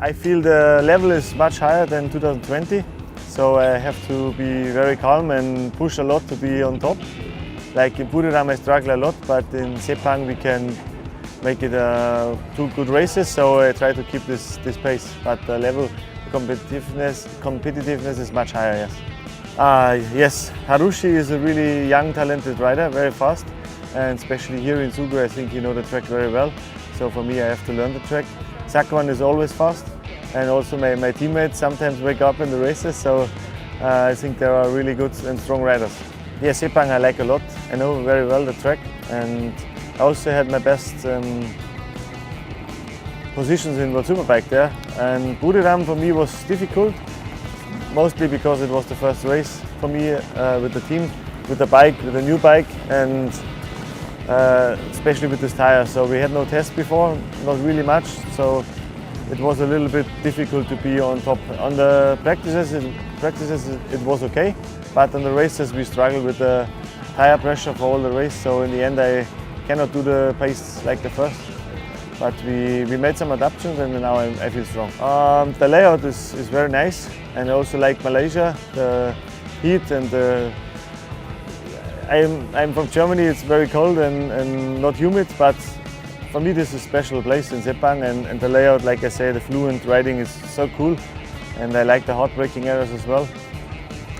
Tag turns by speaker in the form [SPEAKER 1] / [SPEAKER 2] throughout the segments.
[SPEAKER 1] I feel the level is much higher than 2020, so I have to be very calm and push a lot to be on top. Like in Buriram I struggle a lot, but in Sepang we can make it 2 good races, so I try to keep this pace. But the level, competitiveness is much higher, yes. Yes, Harushi is a really young, talented rider, very fast, and especially here in Sugu I think he knows the track very well. So for me I have to learn the track. Sakwan is always fast, and also my teammates sometimes wake up in the races, so I think there are really good and strong riders. Yeah, Sepang I like a lot. I know very well the track, and I also had my best positions in World Superbike there. And Buriram for me was difficult, mostly because it was the first race for me with the team, with the bike, with a new bike, and especially with this tire. So we had no test before, not really much, so it was a little bit difficult to be on top. On the practices it was okay, but on the races we struggled with the tire pressure for all the race. So in the end I cannot do the pace like the first. But we made some adaptations, and now I feel strong. The layout is very nice, and I also like Malaysia, the heat and the I'm from Germany, it's very cold and not humid, but for me this is a special place in Sepang, and the layout, like I say, the fluent riding is so cool, and I like the hard braking areas as well.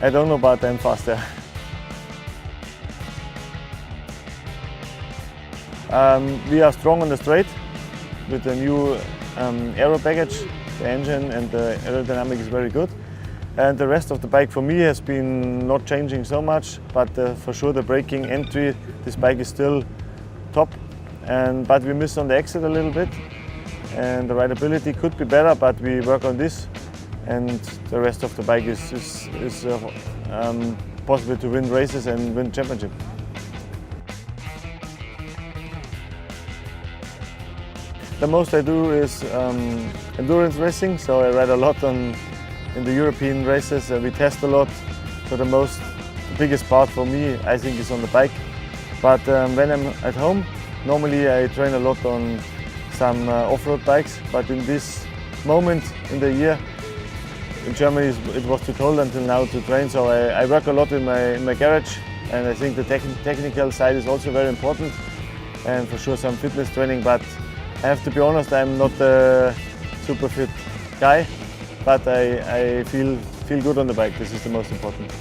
[SPEAKER 1] I don't know, but I'm faster. We are strong on the straight with the new aero package. The engine and the aerodynamic is very good. And the rest of the bike for me has been not changing so much, but for sure the braking entry, this bike is still top. But we miss on the exit a little bit, and the rideability could be better, but we work on this, and the rest of the bike is possible to win races and win championship. The most I do is endurance racing, so I ride a lot in the European races. We test a lot, so the biggest part for me I think is on the bike. But when I'm at home, normally I train a lot on some off-road bikes, but in this moment in the year in Germany it was too cold until now to train, so I work a lot in my garage, and I think the technical side is also very important, and for sure some fitness training. But I have to be honest, I'm not a super fit guy, but I feel good on the bike. This is the most important.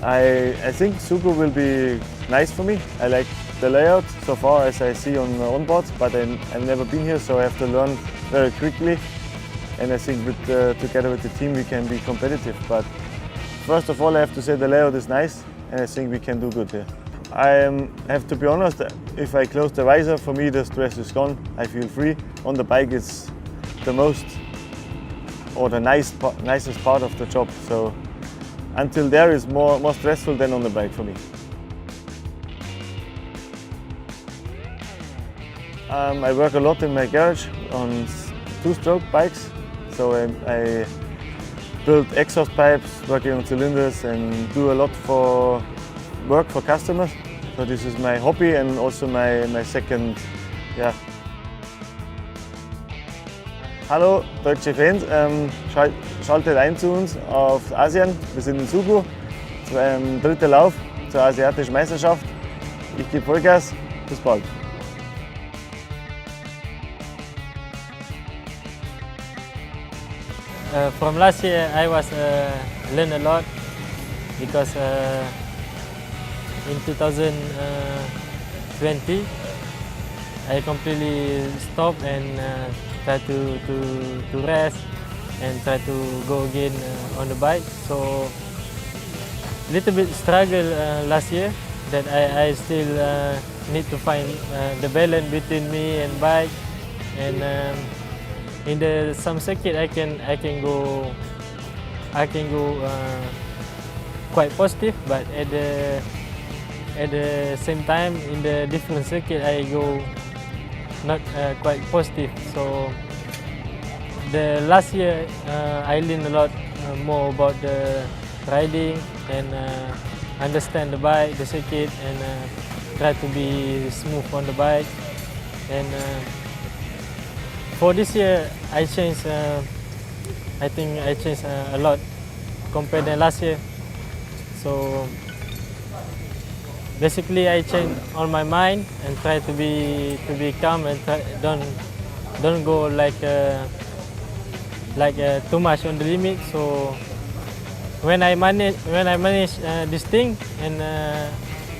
[SPEAKER 1] I think Sugu will be nice for me. I like the layout so far as I see on onboard, but I've never been here, so I have to learn very quickly. And I think together with the team we can be competitive. But first of all I have to say the layout is nice, and I think we can do good here. I have to be honest, if I close the visor, for me the stress is gone. I feel free. On the bike it's the most, or the nicest part of the job. So until there is more stressful than on the bike for me. I work a lot in my garage on 2-stroke bikes. So I build exhaust pipes, working on cylinders, and do a lot for work for customers. So this is my hobby and also my second, yeah. Hallo deutsche Fans, schaltet ein zu uns auf Asien. Wir sind in Sugu, dritter Lauf zur asiatischen Meisterschaft. Ich gebe Vollgas, bis bald.
[SPEAKER 2] From last year I was learned a lot, because in 2020 I completely stopped and try to rest and try to go again on the bike. So little bit struggle last year, that I still need to find the balance between me and bike. And in some circuit I can go quite positive, but at the same time in the different circuit I go not quite positive. So the last year I learned a lot more about the riding and understand the bike, the circuit, and try to be smooth on the bike. And for this year, I changed. I think I changed a lot compared to last year. So basically, I changed all my mind and try to be calm and don't go like too much on the limit. So when I manage this thing and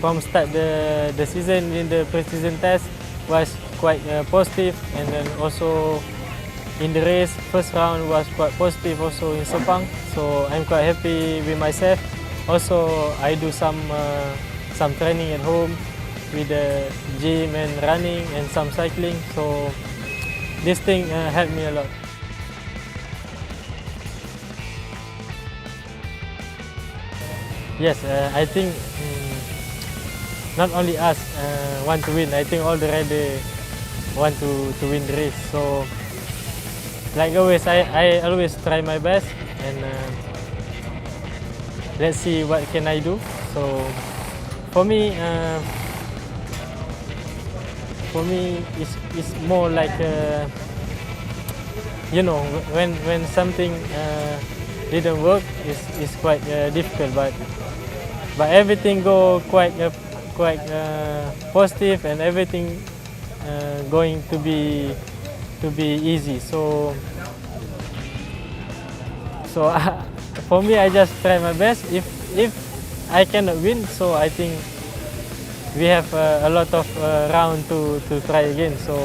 [SPEAKER 2] from start the season in the pre-season test was quite positive, and then also in the race first round was quite positive also in Sepang. So I'm quite happy with myself. Also I do some training at home with the gym and running and some cycling. So this thing helped me a lot. Yes, I think not only us want to win. I think all the riders want to win the race. So like always, I always try my best, and let's see what can I do. So for me it's more like you know, when something didn't work, it's quite difficult, but everything go quite positive, and everything going to be easy. So for me, I just try my best. If I cannot win, so I think we have a lot of round to try again. So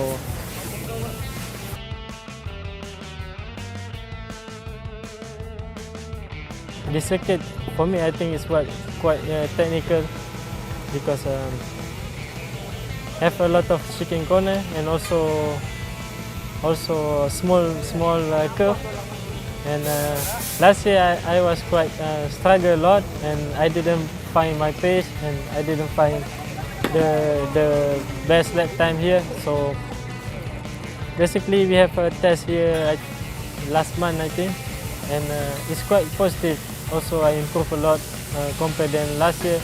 [SPEAKER 2] this circuit for me, I think it's quite technical, because have a lot of chicane corner and also small curve. And last year I was quite struggle a lot, and I didn't find my pace, and I didn't find the best lap time here. So basically we have a test here last month, I think, and it's quite positive. Also I improved a lot compared to last year,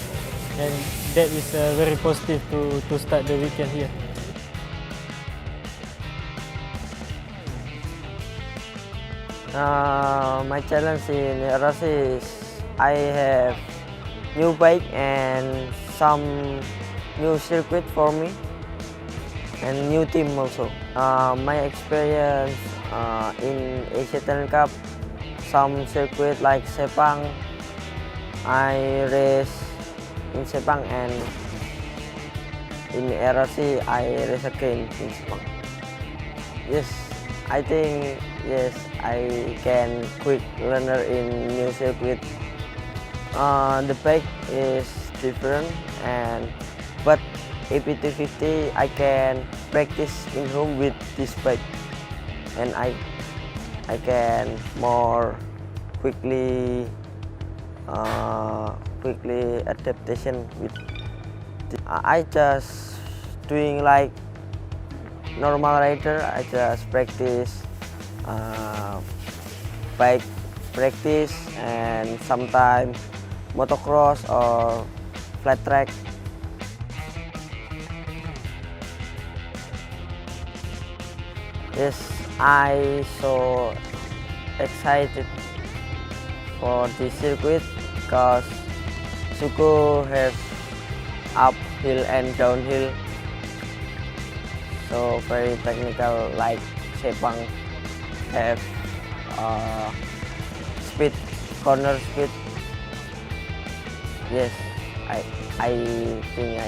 [SPEAKER 2] and that is very positive to start the weekend here.
[SPEAKER 3] My challenge in RC is I have new bike and some new circuit for me, and new team also. My experience in Asia Talent Cup, some circuit like Sepang, I race in Sepang, and in RC I race again in Sepang. Yes, I think yes, I can quick learner in new circuit. The bike is different, but AP250 I can practice in home with this bike, and I can more quickly adaptation with. I just doing like normal rider. I just practice bike practice, and sometimes motocross or flat track. Yes, I so excited for this circuit because Suku have uphill and downhill, so very technical, like Sepang have speed, corner speed. Yes, I think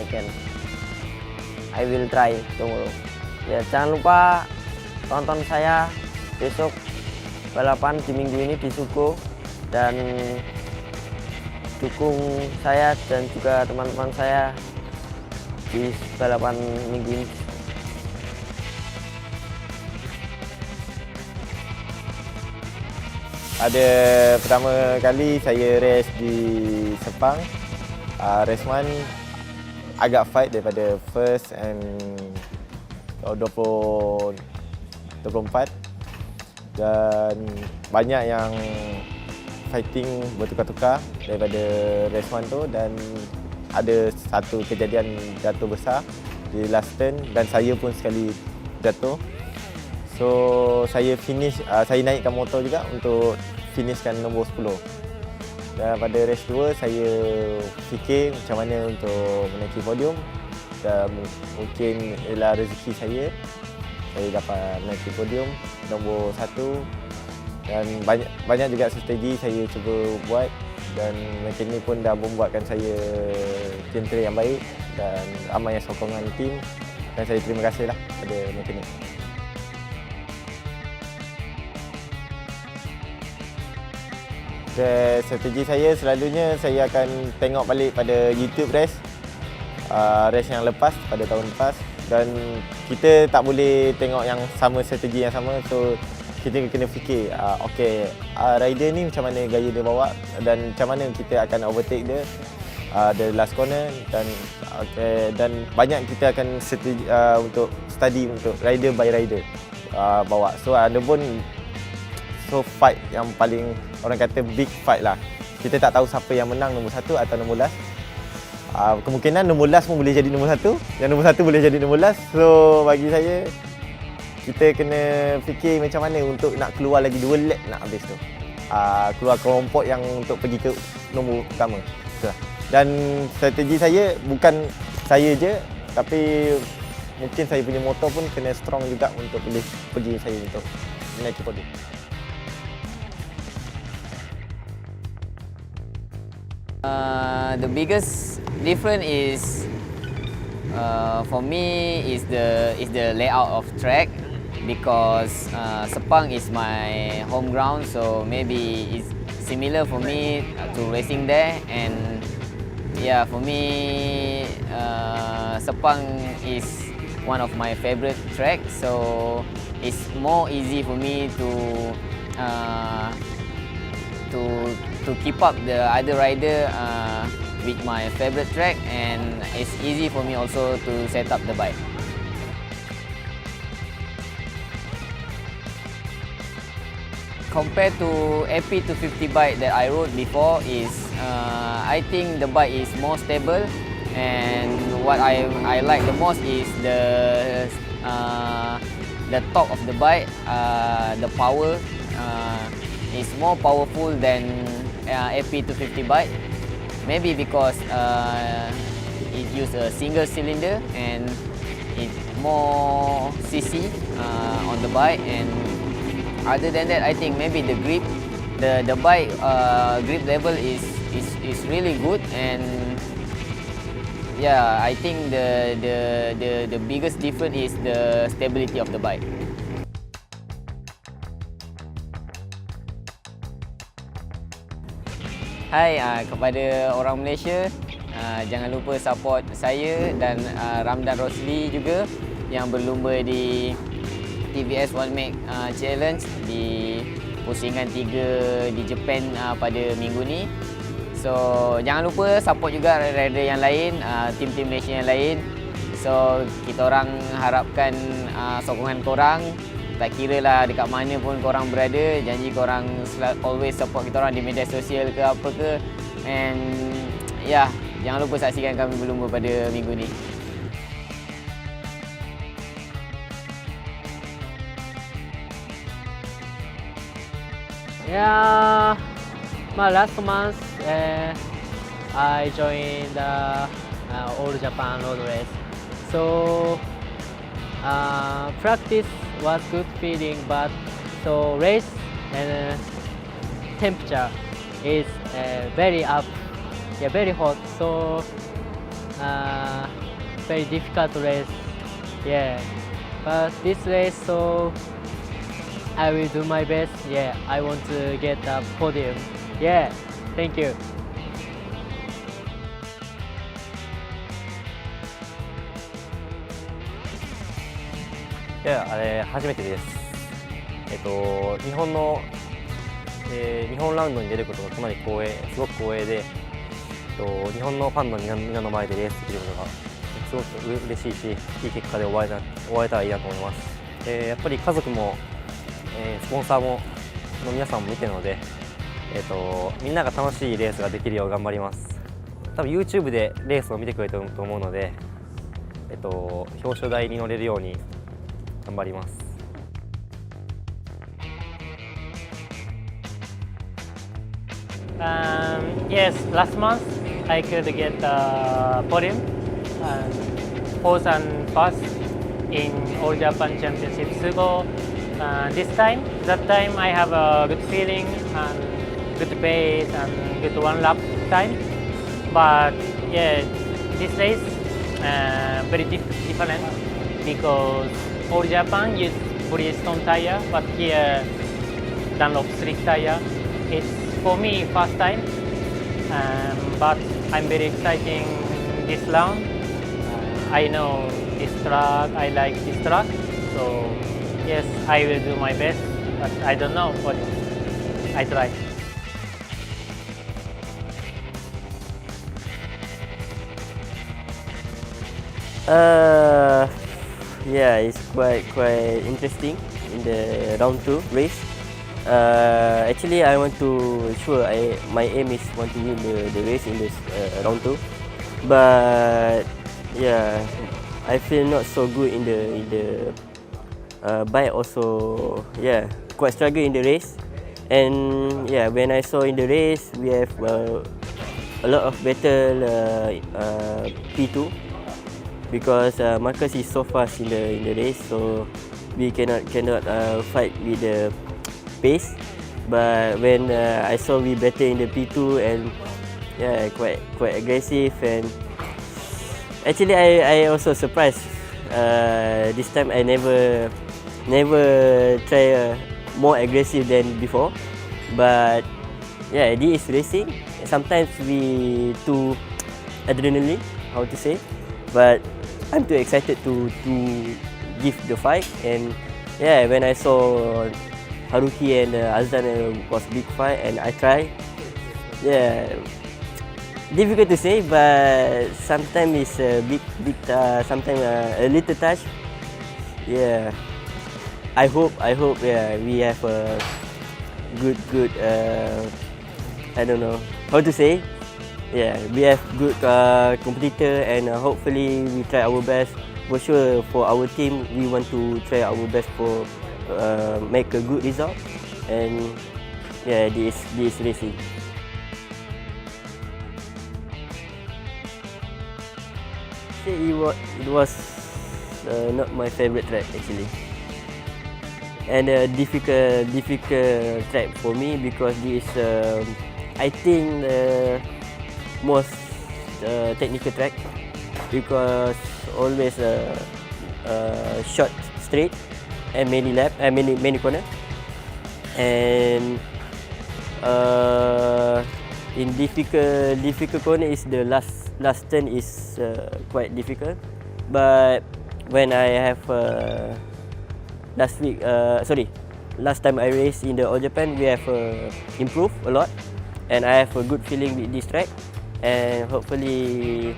[SPEAKER 3] I will try tomorrow. Ya, jangan lupa tonton saya besok balapan di minggu ini di Suko, dan dukung saya dan juga teman-teman saya di balapan minggu ini.
[SPEAKER 4] Ada pertama kali saya race di Sepang, race 1 agak fight daripada first and 24, dan banyak yang fighting bertukar-tukar daripada race 1 tu, dan ada satu kejadian jatuh besar di last turn, dan saya pun sekali jatuh. So saya saya naikkan motor juga untuk finishkan nombor 10. Dan pada race 2 saya fikir macam mana untuk menaiki podium, dan mungkin ialah rezeki saya dapat menaiki podium nombor 1, dan banyak juga strategi saya cuba buat, dan mekanik pun dah membuatkan saya tim trail yang baik dan ramai sokongan tim, dan saya terima kasihlah pada mekanik. Strategi saya selalunya saya akan tengok balik pada YouTube race yang lepas pada tahun lepas, dan kita tak boleh tengok yang sama strategi yang sama. So kita kena fikir rider ni macam mana gaya dia bawa, dan macam mana kita akan overtake dia the last corner, dan banyak kita akan strategi untuk study untuk rider by rider bawa. So ada pun fight yang paling orang kata big fight lah. Kita tak tahu siapa yang menang, nombor 1 atau nombor last. Kemungkinan nombor last pun boleh jadi nombor 1, dan nombor 1 boleh jadi nombor last. So bagi saya, kita kena fikir macam mana untuk nak keluar lagi 2 lap nak habis tu. Keluar kelompok yang untuk pergi ke nombor pertama. Itulah. Dan strategi saya bukan saya je, tapi mungkin saya punya motor pun kena strong juga untuk boleh pergi saya untuk menaiki podium.
[SPEAKER 5] The biggest difference is for me is the layout of track, because Sepang is my home ground, so maybe it's similar for me to racing there. And yeah, for me Sepang is one of my favorite tracks, so it's more easy for me to keep up the other rider with my favorite track, and it's easy for me also to set up the bike. Compared to AP250 bike that I rode before, I think the bike is more stable, and what I like the most is the top of the bike, the power. Is more powerful than AP250 bike. Maybe because it uses a single cylinder and it's more cc on the bike. And other than that, I think maybe the grip, the bike grip level is really good. And yeah, I think the biggest difference is the stability of the bike. Hai, kepada orang Malaysia, jangan lupa support saya dan Ramdan Rosli juga yang berlumba di TVS One Make Challenge di pusingan 3 di Japan pada minggu ni. So jangan lupa support juga rider yang lain, tim-tim Malaysia yang lain. So kita orang harapkan sokongan korang. Tak kira lah dekat mana pun korang berada, janji korang always support kita orang di media sosial ke apa ke. And yeah, jangan lupa saksikan kami berlumba pada minggu ni.
[SPEAKER 2] Yeah, last month I joined the All Japan Road Race. So practice was good feeling, but so race and temperature is very up, very hot. So very difficult race. Yeah, but this race, so I will do my best. Yeah, I want to get the podium. Yeah, thank you.
[SPEAKER 6] いや、初めてです。日本ラウンドに出ることがかなりすごく光栄で、日本のファンの皆の前でレースできることがすごく嬉しいし、いい結果で終われたらいいなと思います。やっぱり家族も、スポンサーもの皆さんも見てるので、みんなが楽しいレースができるよう頑張ります。多分 YouTube でレースを見てくれてると思うので、表彰台に乗れるように頑張ります。
[SPEAKER 2] Yes, last month I could get the podium, fourth and first in All Japan Championship Sumo. That time I have a good feeling and good pace and good one lap time. But yeah, this race very different because All Japan use Bridgestone tire, but here Dunlop slick tire. It's for me first time, but I'm very exciting this round. I know this track, I like this track, so yes, I will do my best, but I don't know, but I try.
[SPEAKER 7] Yeah, it's quite interesting in the round 2 race. Actually, I want to my aim is want to win the race in this round 2, but yeah, I feel not so good in the bike also. Yeah, quite struggle in the race, and yeah, when I saw in the race we have a lot of battle P2 because Marcus is so fast in the race, so we cannot fight with the pace. But when I saw we better in the P2 and yeah, quite aggressive, and actually I also surprised. This time I never try more aggressive than before, but yeah, this is racing. Sometimes we too adrenaline, how to say, but I'm too excited to give the fight. And yeah, when I saw Haruki and Azdan was big fight, and I try. Yeah, difficult to say, but sometimes it's a big sometimes a little touch. Yeah, I hope yeah we have a good I don't know how to say. Yeah, we have good competitor, and hopefully we try our best. For sure, for our team, we want to try our best for make a good result, and yeah, this racing. It was not my favorite track actually, and a difficult track for me because this I think the most technical track because always short straight and many corner, and in difficult corner is the last turn is quite difficult. But when I have last time I raced in the All Japan, we have improved a lot, and I have a good feeling with this track, and hopefully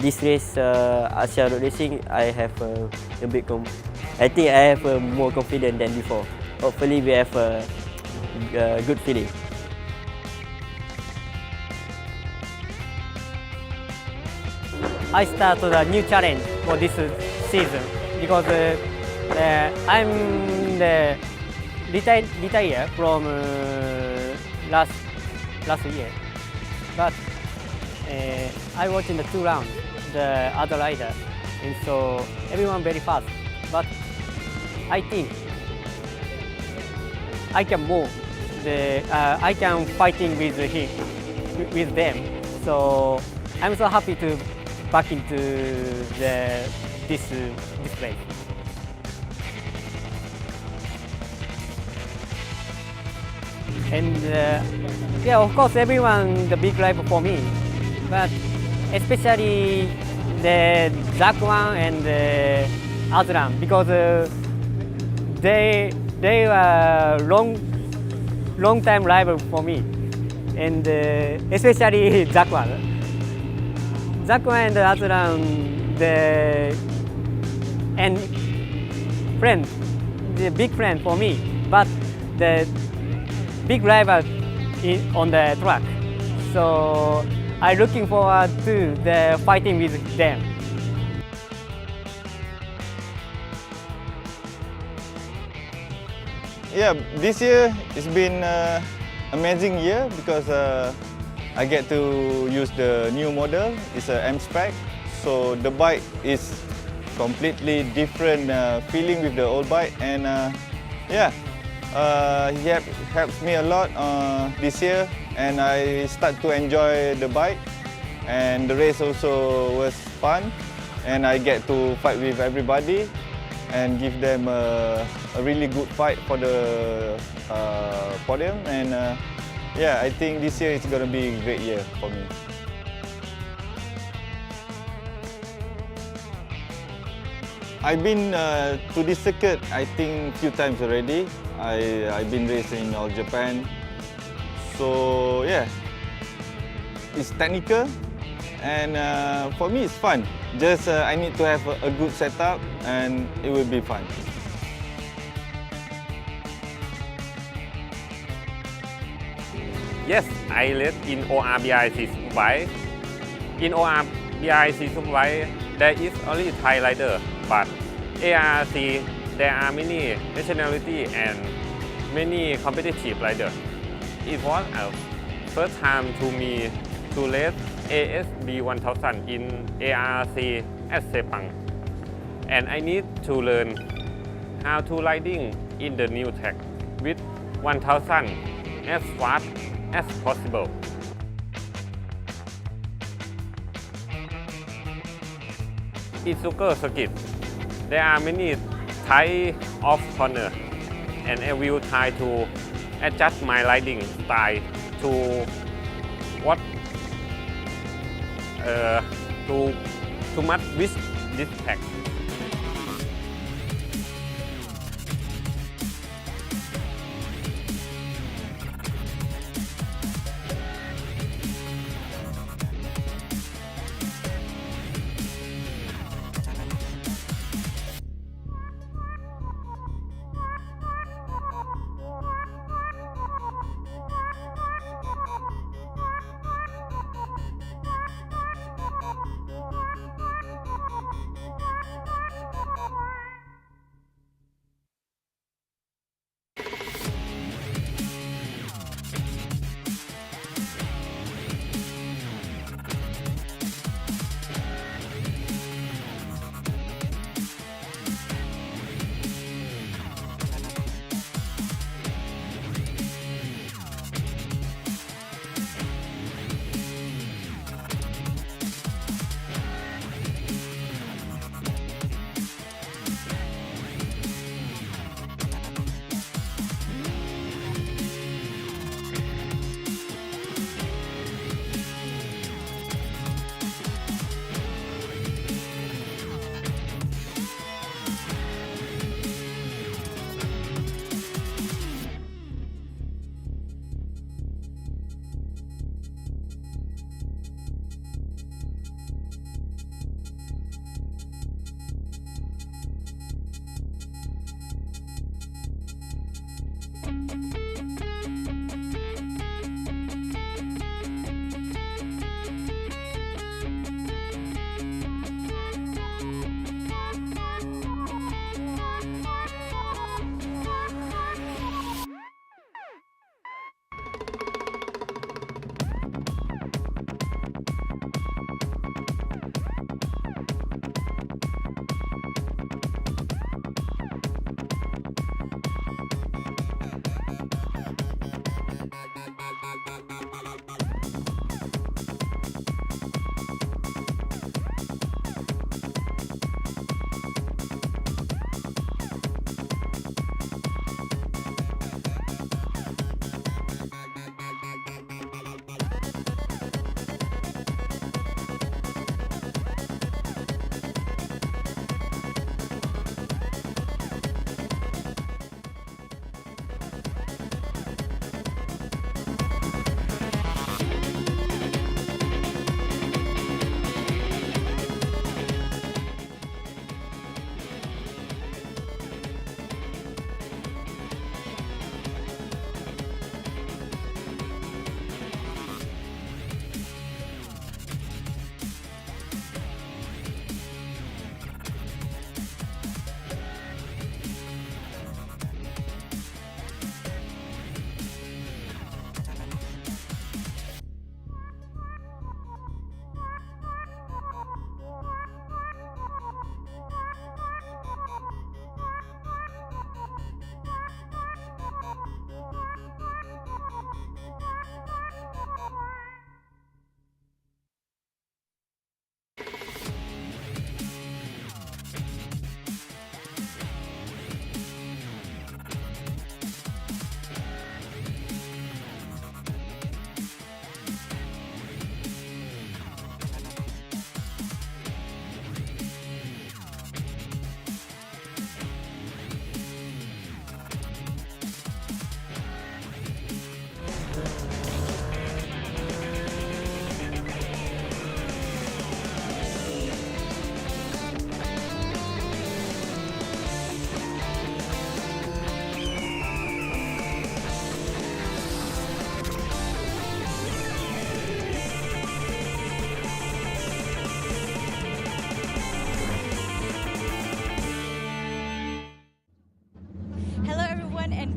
[SPEAKER 7] this race Asia Road Racing I have a bit I think I have more confidence than before. Hopefully we have a good feeling.
[SPEAKER 2] I started a new challenge for this season because I'm the retire from last year, but I watched in the 2 rounds the other rider, and so everyone very fast. But I think I can move. I can fighting with them. So I'm so happy to back into this race. And yeah, of course, everyone the big rival for me, but especially the Zakwan and the Azran because they were long time rival for me, and especially Zakwan. Zakwan and Azran, and friend, the big friend for me, but the big rival on the track. So I'm looking forward to the fighting with them.
[SPEAKER 8] Yeah, this year it's been amazing year because I get to use the new model. It's a M spec, so the bike is completely different feeling with the old bike, and yeah, he helps me a lot this year, and I start to enjoy the bike, and the race also was fun, and I get to fight with everybody and give them a really good fight for the podium, and yeah, I think this year is going to be a great year for me. I've been to this circuit, I think, a few times already. I've been racing in all Japan. So yeah, it's technical, and for me it's fun. Just I need to have a good setup, and it will be fun.
[SPEAKER 9] Yes, I raced in ORBIC Superbike. In ORBIC Superbike, there is only Thai rider, but ARC, there are many nationality and many competitive riders. It was a first time to me to race ASB 1000 in ARC at Sepang, and I need to learn how to riding in the new track with 1000 as fast as possible. Itsuka circuit, there are many types of corner, and I will try to adjust my riding style to what to match with this track.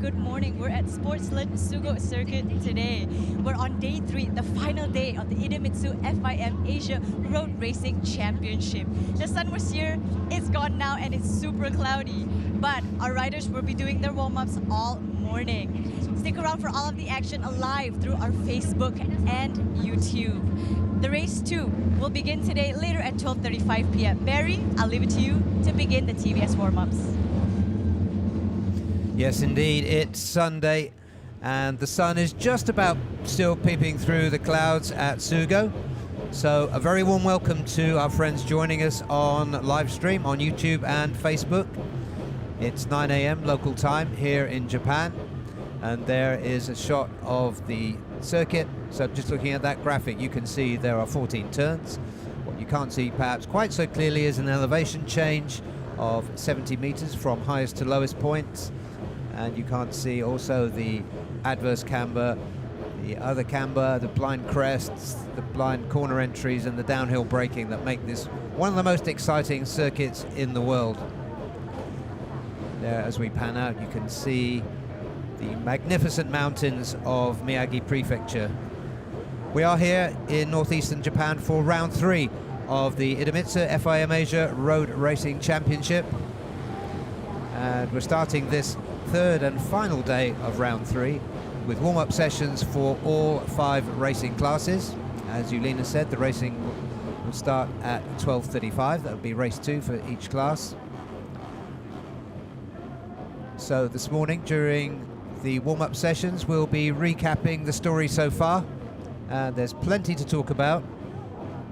[SPEAKER 10] good morning. We're at Sportsland Sugo Circuit today. We're on day 3, the final day of the IDEMITSU FIM Asia Road Racing Championship. The sun was here, it's gone now, and it's super cloudy. But our riders will be doing their warm-ups all morning. Stick around for all of the action live through our Facebook and YouTube. The race 2 will begin today later at 12:35 p.m. Barry, I'll leave it to you to begin the TVS warm-ups.
[SPEAKER 11] Yes, indeed, it's Sunday and the sun is just about still peeping through the clouds at Sugo. So a very warm welcome to our friends joining us on live stream on YouTube and Facebook. It's 9 a.m. local time here in Japan, and there is a shot of the circuit. So just looking at that graphic, you can see there are 14 turns. What you can't see perhaps quite so clearly is an elevation change of 70 meters from highest to lowest points. And you can't see also the adverse camber, the other camber, the blind crests, the blind corner entries, and the downhill braking that make this one of the most exciting circuits in the world. There, as we pan out, you can see the magnificent mountains of Miyagi Prefecture. We are here in northeastern Japan for round 3 of the IDEMITSU FIM Asia Road Racing Championship. And we're starting this third and final day of round 3 with warm-up sessions for all 5 racing classes. As Yulina said, the racing will start at 12:35. That will be race 2 for each class. So this morning during the warm-up sessions we'll be recapping the story so far. There's plenty to talk about,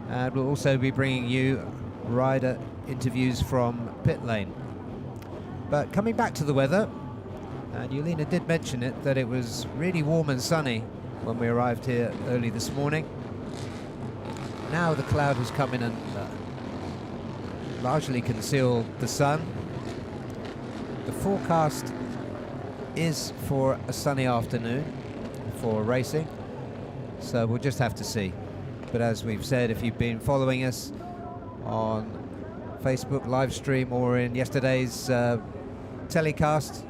[SPEAKER 11] and we'll also be bringing you rider interviews from pit lane. But coming back to the weather, and Yulina did mention it, that it was really warm and sunny when we arrived here early this morning. Now the cloud has come in and largely concealed the sun. The forecast is for a sunny afternoon for racing, so we'll just have to see. But as we've said, if you've been following us on Facebook live stream or in yesterday's telecast,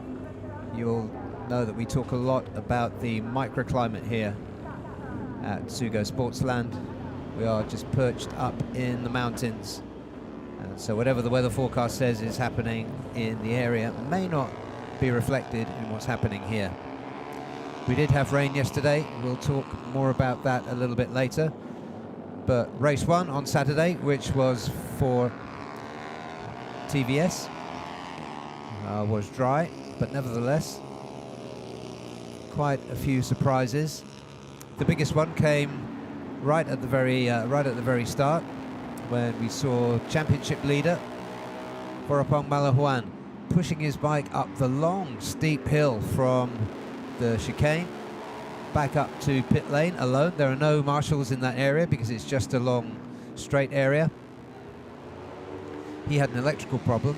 [SPEAKER 11] you'll know that we talk a lot about the microclimate here at Sugo Sportsland. We are just perched up in the mountains, and so whatever the weather forecast says is happening in the area may not be reflected in what's happening here. We did have rain yesterday. We'll talk more about that a little bit later. But race 1 on Saturday, which was for TVS, was dry, but nevertheless quite a few surprises. The biggest one came right at the very start, when we saw championship leader Vorapong Malahuan pushing his bike up the long steep hill from the chicane back up to pit lane alone. There are no marshals in that area because it's just a long straight area. He had an electrical problem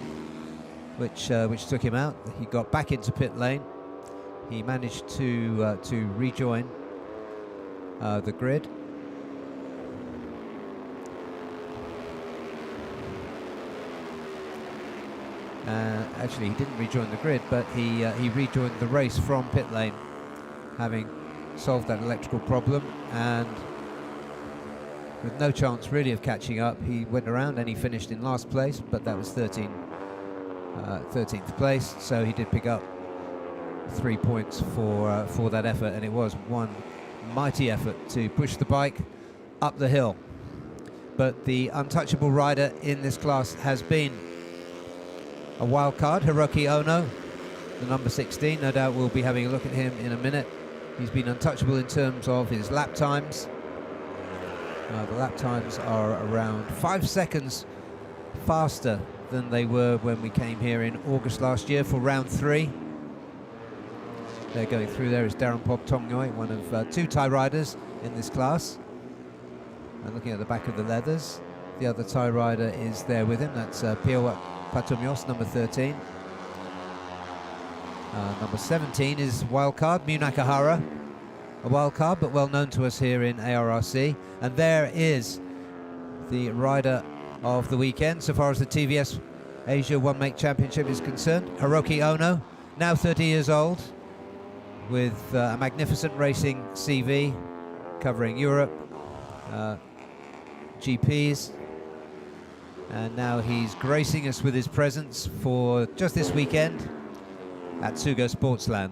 [SPEAKER 11] which took him out. He got back into pit lane. He managed to rejoin the grid. Actually, he didn't rejoin the grid, but he rejoined the race from pit lane, having solved that electrical problem, and with no chance really of catching up, he went around and he finished in last place, but that was 13th place, so he did pick up 3 points for that effort, and it was one mighty effort to push the bike up the hill. But the untouchable rider in this class has been a wild card, Hiroki Ono, the number 16. No doubt we'll be having a look at him in a minute. He's been untouchable in terms of his lap times. The lap times are around 5 seconds faster than they were when we came here in August last year for round 3. They're going through. There is Darren Pop Tongnoi, one of 2 Thai riders in this class. And looking at the back of the leathers, the other Thai rider is there with him. That's Piowa Patumyos, number 13. Number 17 is wildcard Mu Nakahara, a wildcard but well known to us here in ARRC. And there is the rider of the weekend so far as the TVS Asia One Make Championship is concerned, Hiroki Ono, now 30 years old. with a magnificent racing CV covering Europe, GPs, and now he's gracing us with his presence for just this weekend at Sugo Sportsland.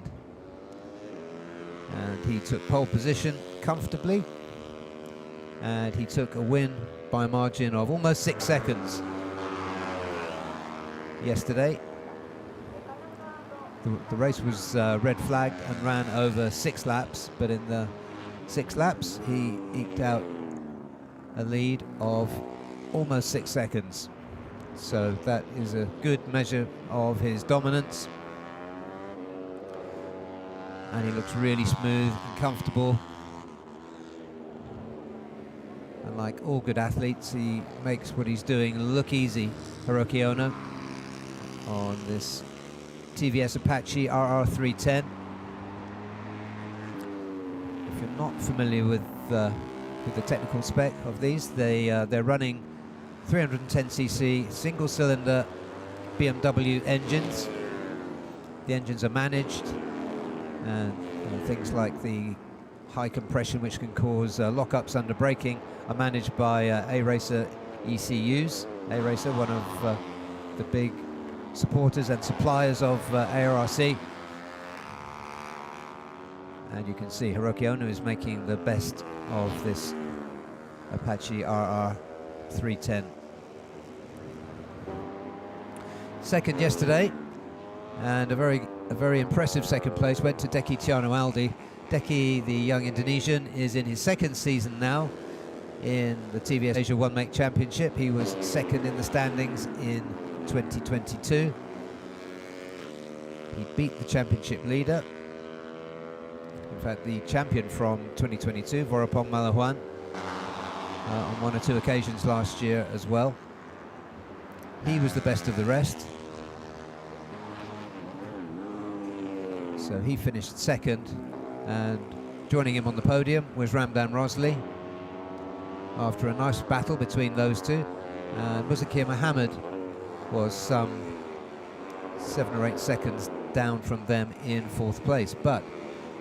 [SPEAKER 11] And he took pole position comfortably, and he took a win by a margin of almost 6 seconds yesterday. The race was red flagged and ran over 6 laps, but in the 6 laps he eked out a lead of almost 6 seconds. So that is a good measure of his dominance. And he looks really smooth and comfortable. And like all good athletes, he makes what he's doing look easy, Hiroki Ono, on this TVS Apache RR310. If you're not familiar with the technical spec of these, they're running 310cc single-cylinder BMW engines. The engines are managed, and things like the high compression, which can cause lockups under braking, are managed by A-Racer ECUs. A-Racer, one of the big supporters and suppliers of ARRC. And you can see Hiroki Ono is making the best of this Apache RR310. Second yesterday, and a very impressive second place went to Deki Tiano Aldi. Deki, the young Indonesian, is in his second season now in the TVS Asia One Make Championship. He was second in the standings in 2022. He beat the championship leader, in fact the champion from 2022, Vorapong Malahuan, on 1 or 2 occasions last year as well. He was the best of the rest. So he finished second, and joining him on the podium was Ramdan Rosli after a nice battle between those two. And Muzakir Mohammed was some 7 or 8 seconds down from them in 4th place. But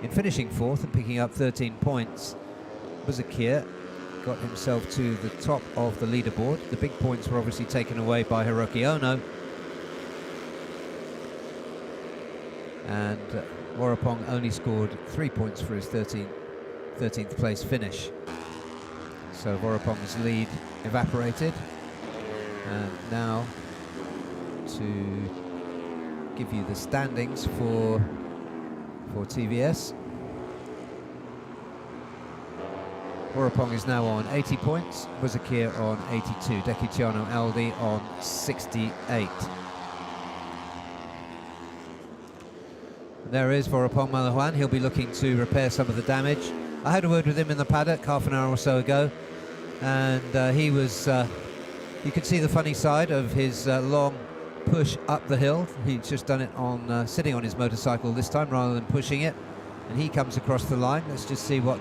[SPEAKER 11] in finishing 4th and picking up 13 points, Muzakir got himself to the top of the leaderboard. The big points were obviously taken away by Hiroki Ono. And Vorapong only scored 3 points for his 13th place finish. So Vorapong's lead evaporated. And now to give you the standings for TVS. Vorapong is now on 80 points, Muzakir on 82, Deki Tiano Aldi on 68. There is Vorapong Malahuan. He'll be looking to repair some of the damage. I had a word with him in the paddock half an hour or so ago, and he was, you could see the funny side of his long push up the hill. He's just done it on sitting on his motorcycle this time rather than pushing it, and he comes across the line. Let's just see what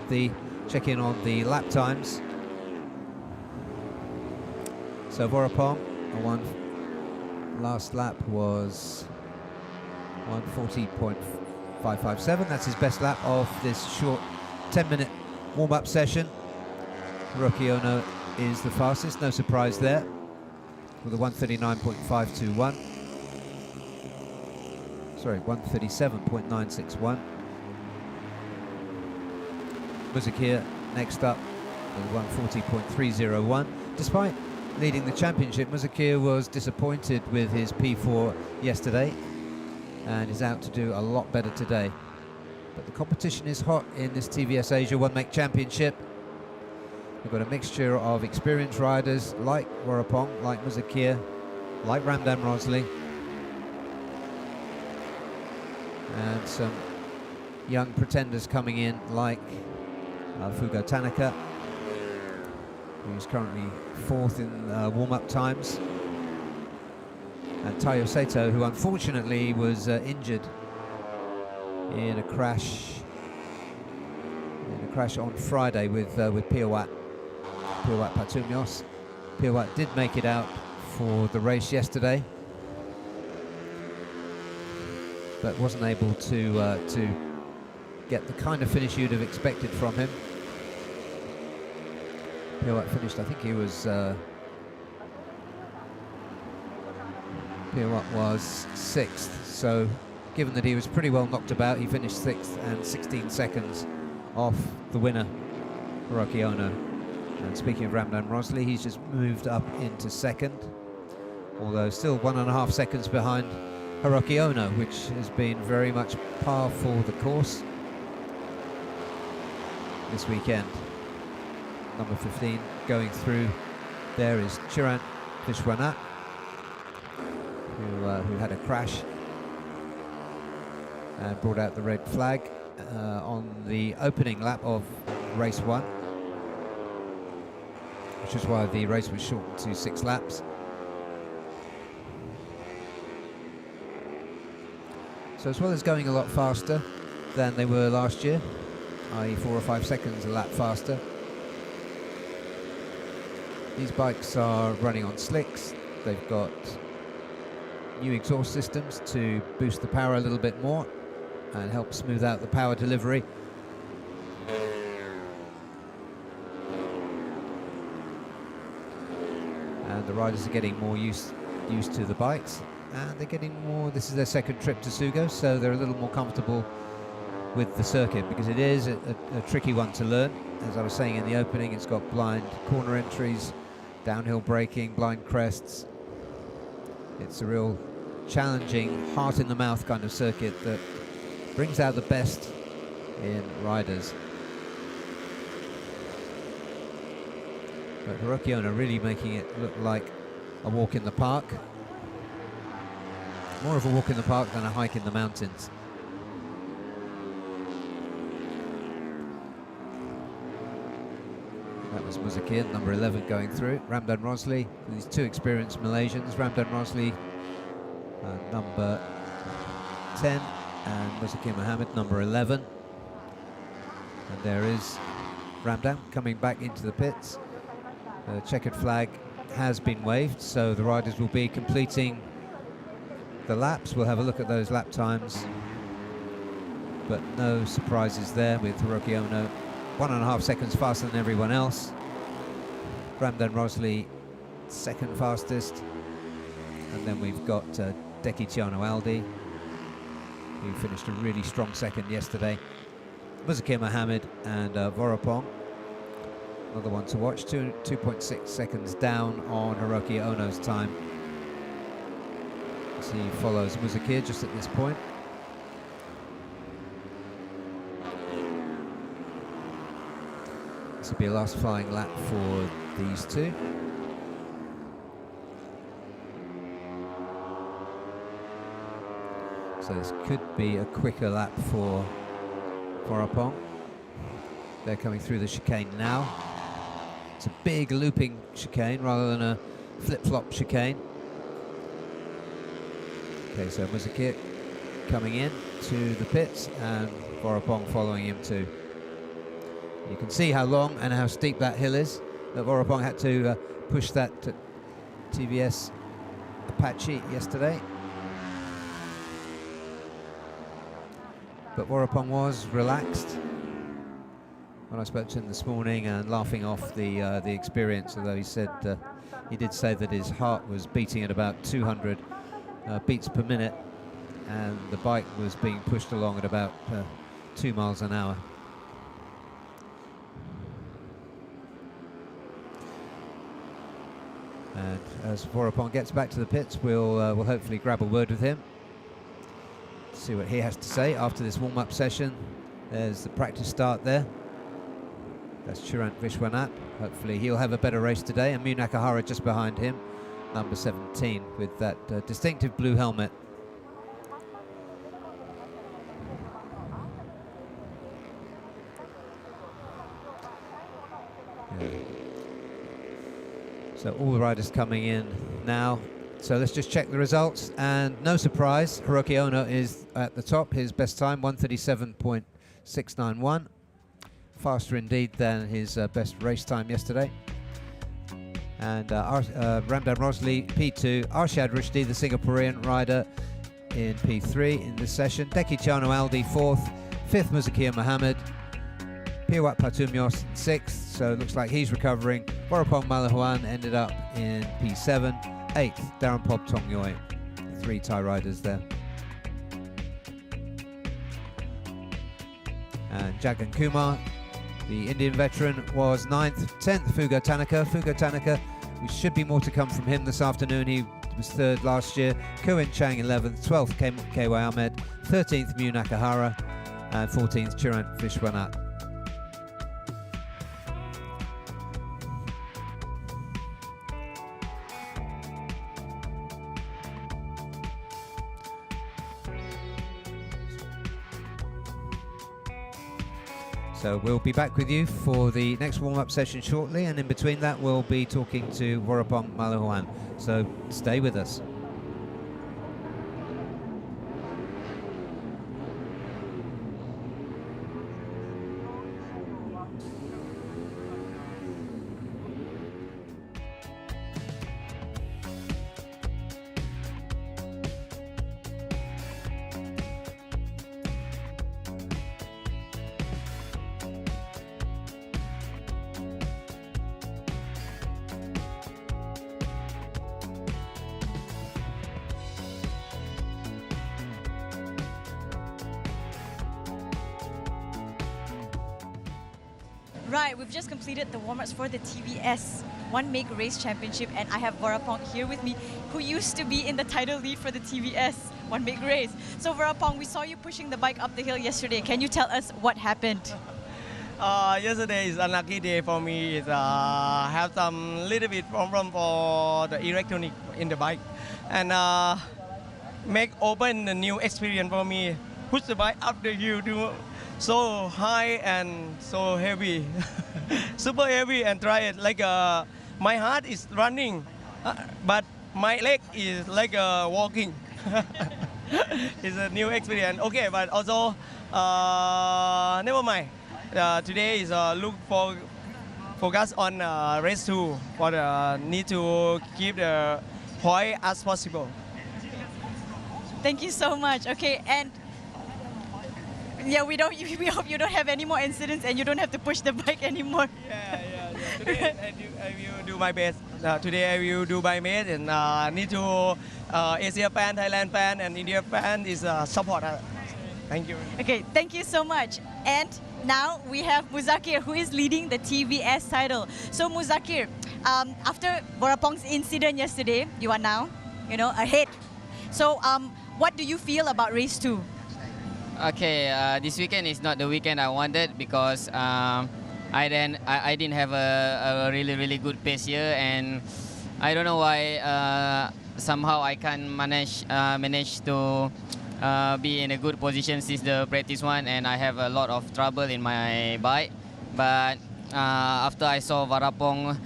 [SPEAKER 11] check in on the lap times. So Vorapong, last lap was 1:40.557. That's his best lap of this short 10-minute warm-up session. Hiroki Ono is the fastest, no surprise there, with a 1:39.521. Sorry, 1:37.961. Muzakir next up with 1:40.301. Despite leading the championship, Muzakir was disappointed with his P4 yesterday and is out to do a lot better today. But the competition is hot in this TVS Asia One Make Championship. We've got a mixture of experienced riders like Vorapong, like Muzakir, like Ramdan Rosli, and some young pretenders coming in like Fugo Tanaka, who's currently 4th in warm-up times, and Taiyo Sato, who unfortunately was injured in a crash on Friday with Piawat Patumyos. Piawat did make it out for the race yesterday, but wasn't able to get the kind of finish you'd have expected from him. Pirouette finished, I think he was Pirouette was 6th, so given that he was pretty well knocked about, he finished 6th and 16 seconds off the winner, Hiroki Ono. And speaking of Ramdan Rosley, he's just moved up into 2nd, although still 1.5 seconds behind Hiroki Ono, which has been very much par for the course this weekend. Number 15 going through there is Chirant Vishwanath, who had a crash and brought out the red flag on the opening lap of race 1, which is why the race was shortened to 6 laps. So as well as going a lot faster than they were last year, i.e. 4 or 5 seconds a lap faster, these bikes are running on slicks. They've got new exhaust systems to boost the power a little bit more and help smooth out the power delivery. And the riders are getting more used to the bikes, and they're getting more, this is their 2nd trip to Sugo, so they're a little more comfortable with the circuit, because it is a tricky one to learn. As I was saying in the opening, it's got blind corner entries, downhill braking, blind crests. It's a real challenging, heart-in-the-mouth kind of circuit that brings out the best in riders. But Hiroki Ono really making it look like a walk in the park. More of a walk in the park than a hike in the mountains. That was Muzakir, number 11, going through. Ramdan Rosley, these 2 experienced Malaysians. Ramdan Rosley, number 10, and Muzakir Mohammed, number 11. And there is Ramdan coming back into the pits. The checkered flag has been waved, so the riders will be completing the laps. We'll have a look at those lap times, but no surprises there with Hiroki Ono 1.5 seconds faster than everyone else. Ramdan Rosley 2nd fastest, and then we've got Dekitiano Aldi, who finished a really strong 2nd yesterday. Muzakir Mohammed and Vorapong, another one to watch, 2.6 seconds down on Hiroki Ono's time. As he follows Muzakir just at this point. This will be a last flying lap for these 2. So this could be a quicker lap for Vorapong. They're coming through the chicane now. It's a big looping chicane rather than a flip-flop chicane. Okay, so Muzakir coming in to the pits and Vorapong following him too. You can see how long and how steep that hill is, that Vorapong had to push that TVS Apache yesterday. But Vorapong was relaxed when I spoke to him this morning and laughing off the experience, although he said he did say that his heart was beating at about 200 beats per minute and the bike was being pushed along at about 2 miles an hour. And as Vorapong gets back to the pits, we'll hopefully grab a word with him, see what he has to say after this warm-up session. There's the practice start there. That's Chirant Vishwanath. Hopefully he'll have a better race today. And Mu Nakahara just behind him, number 17, with that distinctive blue helmet. Yeah. So all the riders coming in now. So let's just check the results, and no surprise, Hiroki Ono is at the top. His best time, 1:37.691. Faster indeed than his best race time yesterday. And Ramdan Rosley, P2. Arshad Rushdi, the Singaporean rider, in P3 in this session. Dekitiano Aldi, 4th. 5th, Muzakir Mohammed. Piawat Patumyos 6th, so it looks like he's recovering. Warapong Malahuan ended up in P7. 8th, Darren Pop Tongyoi. 3 Thai riders there. And Jagan Kumar, the Indian veteran, was 9th. 10th, Fugo Tanaka. Fugo Tanaka, we should be more to come from him this afternoon. He was 3rd last year. Koin Chang 11th. 12th, KY Ahmed. 13th, Mew Nakahara. And 14th, Chirant Vishwanath. So we'll be back with you for the next warm-up session shortly, and in between that we'll be talking to Warapong Malahuan. So stay with us.
[SPEAKER 10] Right, we've just completed the warm-ups for the TVS One Make Race Championship, and I have Warapong here with me, who used to be in the title lead for the TVS One Make Race. So Warapong, we saw you pushing the bike up the hill yesterday. Can you tell us what happened?
[SPEAKER 12] Yesterday is a lucky day for me. It have some little bit problem for the electronic in the bike, and make open a new experience for me. Push the bike up the hill to so high and so heavy, super heavy, and try it like my heart is running, but my leg is like walking. It's a new experience. Okay, but also never mind. Today is focus on race 2, but need to keep the point as possible.
[SPEAKER 10] Thank you so much. Okay, and yeah, we hope you don't have any more incidents and you don't have to push the bike anymore.
[SPEAKER 12] Yeah. Today I will do my best. Today I will do my best, and need to Asia fan, Thailand fan, and India fan is support. Thank you.
[SPEAKER 10] Okay, thank you so much. And now we have Muzakir, who is leading the TVS title. So Muzakir, after Warapong's incident yesterday, you are now, ahead. So what do you feel about race 2?
[SPEAKER 5] Okay, this weekend is not the weekend I wanted because I didn't have a really good pace here, and I don't know why somehow I can't manage to be in a good position since the practice one, and I have a lot of trouble in my bike. But after I saw Warapong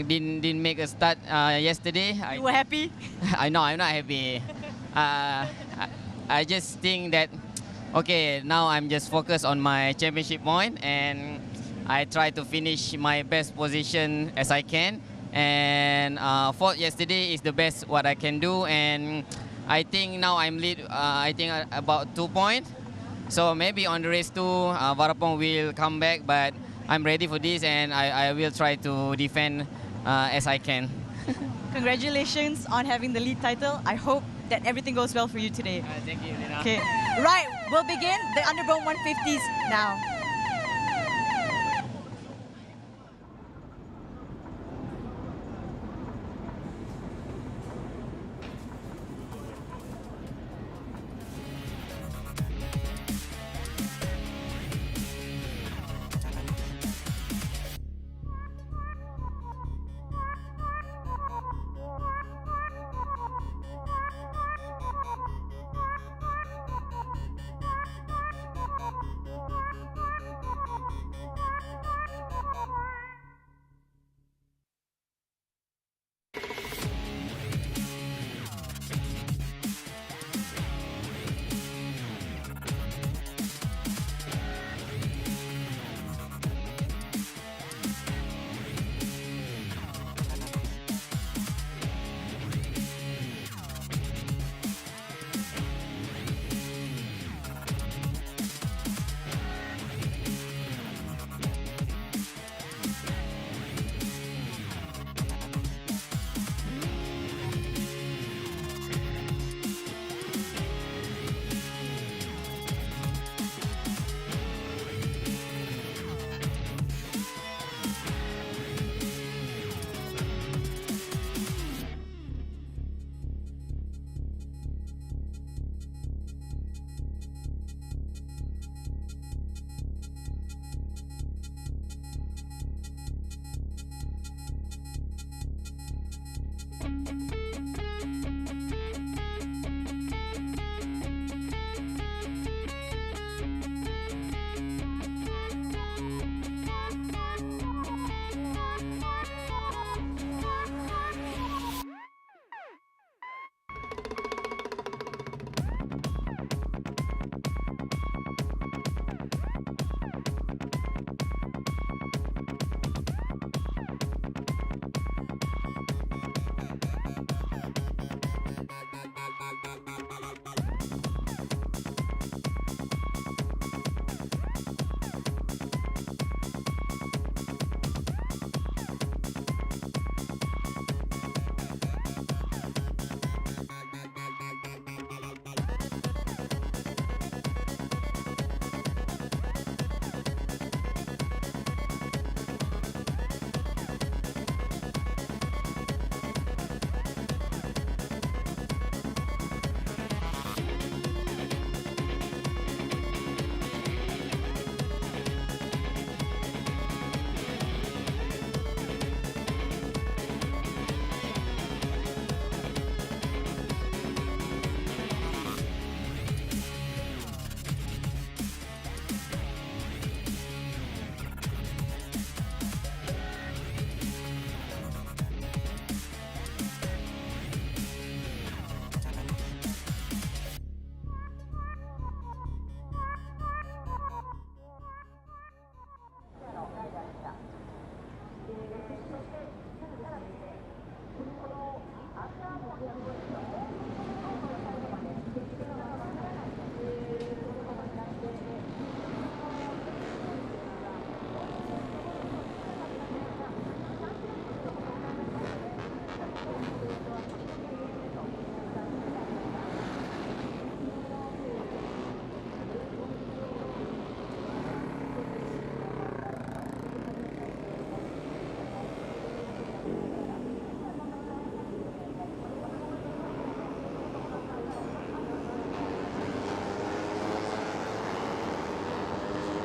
[SPEAKER 5] didn't make a start yesterday.
[SPEAKER 10] You were happy?
[SPEAKER 5] I know, I'm not happy. I just think that, okay, now I'm just focused on my championship point, and I try to finish my best position as I can. And fourth yesterday is the best what I can do, and I think now I'm lead. I think about 2 points. So maybe on the race 2, Warapong will come back, but I'm ready for this, and I will try to defend as I can.
[SPEAKER 10] Congratulations on having the lead title. I hope that everything goes well for you today.
[SPEAKER 5] Thank you, Lina.
[SPEAKER 10] Okay, right, we'll begin the Underbone 150s now.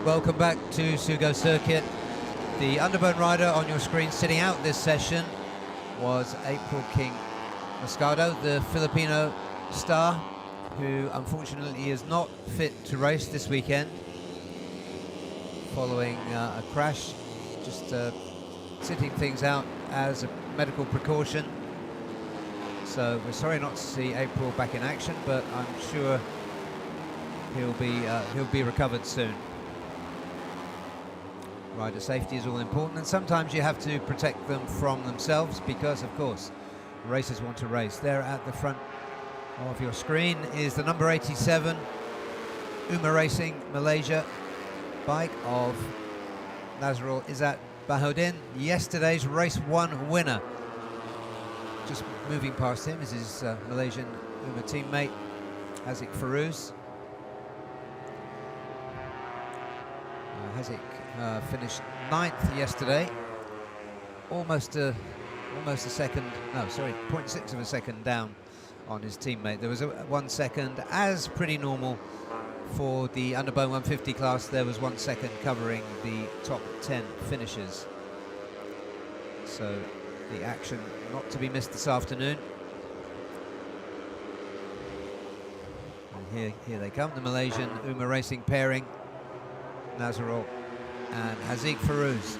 [SPEAKER 11] Welcome back to Sugo Circuit. The underbone rider on your screen sitting out this session was April King Moscado, the Filipino star, who unfortunately is not fit to race this weekend following a crash, just sitting things out as a medical precaution. So we're sorry not to see April back in action, but I'm sure he'll be recovered soon. Rider safety is all important, and sometimes you have to protect them from themselves because, of course, racers want to race. There at the front of your screen is the number 87 Uma Racing Malaysia bike of Nazrul Izzat Bahodin, yesterday's race 1 winner. Just moving past him is his Malaysian Uma teammate Haziq Farouz. Haziq finished 9th yesterday, almost a second, no, sorry, 0.6 of a second down on his teammate. There was 1 second, as pretty normal for the underbone 150 class. There was 1 second covering the top 10 finishers. So the action not to be missed this afternoon. And here they come, the Malaysian Uma Racing pairing, Nazrul and Haziq Farouz.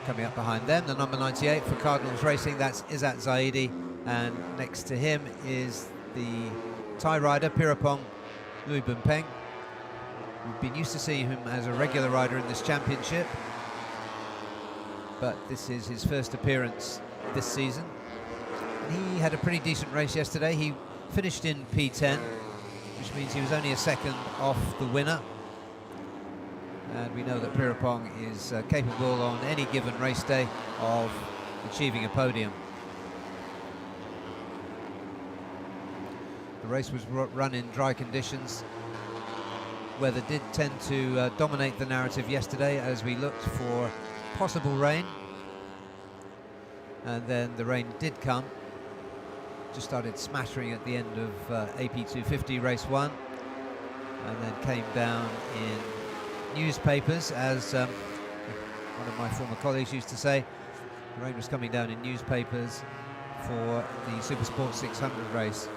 [SPEAKER 11] Coming up behind them, the number 98 for Cardinals Racing, that's Izzat Zaidi, and next to him is the Thai rider, Pirapong Lui Bumpeng. We've been used to seeing him as a regular rider in this championship, but this is his first appearance this season. He had a pretty decent race yesterday. He finished in P10, which means he was only a second off the winner. And we know that Pirapong is capable on any given race day of achieving a podium. The race was run in dry conditions. Weather did tend to dominate the narrative yesterday as we looked for possible rain. And then the rain did come. Just started smattering at the end of AP 250 race 1, and then came down in newspapers, as one of my former colleagues used to say. The rain was coming down in newspapers for the Supersport 600 race.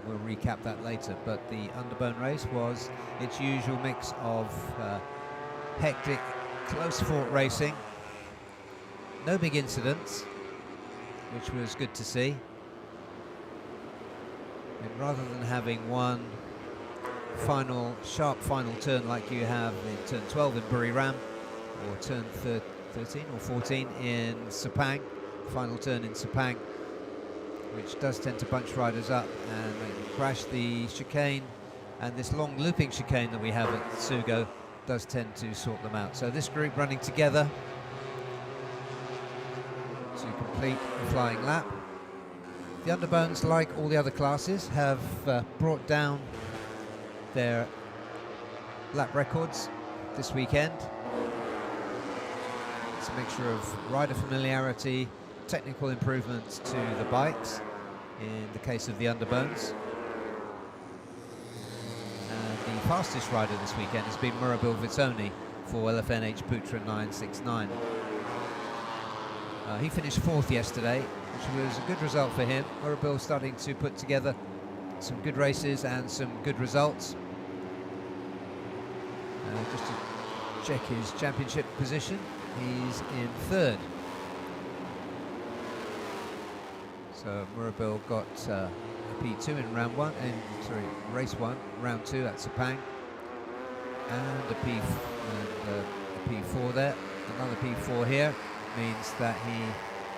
[SPEAKER 11] We'll recap that later, but the underbone race was its usual mix of hectic, close-fought racing. No big incidents, which was good to see. And rather than having one sharp final turn like you have in turn 12 in Buriram, or turn 13 or 14 in Sepang, final turn in Sepang, which does tend to bunch riders up and make them crash. The chicane and this long looping chicane that we have at Sugo does tend to sort them out. So this group running together to complete the flying lap. The underbones, like all the other classes, have brought down their lap records this weekend. It's a mixture of rider familiarity, technical improvements to the bikes in the case of the underbones. And the fastest rider this weekend has been Murabil Vitsoni for LFNH Putra 969. He finished 4th yesterday, which was a good result for him. Murabil starting to put together some good races and some good results. Just to check his championship position, he's in 3rd. So Murabil got a P2 in round 1, race 1, round 2 at Sepang, and a P4 there. Another P4 here means that he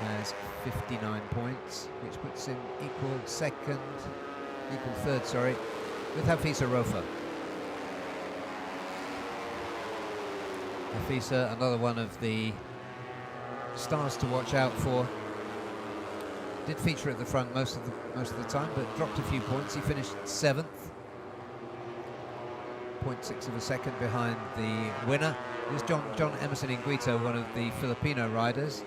[SPEAKER 11] has 59 points, which puts him equal 3rd, with Hafisa Rofa. Hafisa, another one of the stars to watch out for. Did feature at the front most of the time, but dropped a few points. He finished 7th, 0.6 of a second behind the winner. It was John Emerson Inguito, one of the Filipino riders.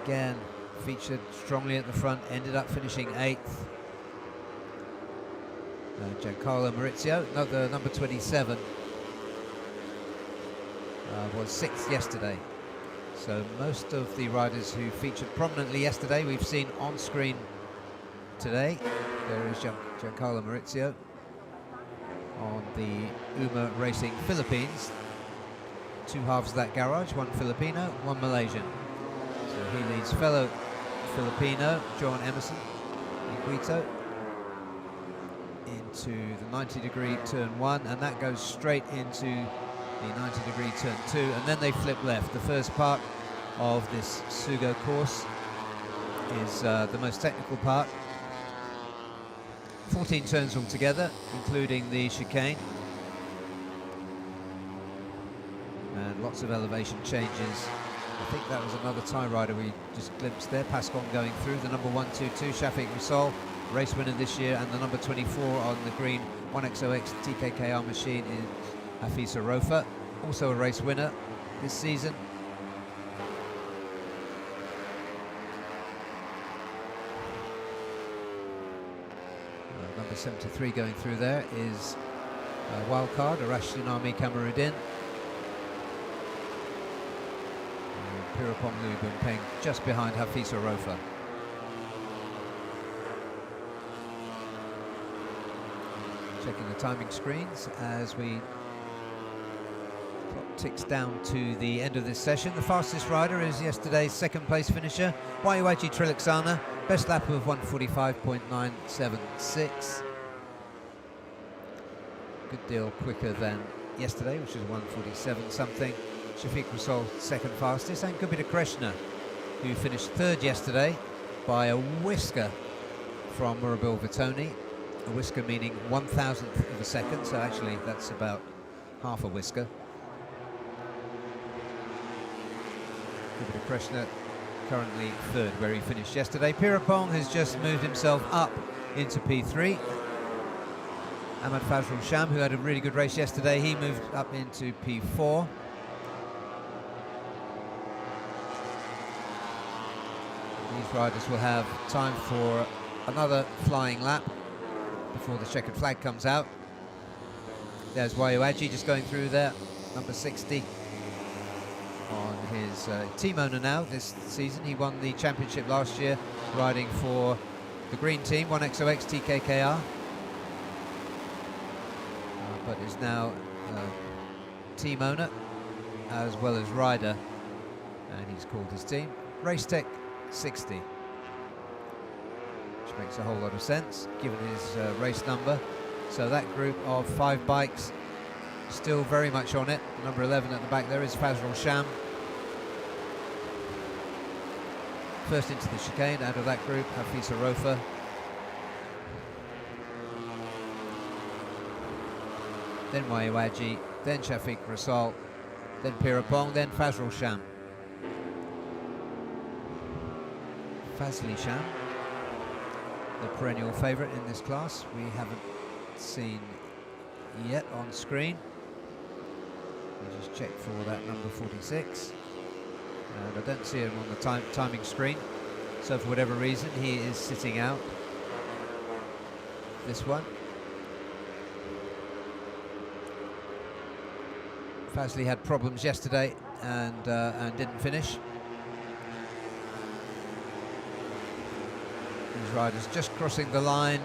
[SPEAKER 11] Again, featured strongly at the front, ended up finishing 8th. Giancarlo Maurizio, the number 27, was 6th yesterday. So most of the riders who featured prominently yesterday we've seen on screen today. There is Giancarlo Maurizio on the UMA Racing Philippines. Two halves of that garage, one Filipino, one Malaysian. So he leads fellow Filipino John Emerson in Quito into the 90-degree turn 1, and that goes straight into the 90-degree turn 2, and then they flip left. The first part of this Sugo course is the most technical part. 14 turns altogether, including the chicane, and lots of elevation changes. I think that was another Thai rider we just glimpsed there, Pascon going through, the number 122, Shafiq Rasol, race winner this year, and the number 24 on the green 1XOX TKKR machine is Hafisa Rofa, also a race winner this season. Number 73 going through there is wildcard Arash Tsunami Kamarudin. Pirapong Lui Bumpeng just behind Hafisa Rofa. Checking the timing screens as we clock ticks down to the end of this session. The fastest rider is yesterday's second place finisher, Waiwaji Trilaksana, best lap of 1:45.976. Good deal quicker than yesterday, which was 1:47 something. Shafiq Rasol second fastest, and Gupita Krishna, who finished third yesterday by a whisker from Murabil Vitoni. A whisker meaning 1,000th of a second, so actually that's about half a whisker. Gupita Krishna currently third, where he finished yesterday. Pirapong has just moved himself up into P3. Ahmad Fazrul Sham, who had a really good race yesterday, he moved up into P4. These riders will have time for another flying lap before the checkered flag comes out. There's Waiwaji just going through there, number 60 on his team owner now this season. He won the championship last year riding for the green team, 1XOX TKKR, but is now team owner as well as rider, and he's called his team Racetech 60, which makes a whole lot of sense given his race number. So that group of 5 bikes still very much on it. Number 11 at the back there is Fazrul Sham. First into the chicane out of that group, Hafisa Rofa. Then Waiwaji, then Shafiq Rasol, then Pirapong, then Fazrul Sham. Fazli Sham, the perennial favourite in this class, we haven't seen yet on screen. We just check for that number 46, and I don't see him on the timing screen, so for whatever reason he is sitting out this one. Fazli had problems yesterday and didn't finish. These riders just crossing the line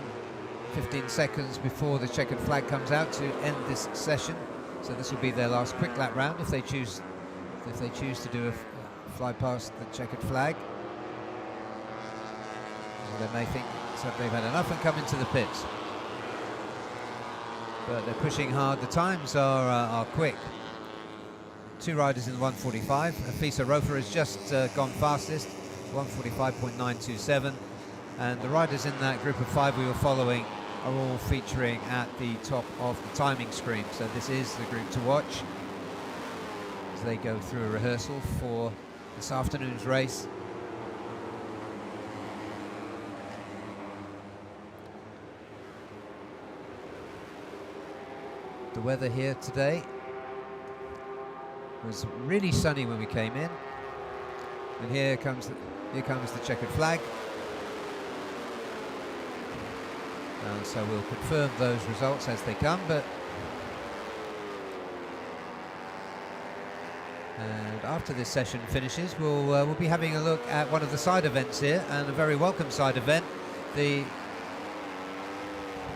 [SPEAKER 11] 15 seconds before the checkered flag comes out to end this session. So this will be their last quick lap round if they choose to do a fly past the checkered flag. Or they may think so they've had enough and come into the pits. But they're pushing hard. The times are quick. 2 riders in the 1:45. Hafisa Rofa has just gone fastest, 1:45.927. And the riders in that group of 5 we were following are all featuring at the top of the timing screen. So this is the group to watch as they go through a rehearsal for this afternoon's race. The weather here today was really sunny when we came in, and here comes the checkered flag. So we'll confirm those results as they come. And after this session finishes, we'll be having a look at one of the side events here, and a very welcome side event, the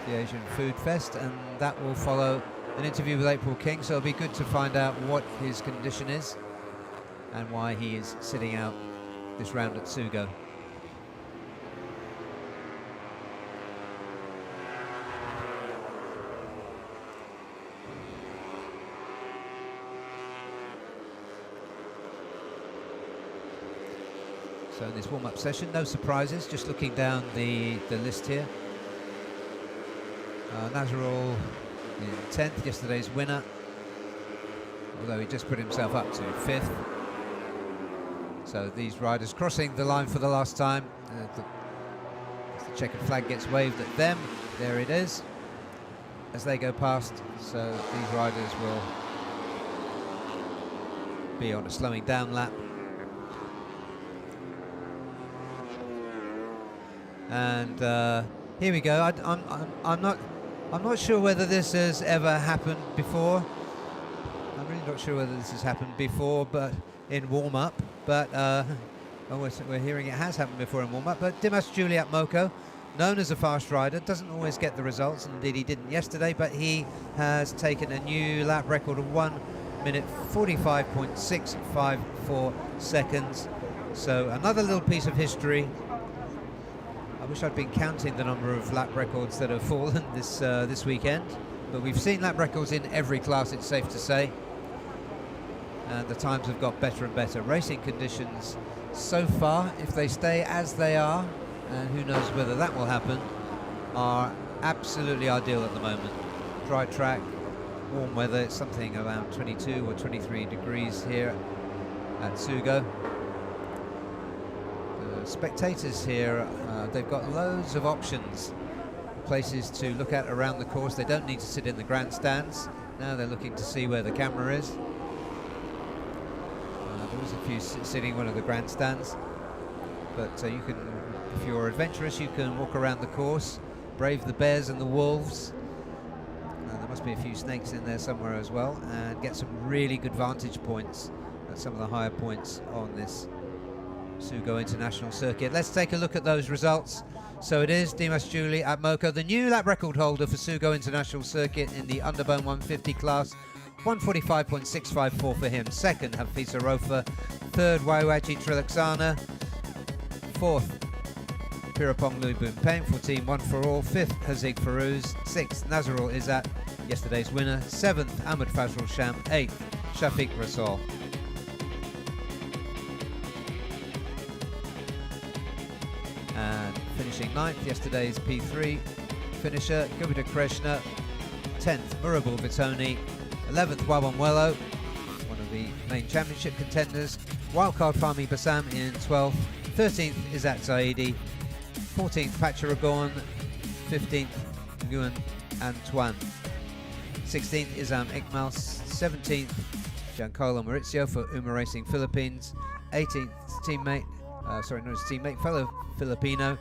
[SPEAKER 11] Asian Food Fest, and that will follow an interview with April King. So it'll be good to find out what his condition is and why he is sitting out this round at Sugo. So in this warm-up session, no surprises, just looking down the list here. Nazarul in 10th, yesterday's winner, although he just put himself up to 5th. So these riders crossing the line for the last time. As the checkered flag gets waved at them, there it is, as they go past. So these riders will be on a slowing down lap. And here we go. I'm not sure whether this has ever happened before. I'm really not sure whether this has happened before, but in warm-up. But we're hearing it has happened before in warm-up. But Dimas Juliat Moko, known as a fast rider, doesn't always get the results. Indeed, he didn't yesterday, but he has taken a new lap record of 1 minute 45.654 seconds. So another little piece of history. I wish I'd been counting the number of lap records that have fallen this weekend, but we've seen lap records in every class, it's safe to say, and the times have got better and better. Racing conditions so far, if they stay as they are, and who knows whether that will happen, are absolutely ideal at the moment. Dry track, warm weather, it's something around 22 or 23 degrees here at Sugo. Spectators here, they've got loads of options, places to look at around the course. They don't need to sit in the grandstands. Now they're looking to see where the camera is. There is a few sitting in one of the grandstands, but you can, if you're adventurous, you can walk around the course, brave the bears and the wolves. There must be a few snakes in there somewhere as well, and get some really good vantage points at some of the higher points on this Sugo International Circuit. Let's take a look at those results. So it is Dimas Juliat Moko, the new lap record holder for Sugo International Circuit in the Underbone 150 class. 145.654 for him. Second, Hafisa Rofa. Third, Waiwaji Trilaksana. Fourth, Pirapong Lui Boon Peng for Team One for All. Fifth, Haziq Farouz. Sixth, Nazarul Izzat, yesterday's winner. Seventh, Ahmed Fazrul Sham. Eighth, Shafiq Rasul. And finishing 9th, yesterday's P3 finisher, Gupita Krishna. 10th, Murabul Vitoni. 11th, Wawanwelo, one of the main championship contenders. Wildcard Fahmi Bassam in 12th. 13th, Izzat Zaidi. 14th, Pacharagon. 15th, Nguyen Antoine. 16th, Izam Ikmal. 17th, Giancarlo Maurizio for Uma Racing Philippines. 18th, teammate, fellow Filipino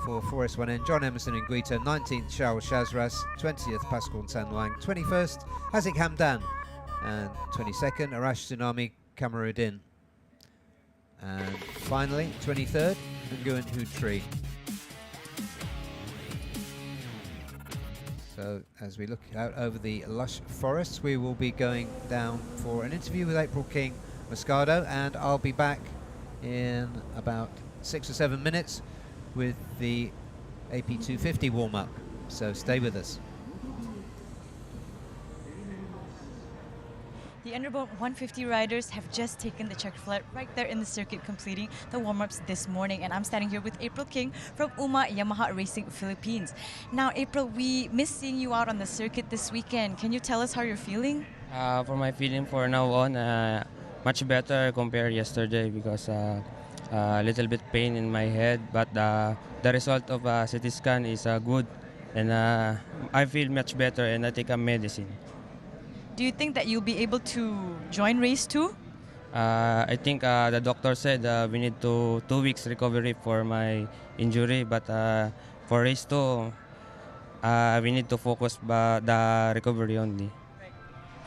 [SPEAKER 11] for Forest 1N, John Emerson Nguita. 19th, Charles Shazras. 20th, Pascal San Luang. 21st, Haziq Hamdan. And 22nd, Arash Tsunami Kamarudin. And finally, 23rd, Nguyen Hu Tri. So as we look out over the lush forests, we will be going down for an interview with April King Moscado, and I'll be back in about 6 or 7 minutes with the AP250 warm-up. So stay with us.
[SPEAKER 10] The Underbone 150 riders have just taken the checkered flag right there in the circuit, completing the warm-ups this morning. And I'm standing here with April King from UMA Yamaha Racing Philippines. Now, April, we missed seeing you out on the circuit this weekend. Can you tell us how you're feeling?
[SPEAKER 13] For my feeling for now on, much better compared yesterday, because a little bit pain in my head, but the result of CT scan is good, and I feel much better, and I take a medicine.
[SPEAKER 10] Do you think that you'll be able to join race 2?
[SPEAKER 13] I think the doctor said we need 2 weeks recovery for my injury, but for race 2, we need to focus the recovery only.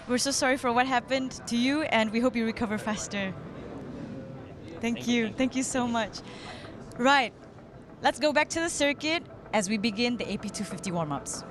[SPEAKER 10] We're so sorry for what happened to you, and we hope you recover faster. Thank you. Thank you so much. Right. Let's go back to the circuit as we begin the AP 250 warm-ups.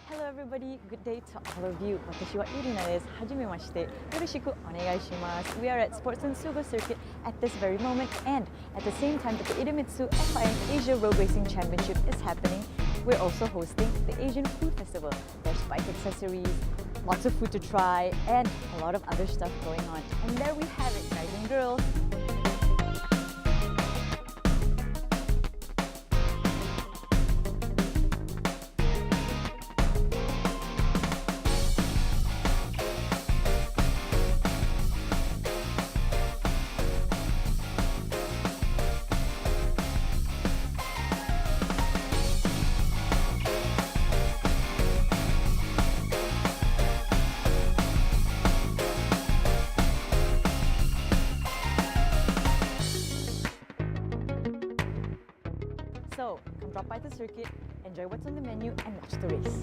[SPEAKER 14] Hello everybody, good day to all of you. 私はイリナです。はじめまして。よろしくお願いします。We are at Sports and Sugo Circuit at this very moment, and at the same time that the IDEMITSU FIM Asia Road Racing Championship is happening, we're also hosting the Asian Food Festival. There's bike accessories, lots of food to try, and a lot of other stuff going on. And there we have it, guys and girls. So, come drop by the circuit, enjoy what's on the menu, and watch the race.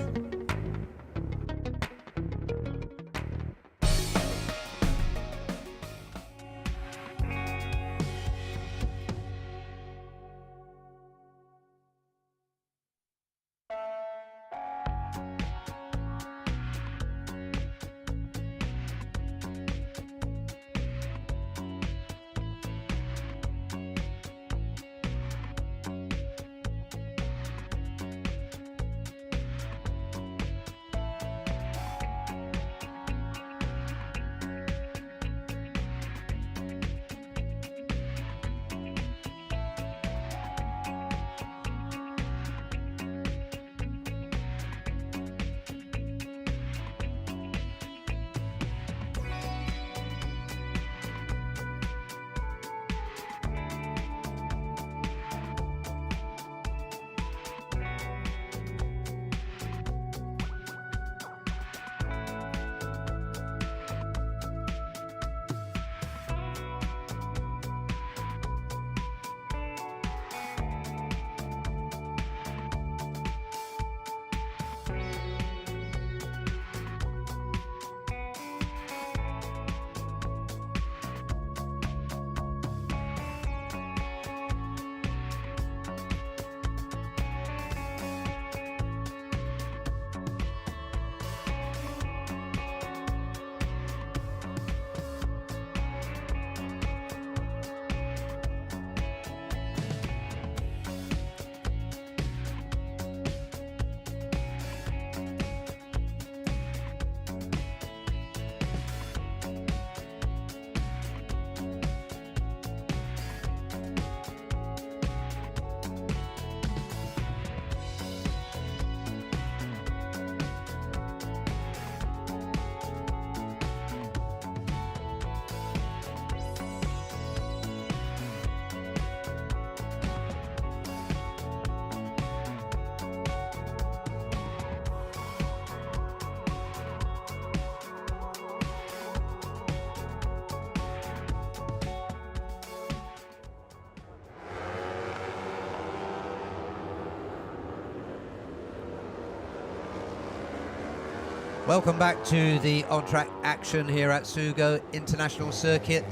[SPEAKER 11] Welcome back to the on-track action here at Sugo International Circuit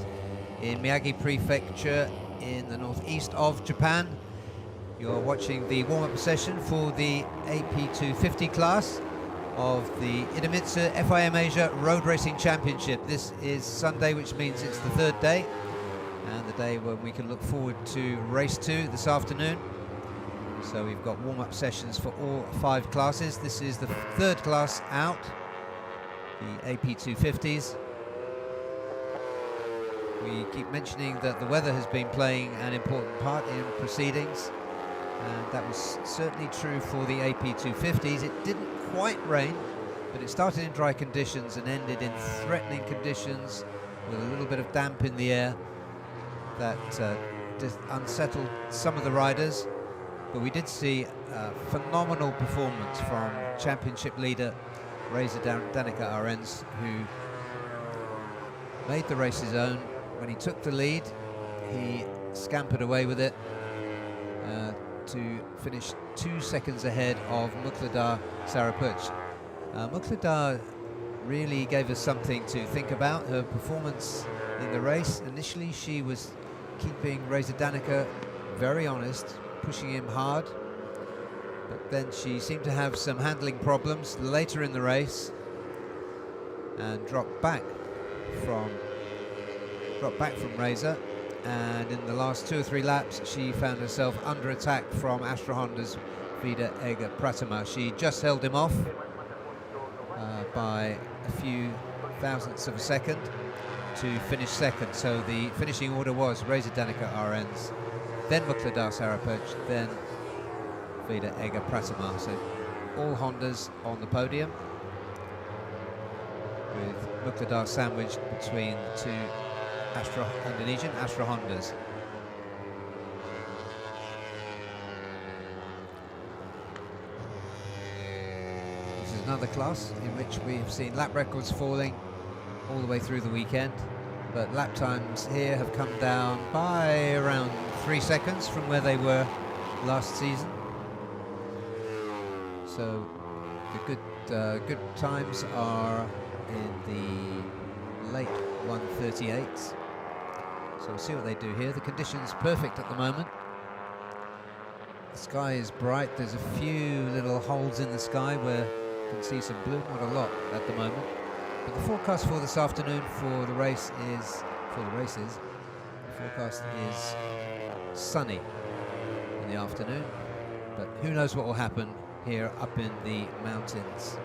[SPEAKER 11] in Miyagi Prefecture in the northeast of Japan. You're watching the warm-up session for the AP250 class of the IDEMITSU FIM Asia Road Racing Championship. This is Sunday, which means it's the third day, and the day when we can look forward to race 2 this afternoon. So we've got warm-up sessions for all 5 classes. This is the third class out, the AP250s. We keep mentioning that the weather has been playing an important part in proceedings, and that was certainly true for the AP250s. It didn't quite rain, but it started in dry conditions and ended in threatening conditions with a little bit of damp in the air that just unsettled some of the riders. But we did see a phenomenal performance from championship leader Reza Danica Arens, who made the race his own. When he took the lead, he scampered away with it to finish 2 seconds ahead of Muqtada Sarapurch. Muqtada really gave us something to think about. Her performance in the race, initially she was keeping Reza Danica very honest, pushing him hard, but then she seemed to have some handling problems later in the race and dropped back from Reza, and in the last 2 or 3 laps she found herself under attack from Astra Honda's Vida Ega Pratama. She just held him off by a few thousandths of a second to finish second. So the finishing order was Reza Danica Arens, then Muqtada Sarapurch, then Vida Ega Pratama. So all Hondas on the podium, with Muqtada sandwiched between 2 Indonesian Astra Hondas. This is another class in which we have seen lap records falling all the way through the weekend, but lap times here have come down by around 3 seconds from where they were last season. So the good times are in the late 1:38s. So we'll see what they do here. The conditions perfect at the moment. The sky is bright. There's a few little holes in the sky where you can see some blue, not a lot at the moment. But the forecast for this afternoon for the races, the forecast is sunny in the afternoon. But who knows what will happen here up in the mountains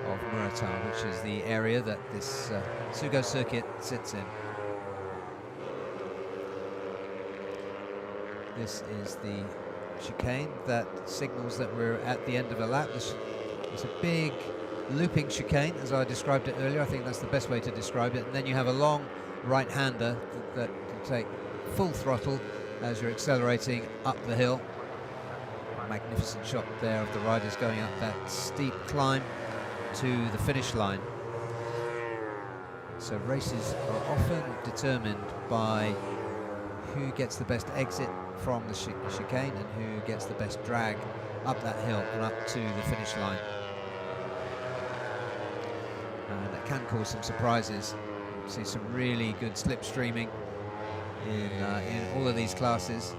[SPEAKER 11] of Murata, which is the area that this Sugo circuit sits in. This is the chicane that signals that we're at the end of a lap. It's a big looping chicane, as I described it earlier. I think that's the best way to describe it. And then you have a long right-hander that can take full throttle as you're accelerating up the hill. A magnificent shot there of the riders going up that steep climb to the finish line. So races are often determined by who gets the best exit from the chicane and who gets the best drag up that hill and up to the finish line. And that can cause some surprises. You see some really good slipstreaming in all of these classes.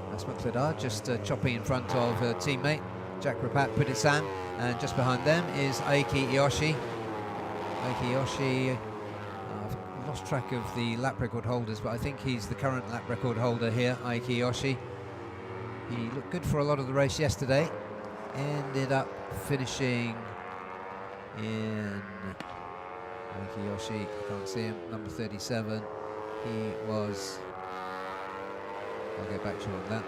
[SPEAKER 11] That's Muqtada just chopping in front of her teammate Jack Rapat Pudisan, and just behind them is Aiki Iyoshi. Aiki Iyoshi, I've lost track of the lap record holders, but I think he's the current lap record holder here, Aiki Iyoshi. He looked good for a lot of the race yesterday, ended up finishing in Aiki Iyoshi, I can't see him, number 37. He was, I'll get back to you on that.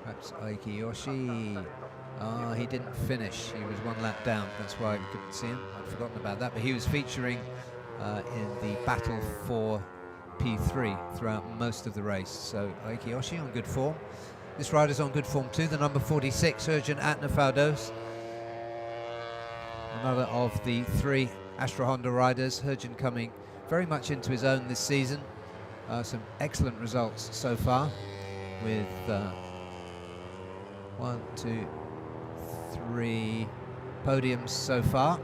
[SPEAKER 11] Perhaps Aiki Iyoshi. He didn't finish. He was 1 lap down. That's why we couldn't see him. I'd forgotten about that. But he was featuring in the battle for P3 throughout most of the race. So Aiki Iyoshi on good form. This rider's on good form too. The number 46, Urjan Atnafaldos. Another of the 3 Astra Honda riders. Urjan coming very much into his own this season. Some excellent results so far, with 1, 2, 3 podiums so far.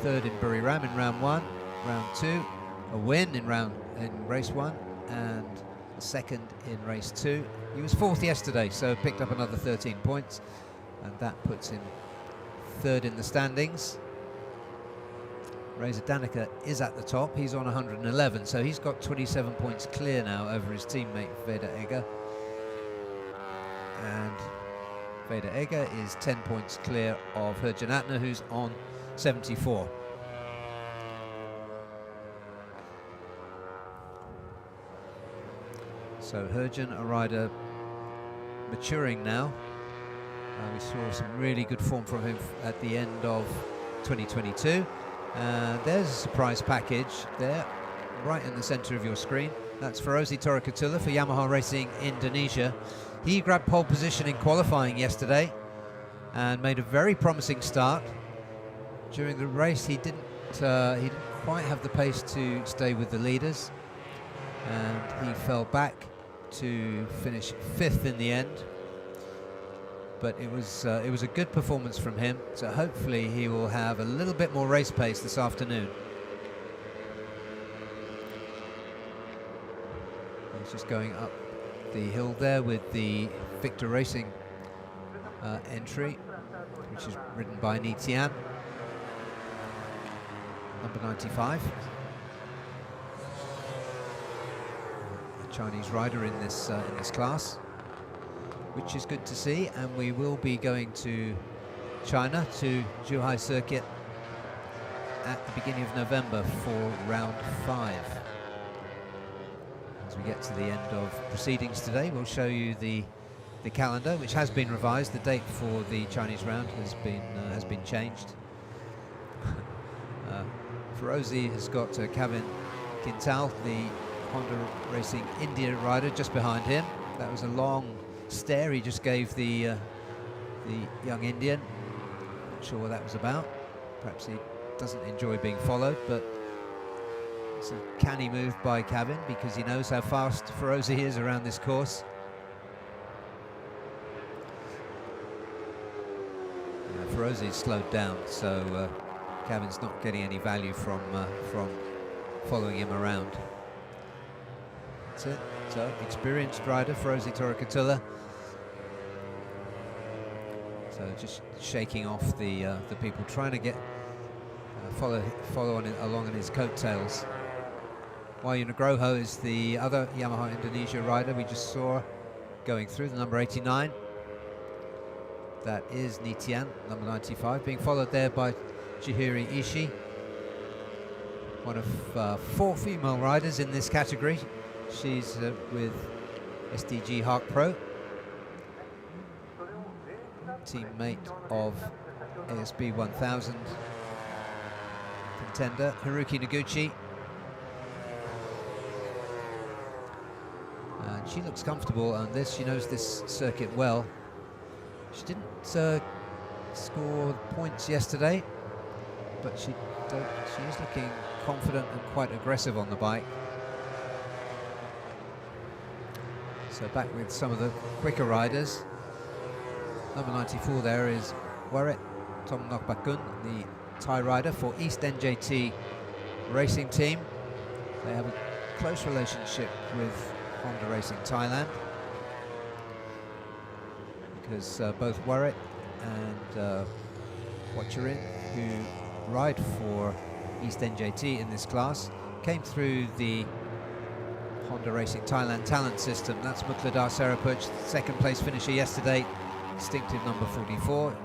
[SPEAKER 11] 3rd in Buriram in round 1, round 2, a win in race 1 and a second in race 2. He was 4th yesterday, so picked up another 13 points, and that puts him 3rd in the standings. Reza Danica is at the top. He's on 111, so he's got 27 points clear now over his teammate Veda Ega. And Veda Ega is 10 points clear of Herjan Atner, who's on 74. So Herjan, a rider maturing now. We saw some really good form from him at the end of 2022. There's a surprise package there, right in the center of your screen. That's Ferozi Torikatula for Yamaha Racing Indonesia. He grabbed pole position in qualifying yesterday and made a very promising start. During the race, he didn't quite have the pace to stay with the leaders, and he fell back to finish 5th in the end. But it was a good performance from him, so hopefully he will have a little bit more race pace this afternoon. He's just going up the hill there with the Victor Racing entry, which is ridden by Ni Tian, number 95. A Chinese rider in this class, which is good to see, and we will be going to China, to Zhuhai Circuit at the beginning of November for round 5. As we get to the end of proceedings today, we'll show you the calendar, which has been revised. The date for the Chinese round has been changed. Ferozi has got Kevin Quintal, the Honda Racing India rider, just behind him. That was a long stare he just gave the young Indian. Not sure what that was about. Perhaps he doesn't enjoy being followed, but it's a canny move by Kevin because he knows how fast Ferozi is around this course. Ferozi is slowed down, so Kevin's not getting any value from following him around. That's it. So, experienced rider, Ferozi Torikatula. So just shaking off the people trying to get follow along in his coattails. Wahyu Nugroho is the other Yamaha Indonesia rider we just saw going through, the number 89. That is Ni Tian, number 95, being followed there by Chihiro Ishii, one of 4 female riders in this category. She's with SDG Hark Pro, teammate of ASB 1000 contender Haruki Noguchi. And she looks comfortable on this. She knows this circuit well. She didn't score points yesterday, but she is looking confident and quite aggressive on the bike. So back with some of the quicker riders. Number 94 there is Waret Tom Nokbakun, the Thai rider for East NJT Racing Team. They have a close relationship with Honda Racing Thailand, because both Waret and Wacharin, who ride for East NJT in this class, came through the Honda Racing Thailand talent system. That's Mukladar Serapuch, second place finisher yesterday, distinctive number 44.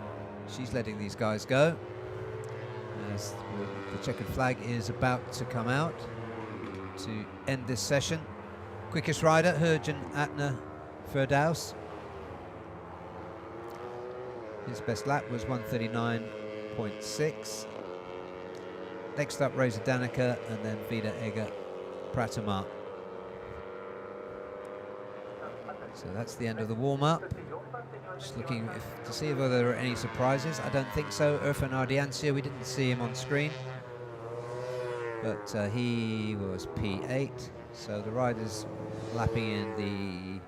[SPEAKER 11] She's letting these guys go as the checkered flag is about to come out to end this session. Quickest rider, Herjan Atner Firdaus. His best lap was 1:39.6. Next up, Reza Danica, and then Veda Ega Pratama. So that's the end of the warm-up. Just looking to see whether there are any surprises. I don't think so. Irfan Ardiancia, we didn't see him on screen, but he was P8. So the riders lapping in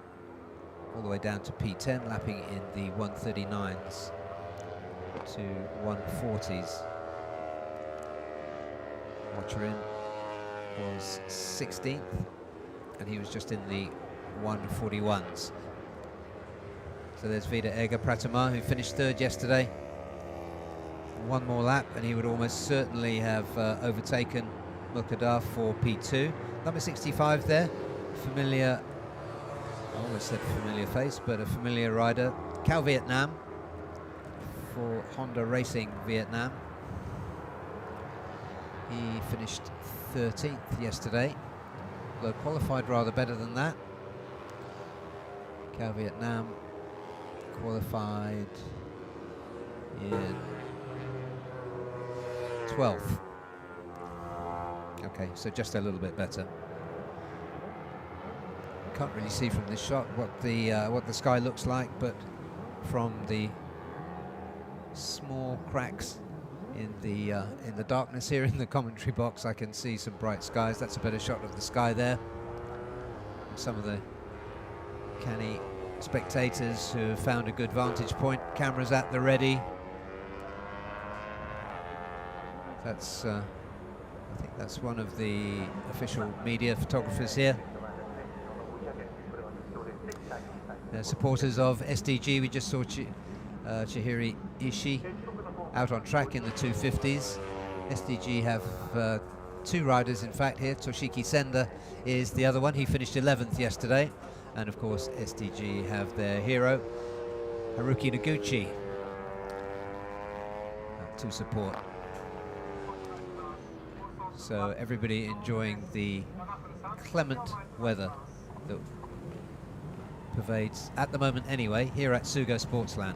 [SPEAKER 11] all the way down to P10, lapping in the 139s to 140s. Wacharin was 16th, and he was just in the 141s. So there's Vida Ega Pratama, who finished third yesterday. One more lap and he would almost certainly have overtaken Mukadar for P2. Number 65 there, familiar, I almost said familiar face, but a familiar rider. Cal Vietnam for Honda Racing Vietnam. He finished 13th yesterday, although qualified rather better than that. Cal Vietnam qualified in 12th. Okay, so just a little bit better. Can't really see from this shot what the sky looks like, but from the small cracks in the darkness here in the commentary box, I can see some bright skies. That's a better shot of the sky there. Some of the canny spectators who have found a good vantage point, cameras at the ready. That's I think that's one of the official media photographers here. Supporters of SDG, we just saw Chihiro Ishii out on track in the 250s. SDG have two riders in fact here. Toshiki Senda is the other one. He finished 11th yesterday. And of course SDG have their hero, Haruki Noguchi, to support. So everybody enjoying the clement weather that pervades, at the moment anyway, here at Sugo Sportsland.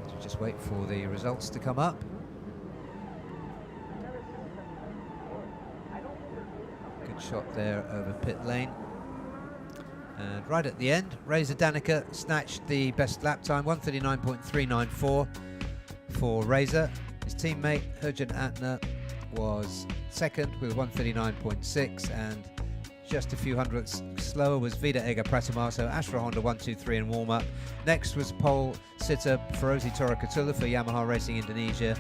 [SPEAKER 11] So just wait for the results to come up. Good shot there over pit lane. And right at the end, Reza Danica snatched the best lap time, 1:39.394 for Reza. His teammate Herjan Atner was second with 1:39.6, and just a few hundredths slower was Vida Ega Pratama, so Astra Honda 1-2-3 in warm-up. Next was pole sitter Ferozi Torakatula for Yamaha Racing Indonesia.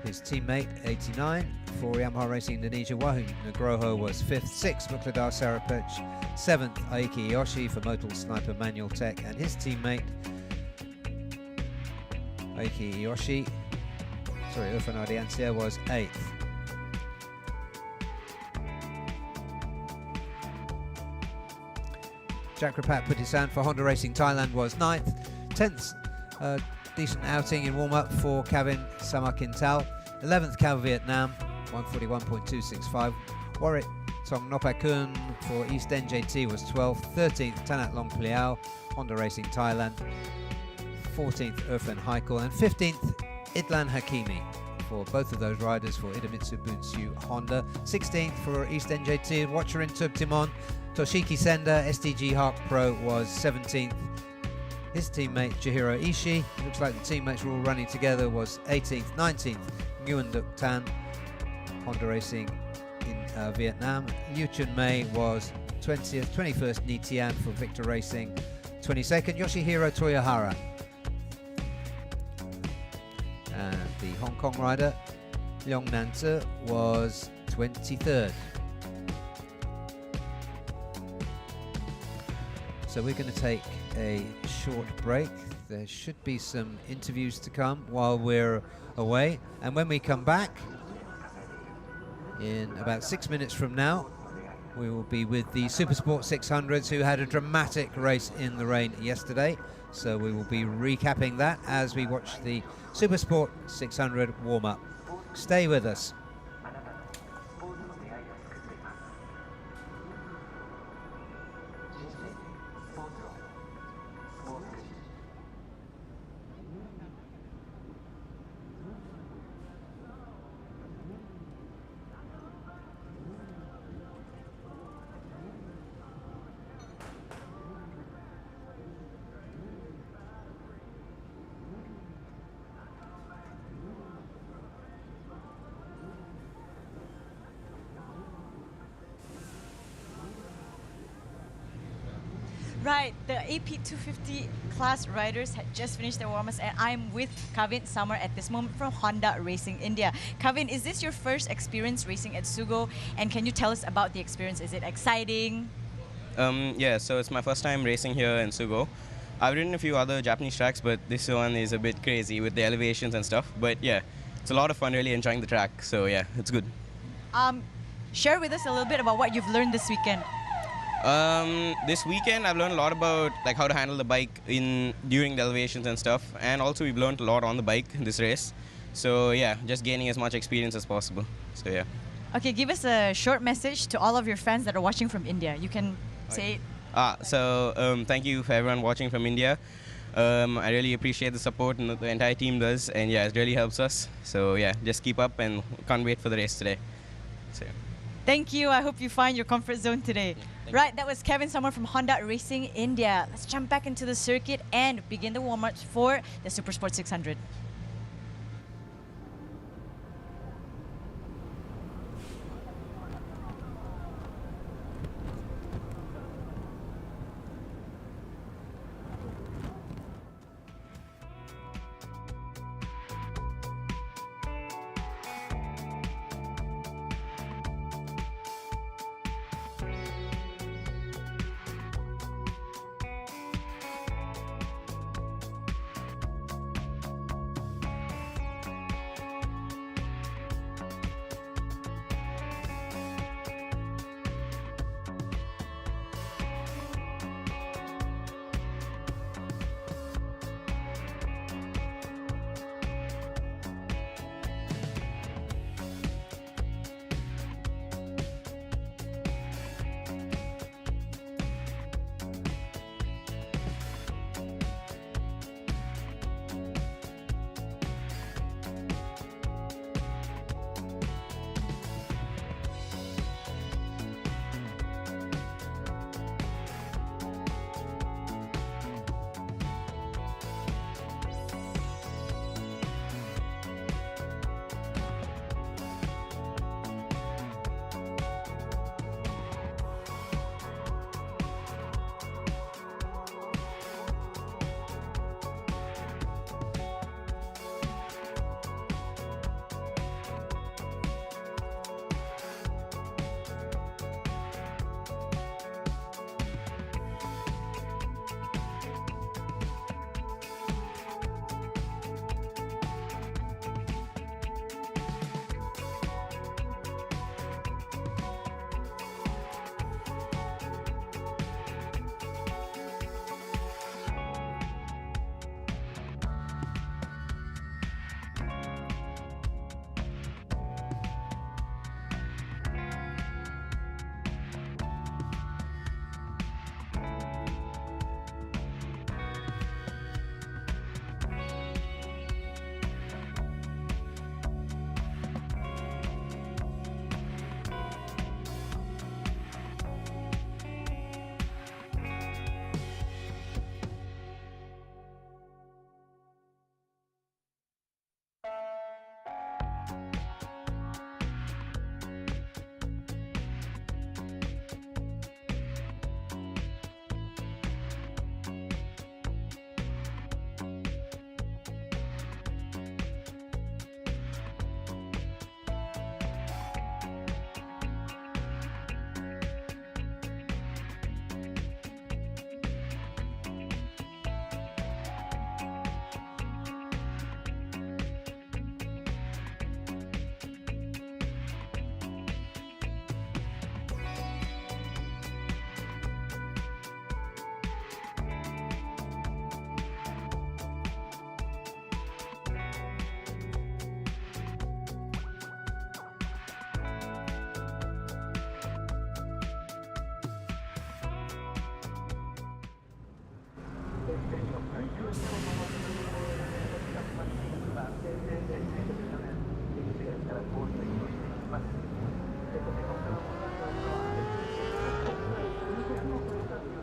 [SPEAKER 11] His teammate 89 for Yamaha Racing Indonesia, Wahyu Nugroho, was 5th. 6th, Mukladar Sarapach. 7th, Aiki Iyoshi for Motul Sniper Manual Tech, and his teammate Aiki Iyoshi, Irfan Ardiancia, was 8th. Chakrapat Putisan for Honda Racing Thailand was 9th. 10th, decent outing in warm-up for Kevin Samakintal. 11th, Cal Vietnam, 1:41.265. Warwick Tong Nopakun for East NJT was 12th. 13th, Tanat Long Pliao, Honda Racing Thailand. 14th, Irfan Haikal, and 15th, Idlan Hakimi for both of those riders for Idemitsu Bunsu Honda. 16th for East NJT, Watcher in Tub Timon, Toshiki Senda, SDG Hark Pro, was 17th. His teammate Chihiro Ishii, looks like the teammates were all running together, was 18th. 19th, Nguyen Duc Tan, Honda Racing in Vietnam. Liu Chun Mei was 20th. 21st, Ni Tian for Victor Racing. 22nd, Yoshihiro Toyohara. And the Hong Kong rider, Leong Nan Tze, was 23rd. So we're going to take a short break. There should be some interviews to come while we're away. And when we come back, in about 6 minutes from now, we will be with the Supersport 600s, who had a dramatic race in the rain yesterday. So we will be recapping that as we watch the Supersport 600 warm-up. Stay with us.
[SPEAKER 10] Right, the AP 250 class riders had just finished their warm-ups, and I'm with Kavin Samar at this moment from Honda Racing India. Kavin, is this your first experience racing at Sugo? And can you tell us about the experience? Is it exciting?
[SPEAKER 15] Yeah, so it's my first time racing here in Sugo. I've ridden a few other Japanese tracks, but this one is a bit crazy with the elevations and stuff. But yeah, it's a lot of fun, really enjoying the track. So yeah, it's good.
[SPEAKER 10] Share with us a little bit about what you've learned this weekend.
[SPEAKER 15] This weekend I've learned a lot about like how to handle the bike during the elevations and stuff, and also we've learned a lot on the bike in this race. So yeah, just gaining as much experience as possible. So yeah.
[SPEAKER 10] Okay, give us a short message to all of your fans that are watching from India. You can say it.
[SPEAKER 15] Thank you for everyone watching from India. I really appreciate the support and the entire team does, and yeah, it really helps us. So yeah, just keep up and can't wait for the race today. So.
[SPEAKER 10] Thank you. I hope you find your comfort zone today. Right, that was Kevin Sommer from Honda Racing India. Let's jump back into the circuit and begin the warm-ups for the Super Sport 600.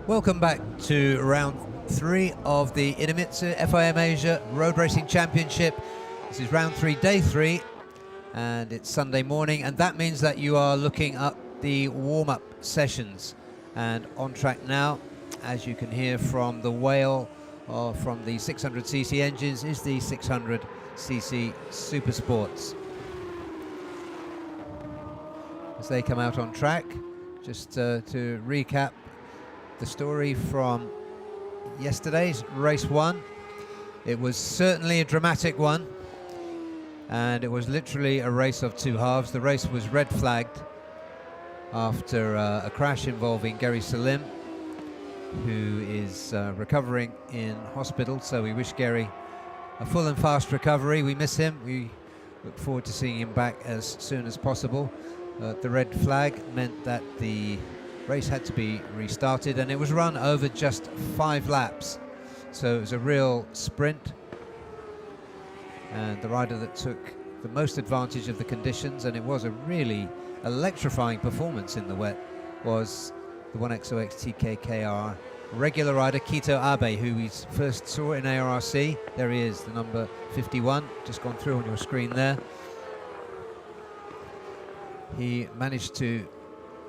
[SPEAKER 11] Welcome back to round 3 of the IDEMITSU FIM Asia Road Racing Championship. This is round 3, day 3, and it's Sunday morning, and that means that you are looking up the warm-up sessions. And on track now, as you can hear from the wail from the 600cc engines, is the 600cc Super Sports. As they come out on track, just to recap the story from yesterday's race 1. It was certainly a dramatic one, and it was literally a race of two halves. The race was red flagged after a crash involving Gary Salim, who is recovering in hospital, so we wish Gary a full and fast recovery. We miss him. We look forward to seeing him back as soon as possible. The red flag meant that the race had to be restarted, and it was run over just 5 laps. So it was a real sprint, and the rider that took the most advantage of the conditions, and it was a really electrifying performance in the wet, was the 1XOX TKKR regular rider Kito Abe, who we first saw in ARRC. There he is, the number 51, just gone through on your screen there. He managed to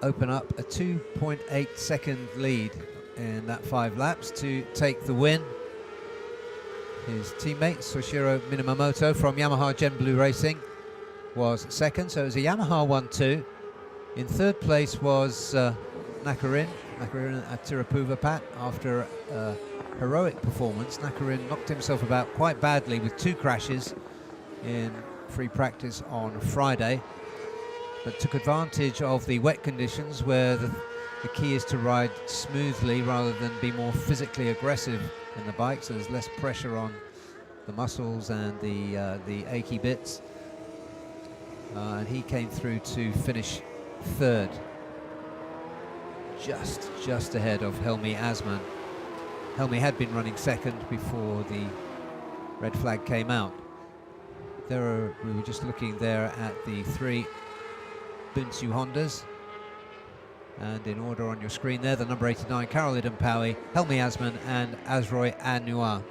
[SPEAKER 11] open up a 2.8 second lead in that 5 laps to take the win. His teammate Soshiro Minamoto from Yamaha Gen Blue Racing was second, so it was a Yamaha 1-2. In third place was Nakarin Atirapuvapat. After a heroic performance, Nakarin knocked himself about quite badly with 2 crashes in free practice on Friday, but took advantage of the wet conditions, where the key is to ride smoothly rather than be more physically aggressive in the bike, so there's less pressure on the muscles and the achy bits. And he came through to finish third, just ahead of Helmi Asman. Helmi had been running second before the red flag came out. We were just looking there at the 3 IDEMITSU Hondas, and in order on your screen there, the number 89 Karol Idampawi, Helmi Asman and Azroy Anua.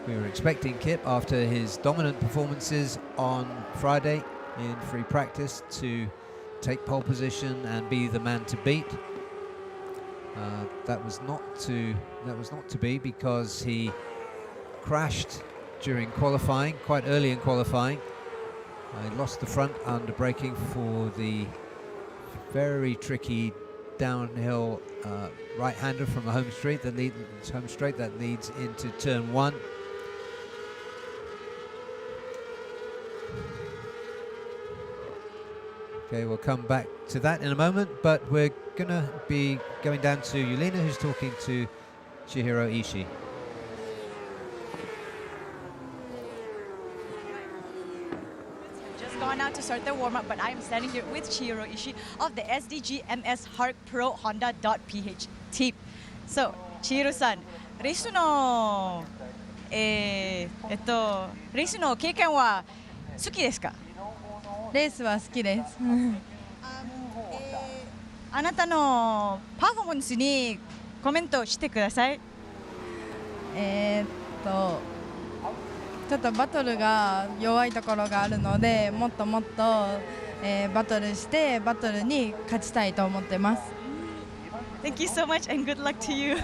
[SPEAKER 11] We were expecting Kip, after his dominant performances on Friday in free practice, to take pole position and be the man to beat. That was not to be, because he crashed during qualifying, quite early in qualifying. He lost the front under braking for the very tricky downhill right-hander from a home straight that leads into turn 1. Okay, we'll come back to that in a moment, but we're gonna be going down to Yulina, who's talking to Chihiro Ishii.
[SPEAKER 10] Gone out to start their warm-up, but I am standing here with Chihiro Ishii of the SDG MS Hark Pro Honda.ph team. So, Chihiro-san, レースの経験は好きですか？
[SPEAKER 16] レースは好きです。
[SPEAKER 10] あなたのパフォーマンスにコメントしてください。
[SPEAKER 16] ちょっとバトルが弱いところがあるので、もっともっと、バトルしてバトルに勝ちたいと思ってます。
[SPEAKER 10] Thank you so much and good luck to you.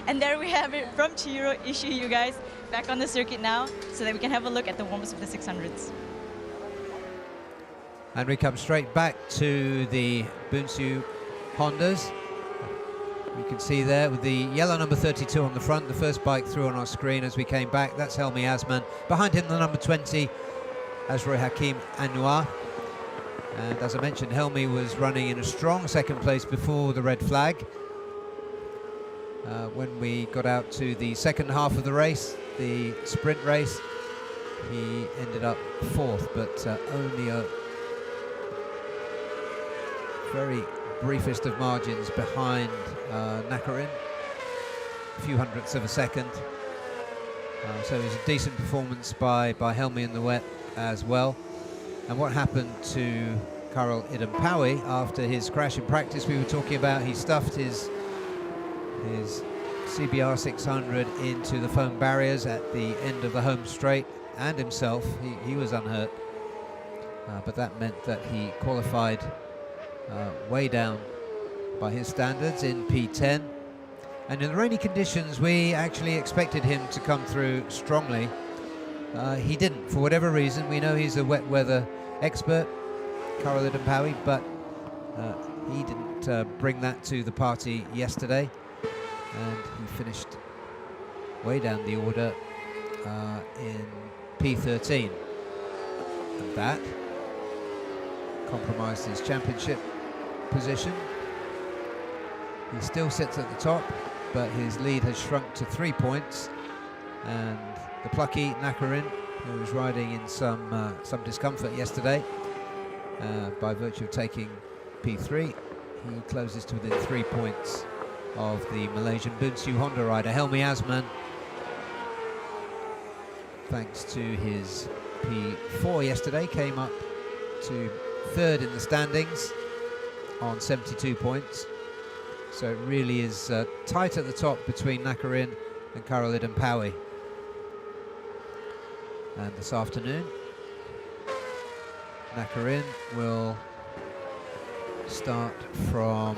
[SPEAKER 10] And there we have it from Chihiro Ishii, you guys, back on the circuit now, so that we can have a look at the warm-ups of the 600s.
[SPEAKER 11] And we come straight back to the IDEMITSU Hondas. You can see there with the yellow number 32 on the front, the first bike through on our screen as we came back. That's Helmi Asman. Behind him, the number 20, Azroy Hakim Anwar. And as I mentioned, Helmi was running in a strong second place before the red flag. When we got out to the second half of the race, the sprint race, he ended up 4th, but only a very briefest of margins behind Nakarin, a few hundredths of a second. So it was a decent performance by Helmi in the wet as well. And what happened to Karol Idampawi after his crash in practice we were talking about, he stuffed his CBR 600 into the foam barriers at the end of the home straight, and himself, he was unhurt. But that meant that he qualified way down by his standards in P10. And in the rainy conditions, we actually expected him to come through strongly. He didn't, for whatever reason. We know he's a wet weather expert, Karol Idampawi, but he didn't bring that to the party yesterday. And he finished way down the order in P13. And that compromised his championship position. He still sits at the top, but his lead has shrunk to 3 points, and the plucky Nakarin, who was riding in some discomfort yesterday by virtue of taking P3, he closes to within 3 points of the Malaysian IDEMITSU Honda rider Helmi Asman, thanks to his P4 yesterday, came up to third in the standings on 72 points. So it really is tight at the top between Nakarin and Karol Idampawi. And this afternoon, Nakarin will start from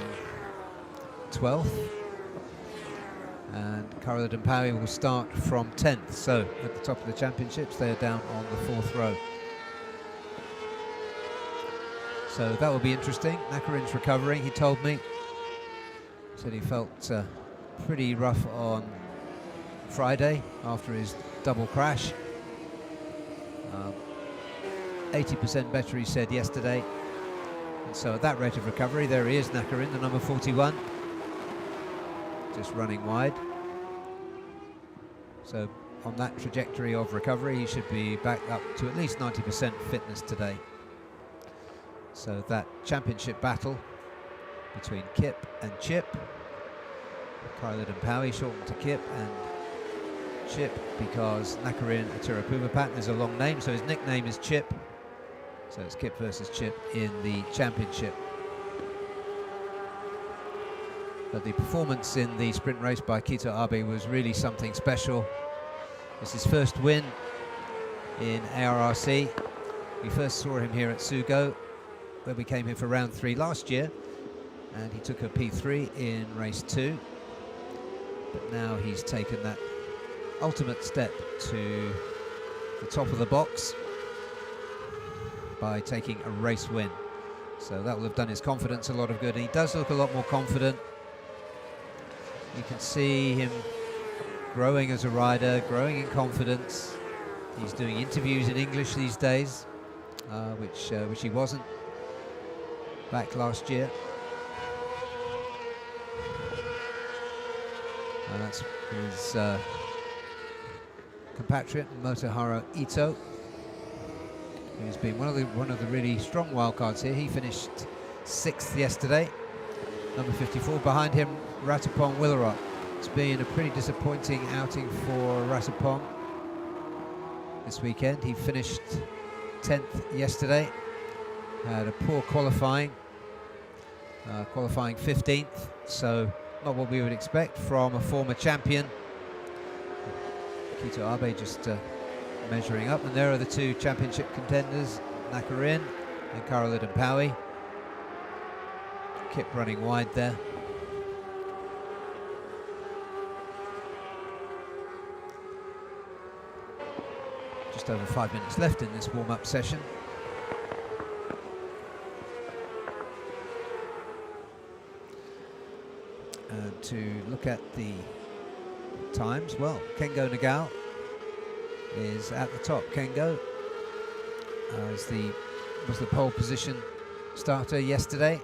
[SPEAKER 11] 12th, and Karol Idampawi will start from 10th. So at the top of the championships, they're down on the 4th row. So that will be interesting. Nakarin's recovering, he told me. Said he felt pretty rough on Friday after his double crash. 80% better, he said yesterday. And so at that rate of recovery, there he is, Nakarin, the number 41. Just running wide. So on that trajectory of recovery, he should be back up to at least 90% fitness today. So that championship battle between Kip and Chip. Karol Idampawi shortened to Kip and Chip because Nakarin Atirapuvapat is a long name, so his nickname is Chip. So it's Kip versus Chip in the championship. But the performance in the sprint race by Kito Abe was really something special. It's his first win in ARRC. We first saw him here at Sugo, where we came here for round 3 last year, and he took a P3 in race 2. But now he's taken that ultimate step to the top of the box by taking a race win. So that will have done his confidence a lot of good, and he does look a lot more confident. You can see him growing as a rider, growing in confidence. He's doing interviews in English these days, which he wasn't back last year. And that's his compatriot Motoharu Ito, who's been one of the really strong wildcards here. He finished 6th yesterday, number 54. Behind him, Ratapong Willarot. It's been a pretty disappointing outing for Ratapong this weekend. He finished 10th yesterday, had a poor qualifying 15th, so not what we would expect from a former champion. Kito Abe just measuring up, and there are the two championship contenders, Nakarin and Karol Idampawi. Kip running wide there. Just over 5 minutes left in this warm-up session. And to look at the times, well, Kengo Nagao is at the top. Kengo was the pole position starter yesterday.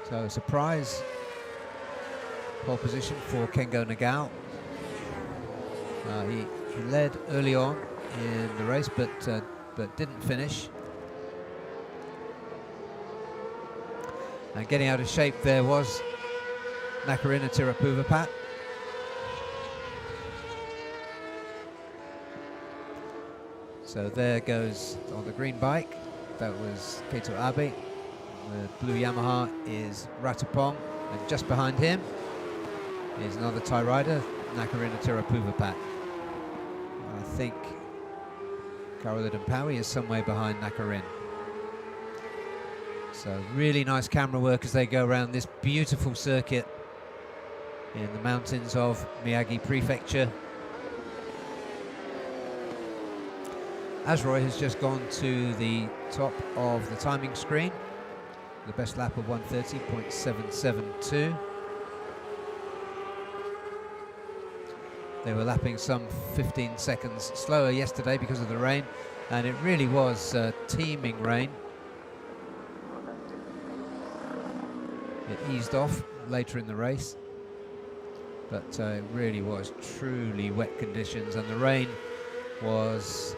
[SPEAKER 11] So a surprise pole position for Kengo Nagao. He led early on in the race, but didn't finish. And getting out of shape there was Nakarin Atirapuvapat. So there goes on the green bike. That was Kito Abe. The blue Yamaha is Ratapong, and just behind him is another Thai rider, Nakarin Atirapuvapat. I think Karol Idampawi is some way behind Nakarin. So really nice camera work as they go around this beautiful circuit in the mountains of Miyagi Prefecture. Azroy has just gone to the top of the timing screen, the best lap of 1:30.772. They were lapping some 15 seconds slower yesterday because of the rain, and it really was teeming rain. It eased off later in the race, but it really was truly wet conditions, and the rain was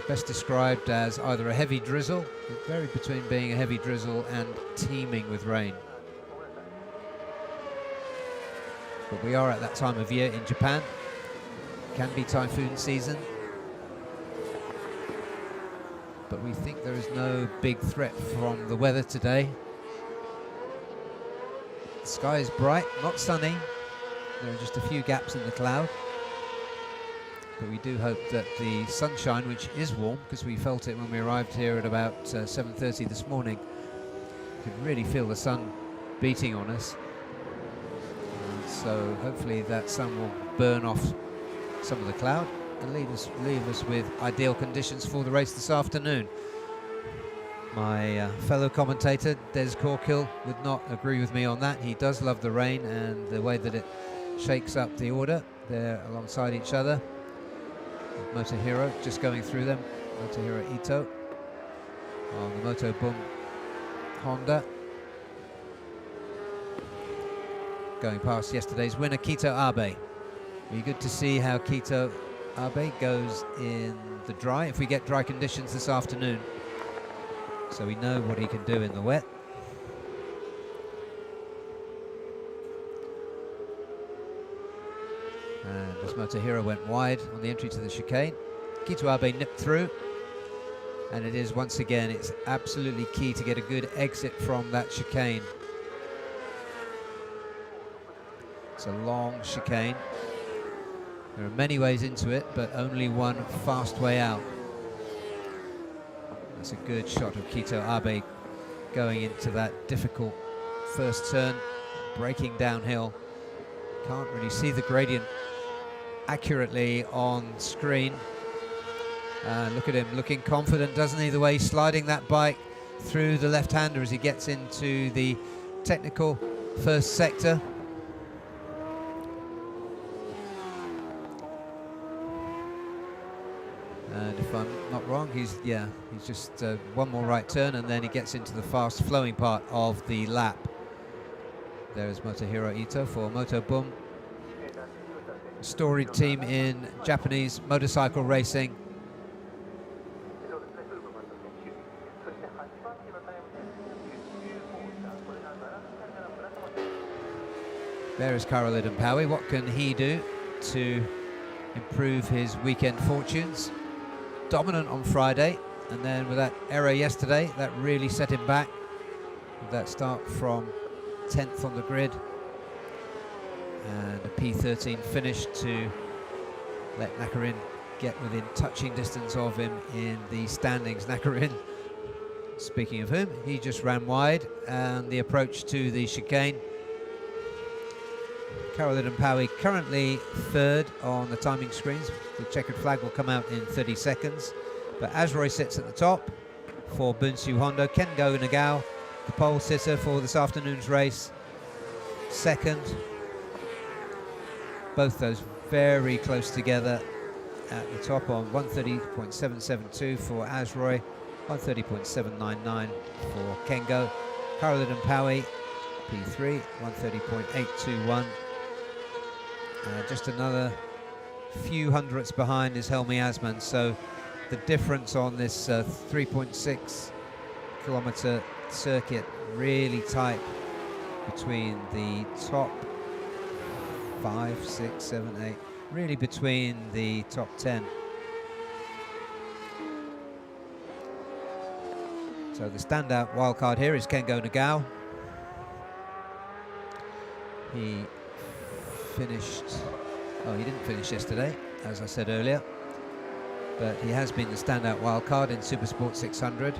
[SPEAKER 11] best described as either a heavy drizzle, it varied between being a heavy drizzle and teeming with rain. But we are at that time of year in Japan. It can be typhoon season, but we think there is no big threat from the weather today. The sky is bright, not sunny. There are just a few gaps in the cloud. But we do hope that the sunshine, which is warm, because we felt it when we arrived here at about 7:30 this morning, you can really feel the sun beating on us. So hopefully that sun will burn off some of the cloud and leave us with ideal conditions for the race this afternoon. My fellow commentator, Des Corkill, would not agree with me on that. He does love the rain and the way that it shakes up the order. They're alongside each other. Motohiro just going through them. Motohiro Ito on the Moto Boom Honda. Going past yesterday's winner, Kito Abe. Be good to see how Kito Abe goes in the dry, if we get dry conditions this afternoon. So we know what he can do in the wet. And as Motohiro went wide on the entry to the chicane, Kito Abe nipped through. And it is, once again, it's absolutely key to get a good exit from that chicane. It's a long chicane. There are many ways into it, but only one fast way out. That's a good shot of Kito Abe going into that difficult first turn, braking downhill. Can't really see the gradient accurately on screen. Look at him looking confident, doesn't he? The way he's sliding that bike through the left-hander as he gets into the technical first sector. And if I'm not wrong, he's just one more right turn and then he gets into the fast flowing part of the lap. There is Motohiro Ito for Moto Boom, storied team in Japanese motorcycle racing. There is Karol Idenpawi. What can he do to improve his weekend fortunes? Dominant on Friday, and then with that error yesterday, that really set him back. With that start from 10th on the grid and a P13 finish to let Nakarin get within touching distance of him in the standings. Nakarin, speaking of whom, he just ran wide, and the approach to the chicane. Karol Idenpawi currently third on the timing screens. The checkered flag will come out in 30 seconds. But Azroy sits at the top for Bunsu Hondo. Kengo Nagao, the pole sitter for this afternoon's race, second. Both those very close together at the top on 1:30.772 for Azroy, 1:30.799 for Kengo. Karol Idenpawi, P3, 1:30.821. Just another few hundredths behind is Helmi Asman, so the difference on this 3.6 kilometer circuit really tight between the top 5, 6, 7, 8, really between the top 10. So the standout wildcard here is Kengo Nagao. He finished, he didn't finish yesterday, as I said earlier, but he has been the standout wildcard in Supersport 600.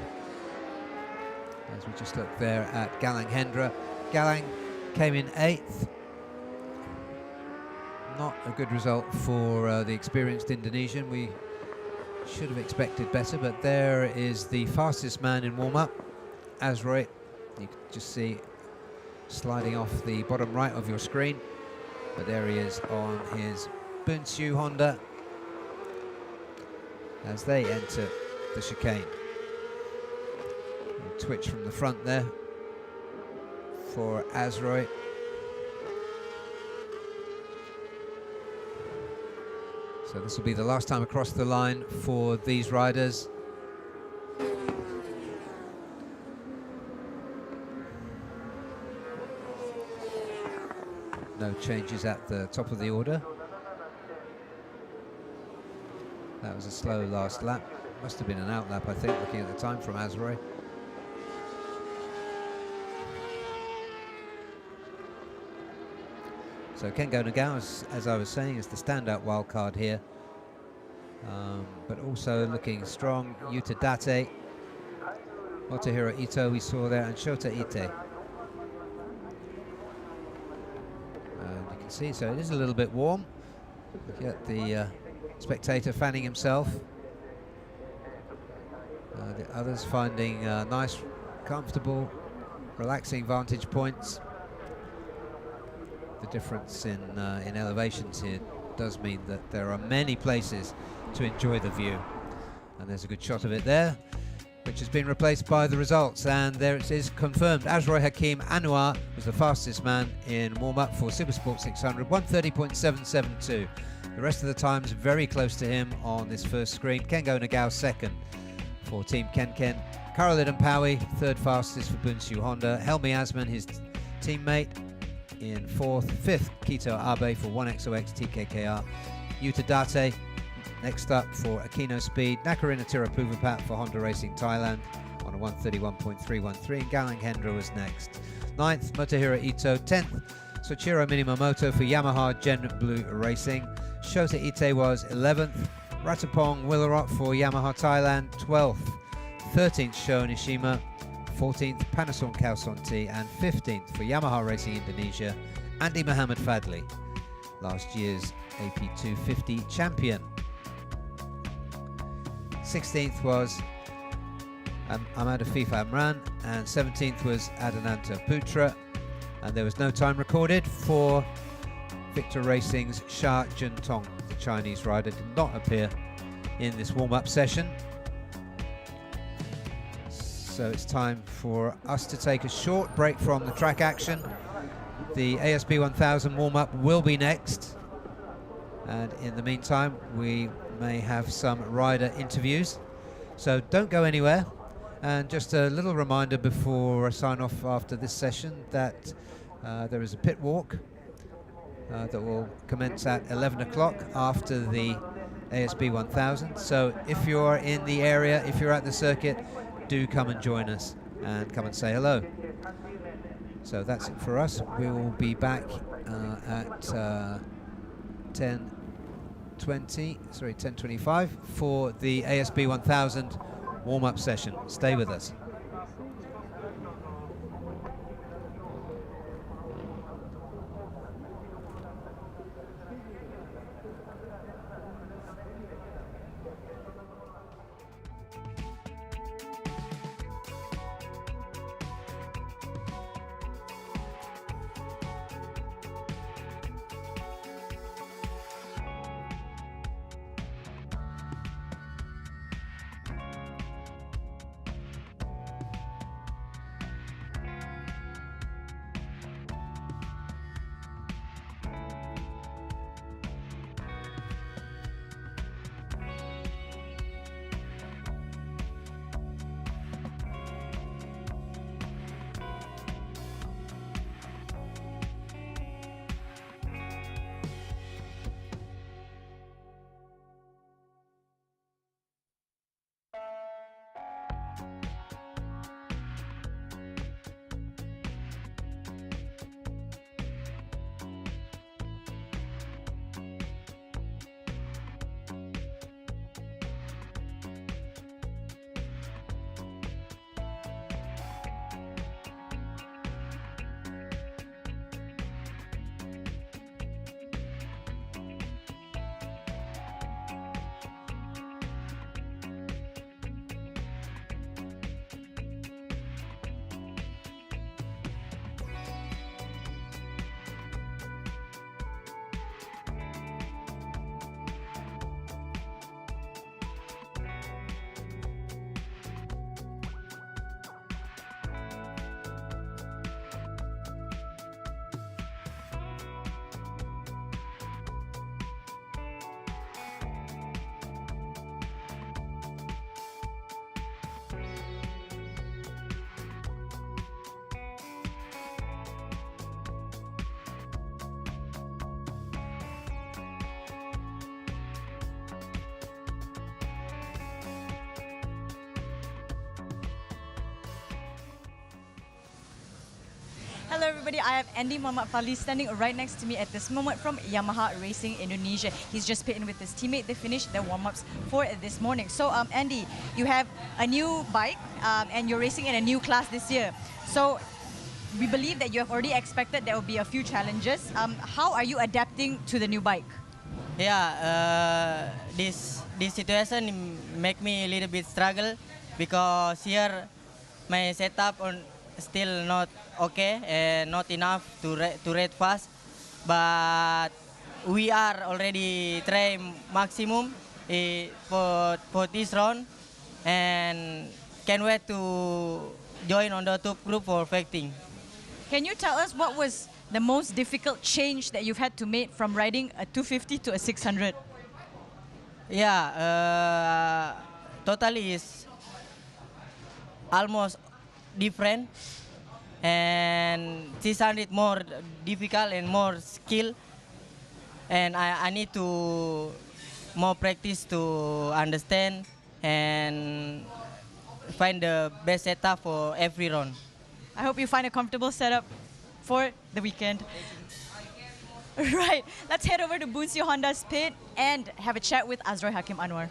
[SPEAKER 11] As we just look there at Galang Hendra. Galang came in 8th. Not a good result for the experienced Indonesian. We should have expected better, but there is the fastest man in warm-up, Azroy. You can just see sliding off the bottom right of your screen, but there he is on his IDEMITSU Honda as they enter the chicane. A twitch from the front there for Azroy. So this will be the last time across the line for these riders. No changes at the top of the order. That was a slow last lap. Must have been an out lap, I think, looking at the time from Azroy. So Kengo Nagao, as I was saying, is the standout wild card here. But also looking strong, Yuta Date, Motohiro Ito we saw there, and Shota Ite. And you can see, so it is a little bit warm. Look at the spectator fanning himself. The others finding nice, comfortable, relaxing vantage points. The difference in elevations here does mean that there are many places to enjoy the view. And there's a good shot of it there, which has been replaced by the results. And there it is confirmed. Azroy Hakim Anwar was the fastest man in warm-up for Supersport 600, 1:30.772. The rest of the times very close to him on this first screen. Kengo Nagao second for Team Kenken. Karolidon Paui, third fastest for IDEMITSU Honda. Helmi Asman, his teammate, in fourth. Fifth, Kito Abe for 1XOX TKKR. Yuta Date next up for Akino Speed. Nakarina Tirapuvapat for Honda Racing Thailand on a 1:31.313. And Galang Hendra was next. 9th, Motohiro Ito. 10th, Soichiro Minimoto for Yamaha Gen Blue Racing. Shota Ite was 11th. Ratapong Willarot for Yamaha Thailand. 12th. 13th, Sho Nishima. 14th, Panasonic Kawasaki, and 15th for Yamaha Racing Indonesia, Andy Muhammad Fadli, last year's AP250 champion. 16th was Amada FIFA Amran, and 17th was Adananta Putra, and there was no time recorded for Victor Racing's Sha Juntong. The Chinese rider did not appear in this warm-up session. So it's time for us to take a short break from the track action. The ASB 1000 warm-up will be next. And in the meantime, we may have some rider interviews. So don't go anywhere. And just a little reminder before I sign off after this session that there is a pit walk that will commence at 11 o'clock after the ASB 1000. So if you're in the area, if you're at the circuit, do come and join us and come and say hello. So that's it for us. We will be back at 10:25 for the ASB 1000 warm-up session. Stay with us.
[SPEAKER 10] Hello everybody, I have Andy Muhammad Fali standing right next to me at this moment from Yamaha Racing Indonesia. He's just pitting with his teammate. They finished their warm-ups for this morning. So Andy, you have a new bike and you're racing in a new class this year. So we believe that you have already expected there will be a few challenges. How are you adapting to the new bike?
[SPEAKER 17] Yeah, this situation make me a little bit struggle because here my setup on still not okay and not enough to ride fast. But we are already trying maximum for this round and can't wait to join on the top group for fighting.
[SPEAKER 10] Can you tell us what was the most difficult change that you've had to make from riding a 250 to a 600?
[SPEAKER 17] Yeah, totally is almost different, and 600 more difficult and more skill, and I need to more practice to understand and find the best setup for every round.
[SPEAKER 10] I hope you find a comfortable setup for the weekend. Right, let's head over to IDEMITSU Honda's pit and have a chat with Azroy Hakim Anwar.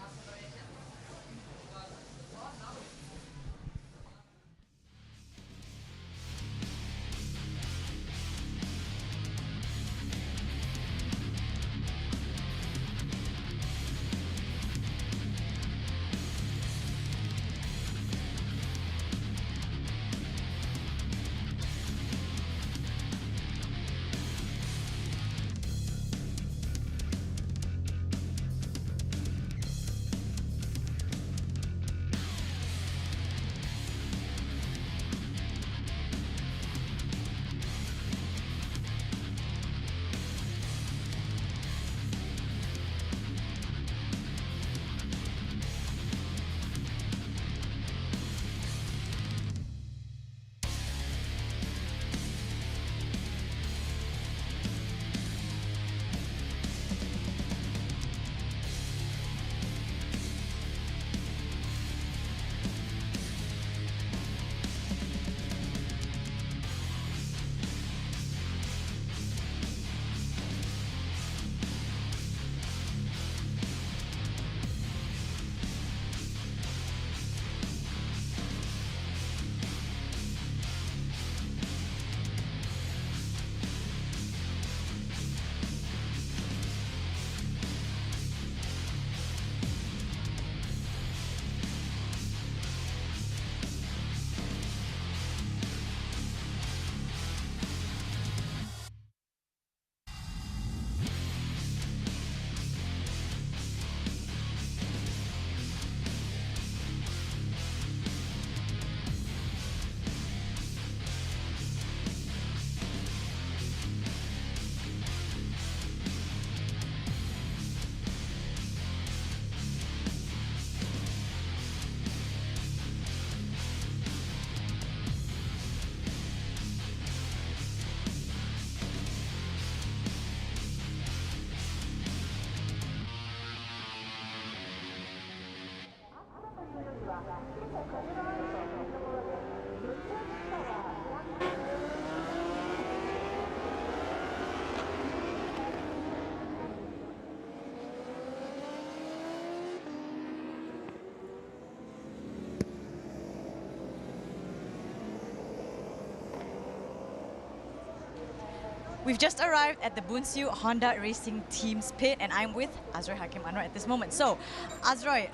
[SPEAKER 10] We've just arrived at the IDEMITSU Honda Racing Team's pit, and I'm with Azroy Hakim Anwar at this moment. So, Azroy,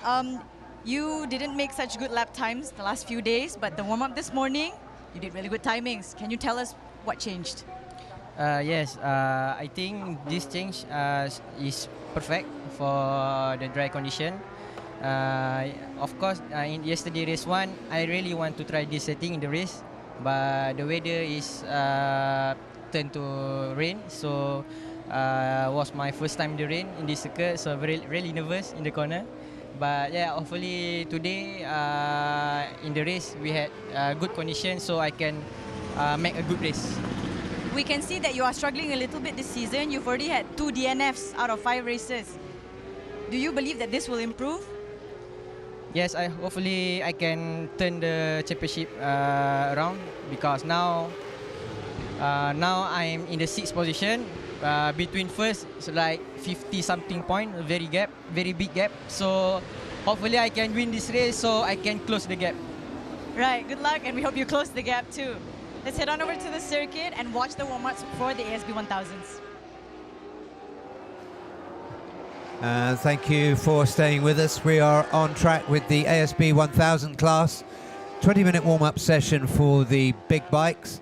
[SPEAKER 10] you didn't make such good lap times the last few days, but the warm-up this morning, you did really good timings. Can you tell us what changed?
[SPEAKER 17] Yes, I think this change is perfect for the dry condition. Of course, in yesterday race 1, I really want to try this setting in the race, but the weather is turned to rain, so was my first time in the rain in this circuit, so really nervous in the corner. But yeah, hopefully today in the race we had good conditions, so I can make a good race.
[SPEAKER 10] We can see that you are struggling a little bit this season. You've already had 2 DNFs out of 5 races. Do you believe that this will improve?
[SPEAKER 17] Yes, hopefully I can turn the championship around, because now Now I'm in the 6th position. Between first, so like 50 something point, very big gap. So hopefully I can win this race so I can close the gap.
[SPEAKER 10] Right, good luck, and we hope you close the gap too. Let's head on over to the circuit and watch the warm-ups for the ASB 1000s.
[SPEAKER 11] Thank you for staying with us. We are on track with the ASB 1000 class. 20-minute warm-up session for the big bikes.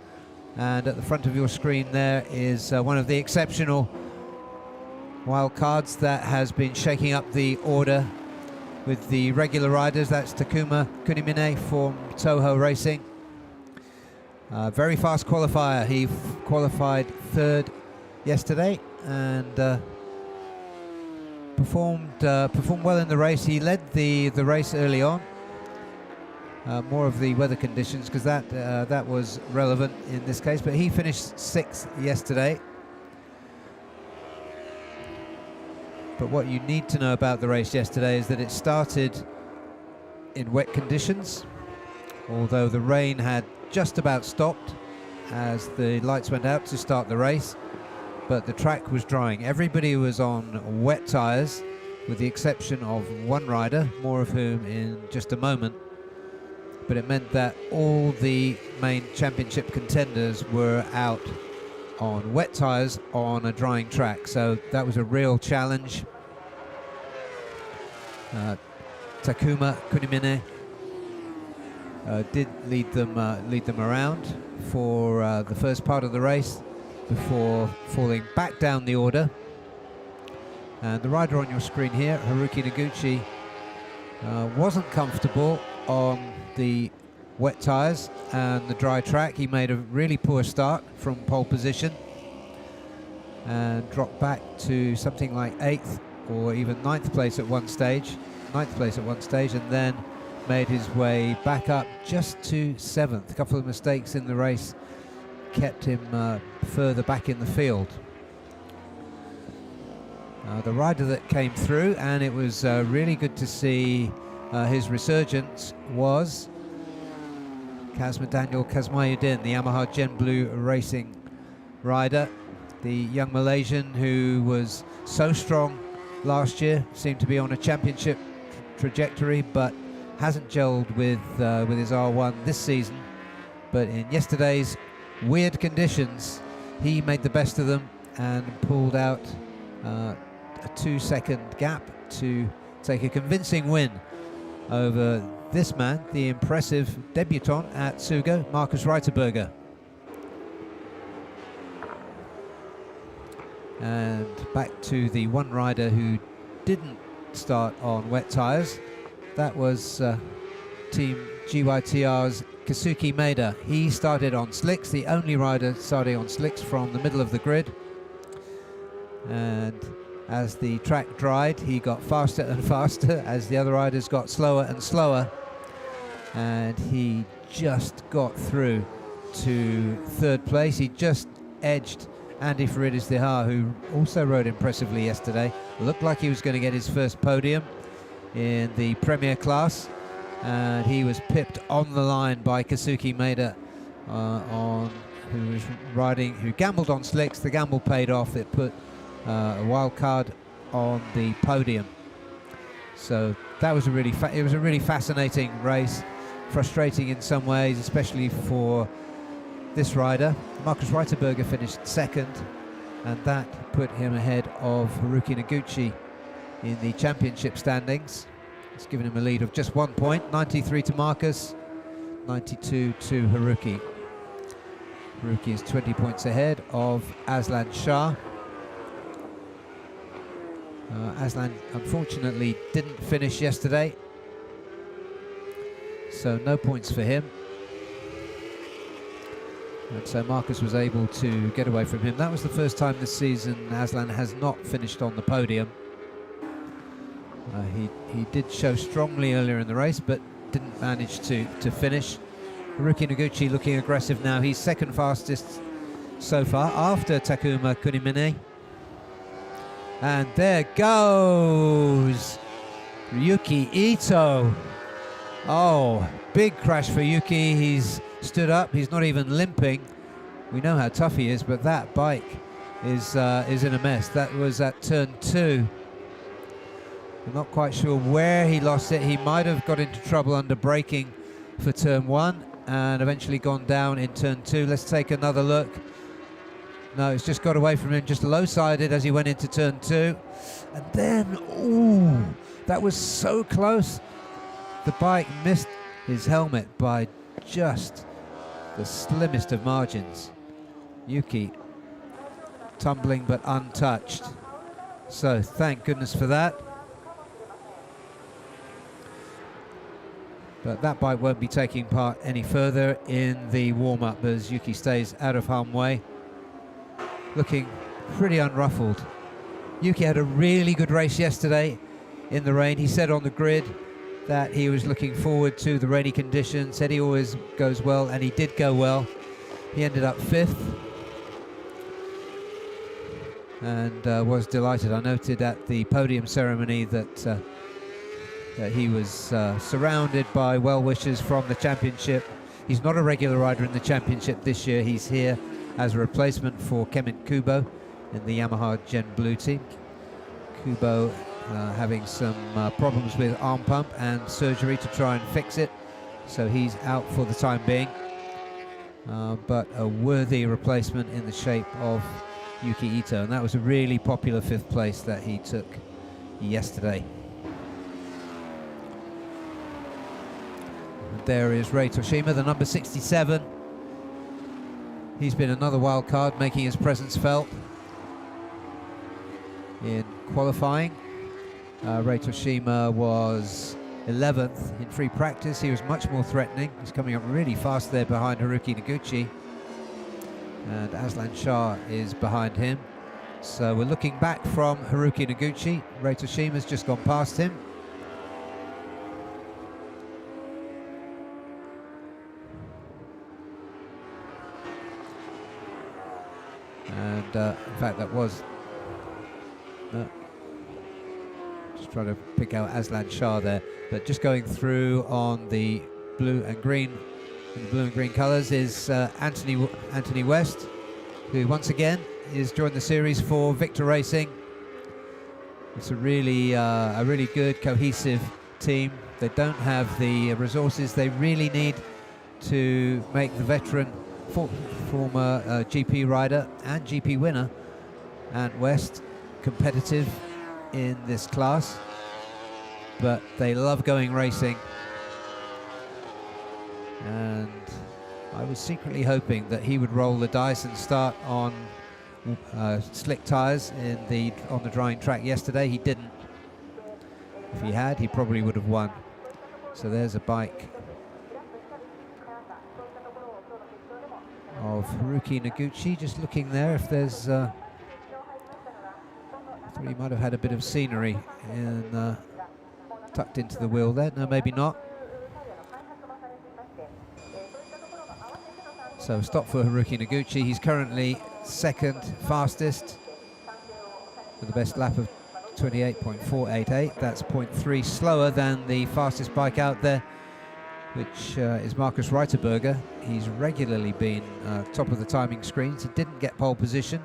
[SPEAKER 11] And at the front of your screen there is one of the exceptional wild cards that has been shaking up the order with the regular riders. That's Takuma Kunimine from Toho Racing. Very fast qualifier. He qualified 3rd yesterday and performed well in the race. He led the race early on. More of the weather conditions, because that was relevant in this case. But he finished 6th yesterday. But what you need to know about the race yesterday is that it started in wet conditions, although the rain had just about stopped as the lights went out to start the race. But the track was drying. Everybody was on wet tyres, with the exception of one rider, more of whom in just a moment. But it meant that all the main championship contenders were out on wet tyres on a drying track. So that was a real challenge. Takuma Kunimine did lead them around for the first part of the race before falling back down the order. And the rider on your screen here, Haruki Noguchi, wasn't comfortable on the wet tyres and the dry track. He made a really poor start from pole position and dropped back to something like 8th or even 9th place at one stage, and then made his way back up just to 7th. A couple of mistakes in the race kept him further back in the field. The rider that came through, and it was really good to see his resurgence, was Daniel Kazmayuddin, the Yamaha Gen Blue Racing rider, the young Malaysian who was so strong last year, seemed to be on a championship trajectory, but hasn't gelled with his R1 this season. But in yesterday's weird conditions, he made the best of them and pulled out a 2-second gap to take a convincing win over this man, the impressive debutant at Sugo, Markus Reiterberger. And back to the one rider who didn't start on wet tyres. That was Team GYTR's Kazuki Maeda. He started on slicks, the only rider starting on slicks from the middle of the grid. And as the track dried, he got faster and faster as the other riders got slower and slower. And he just got through to 3rd place. He just edged Andy Faridis Dihar, who also rode impressively yesterday. Looked like he was going to get his first podium in the Premier class. And he was pipped on the line by Kazuki Maeda, who gambled on slicks. The gamble paid off. It put a wild card on the podium. So that was it was a really fascinating race, frustrating in some ways, especially for this rider. Markus Reiterberger finished 2nd, and that put him ahead of Haruki Noguchi in the championship standings. It's given him a lead of just 1 point, 93 to Markus, 92 to Haruki. Haruki is 20 points ahead of Aslan Shah. Aslan unfortunately didn't finish yesterday, so no points for him. And so Markus was able to get away from him. That was the first time this season Aslan has not finished on the podium. He did show strongly earlier in the race, but didn't manage to finish. Haruki Noguchi looking aggressive now. He's 2nd fastest so far after Takuma Kunimine. And there goes Yuki Ito. Oh, big crash for Yuki. He's stood up. He's not even limping. We know how tough he is, but that bike is in a mess. That was at turn 2. I'm not quite sure where he lost it. He might have got into trouble under braking for turn 1 and eventually gone down in turn 2. Let's take another look. No, it's just got away from him, just low-sided as he went into turn 2. And then, ooh, that was so close. The bike missed his helmet by just the slimmest of margins. Yuki tumbling but untouched. So thank goodness for that. But that bike won't be taking part any further in the warm-up as Yuki stays out of harm's way, looking pretty unruffled. Yuki had a really good race yesterday in the rain. He said on the grid that he was looking forward to the rainy conditions, said he always goes well, and he did go well. He ended up 5th and was delighted. I noted at the podium ceremony that he was surrounded by well-wishers from the championship. He's not a regular rider in the championship this year. He's here as a replacement for Kement Kubo in the Yamaha Gen Blue team. Kubo having some problems with arm pump and surgery to try and fix it, so he's out for the time being. But a worthy replacement in the shape of Yuki Ito, and that was a really popular 5th place that he took yesterday. And there is Rei Toshima, the number 67. He's been another wild card, making his presence felt in qualifying. Rei Toshima was 11th in free practice. He was much more threatening. He's coming up really fast there behind Haruki Noguchi. And Aslan Shah is behind him. So we're looking back from Haruki Noguchi. Rei Toshima's just gone past him. And in fact, that was just trying to pick out Aslan Shah there, but just going through on the blue and green. In the blue and green colours is Anthony West, who once again is joined the series for Victor Racing. It's a really good, cohesive team. They don't have the resources they really need to make the veteran former GP rider and GP winner Ant West competitive in this class, but they love going racing, and I was secretly hoping that he would roll the dice and start on slick tyres on the drying track yesterday. He didn't. If he had, he probably would have won. So there's a bike of Haruki Noguchi, just looking there if there's I thought he might have had a bit of scenery tucked into the wheel there. No, maybe not. So stop for Haruki Noguchi. He's currently 2nd fastest with the best lap of 28.488. That's 0.3 slower than the fastest bike out there, which is Markus Reiterberger. He's regularly been top of the timing screens. He didn't get pole position.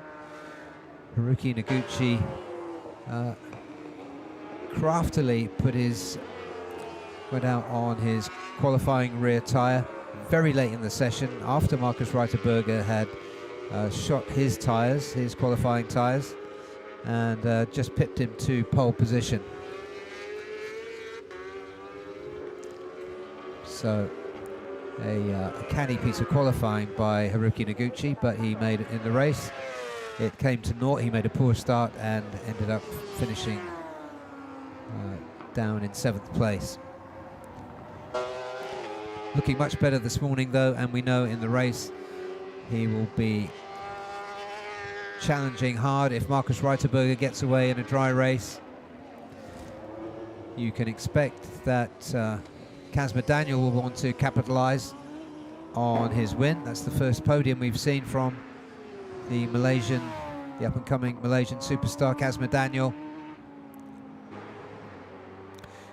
[SPEAKER 11] Haruki Noguchi craftily went out on his qualifying rear tyre very late in the session, after Markus Reiterberger had shot his tyres, his qualifying tyres, and just pipped him to pole position. So a canny piece of qualifying by Haruki Noguchi, but he made it in the race. It came to naught. He made a poor start and ended up finishing down in 7th place. Looking much better this morning though, and we know in the race he will be challenging hard. If Markus Reiterberger gets away in a dry race, you can expect that Kazma Daniel will want to capitalize on his win. That's the first podium we've seen from the up-and-coming Malaysian superstar Kazma Daniel,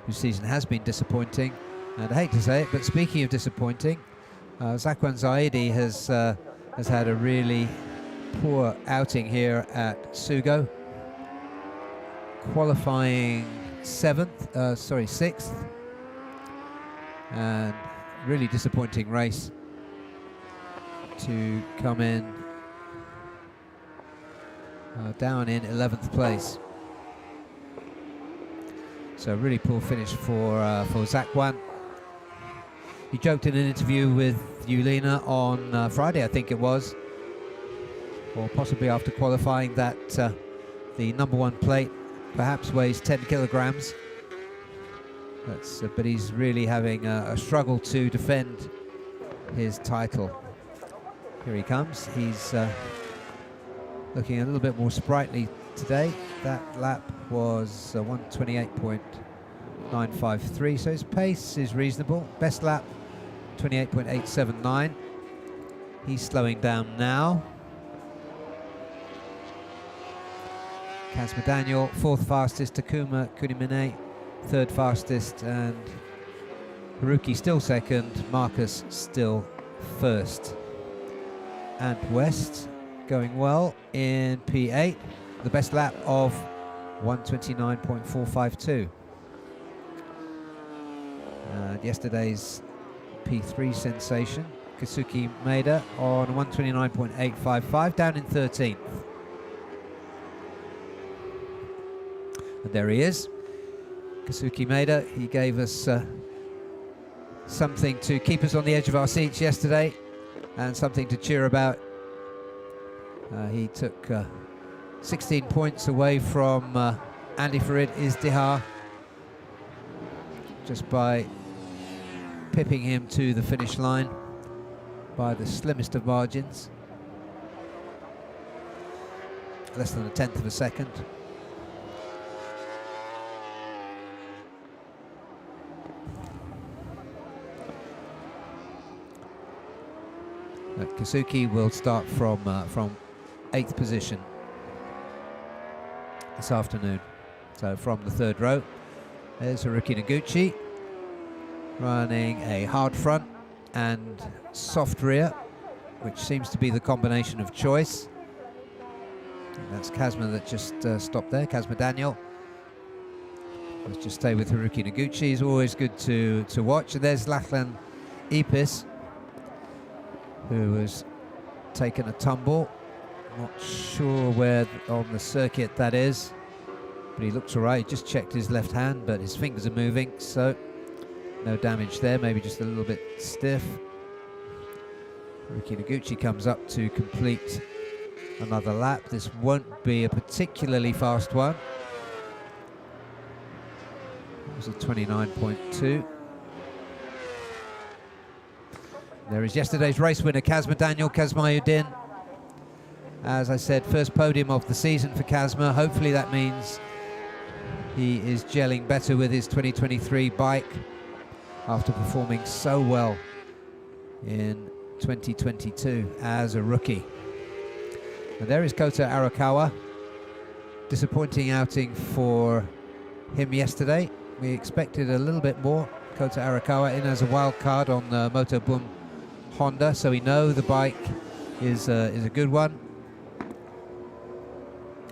[SPEAKER 11] whose season has been disappointing. And I hate to say it, but speaking of disappointing, Zakwan Zaidi has has had a really poor outing here at Sugo. Qualifying sixth. And really disappointing race to come in down in 11th place. So really poor finish for Zakwan. He joked in an interview with Yulina on Friday, I think it was, or possibly after qualifying, that the number one plate perhaps weighs 10 kilograms. But he's really having a struggle to defend his title. Here he comes. He's looking a little bit more sprightly today. That lap was 1:28.953, so his pace is reasonable. Best lap, 28.879. He's slowing down now. Kazma Daniel, fourth fastest. Takuma Kunimine, third fastest, and Haruki still second, Marcus still first. And West going well in P8, the best lap of 1:29.452. And yesterday's P3 sensation, Kazuki Maeda, on 1:29.855, down in 13th. And there he is, Kazuki Maeda. He gave us something to keep us on the edge of our seats yesterday and something to cheer about. He took 16 points away from Andy Farid Izdihar just by pipping him to the finish line by the slimmest of margins. Less than a tenth of a second. Kazuki will start from 8th position this afternoon. So from the third row, there's Haruki Noguchi running a hard front and soft rear, which seems to be the combination of choice. And that's Kazma that just stopped there, Kazma Daniel. Let's just stay with Haruki Noguchi. He's always good to watch. And there's Lachlan Epis, who has taken a tumble. Not sure where on the circuit that is, but he looks all right. He just checked his left hand, but his fingers are moving, so no damage there, maybe just a little bit stiff. Haruki Noguchi comes up to complete another lap. This won't be a particularly fast one. It was a 29.2. There is yesterday's race winner, Kazma Daniel Kazmayuddin. As I said, first podium of the season for Kazma. Hopefully that means he is gelling better with his 2023 bike after performing so well in 2022 as a rookie. And there is Kota Arakawa. Disappointing outing for him yesterday. We expected a little bit more. Kota Arakawa in as a wild card on Moto Boom Honda, so we know the bike is a good one.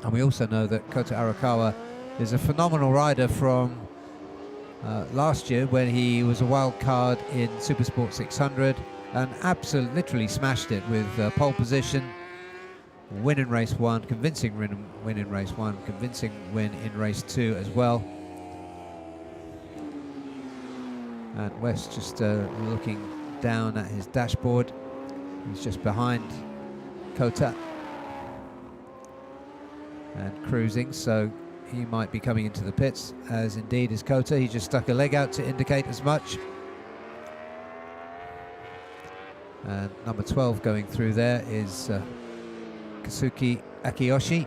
[SPEAKER 11] And we also know that Kota Arakawa is a phenomenal rider from last year when he was a wild card in Supersport 600 and absolutely literally smashed it with pole position, win in race 1, convincing win in race 1, convincing win in race 2 as well. And West just looking down at his dashboard. He's just behind Kota and cruising, so he might be coming into the pits, as indeed is Kota. He just stuck a leg out to indicate as much. And number 12 going through there is Kazuki Akiyoshi.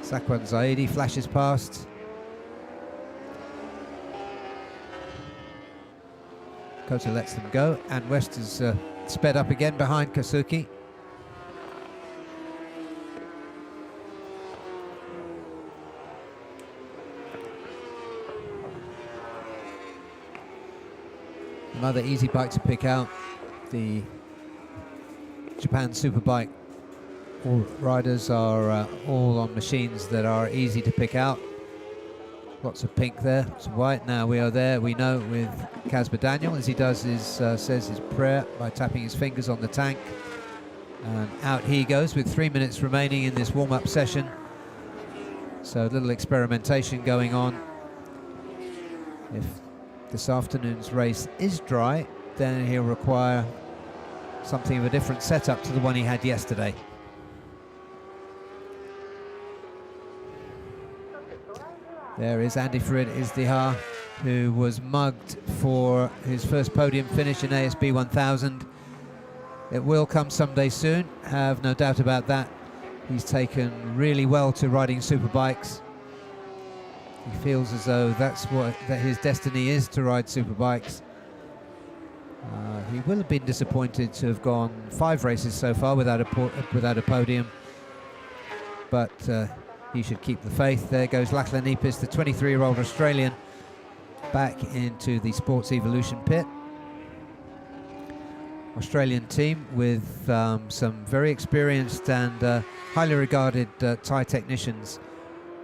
[SPEAKER 11] Zakwan Zaidi flashes past. Kota lets them go, and West is sped up again behind Kazuki. Another easy bike to pick out, the Japan Superbike all riders are all on machines that are easy to pick out. Lots of pink there, lots of white. Now we are there, we know, with Casper Daniel as he does his says his prayer by tapping his fingers on the tank. And out he goes with 3 minutes remaining in this warm-up session. So a little experimentation going on. If this afternoon's race is dry, then he'll require something of a different setup to the one he had yesterday. There is Andy Farid Izdihar, who was mugged for his first podium finish in ASB 1000. It will come someday soon, have no doubt about that. He's taken really well to riding superbikes. He feels as though that his destiny is to ride superbikes. He will have been disappointed to have gone 5 races so far without a podium, but he should keep the faith. There goes Lachlan Epis, the 23-year-old Australian, back into the Sports Evolution pit. Australian team with some very experienced and highly regarded Thai technicians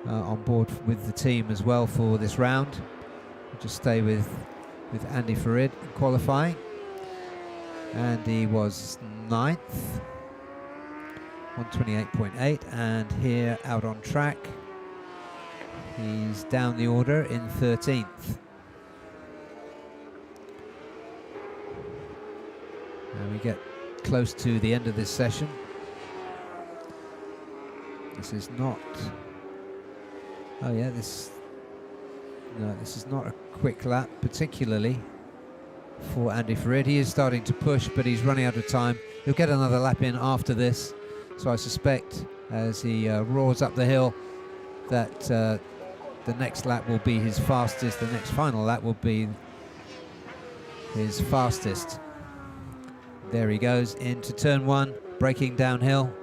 [SPEAKER 11] on board with the team as well for this round. We'll just stay with Andy Farid in qualifying. Andy was 9th, 128.8, and here out on track he's down the order in 13th. And we get close to the end of this session. This is not, oh yeah, this is not a quick lap particularly for Andy Farid. He is starting to push, but he's running out of time. He'll get another lap in after this, so I suspect as he roars up the hill that the next lap will be his fastest, the next final lap will be his fastest. There he goes into turn 1, braking downhill.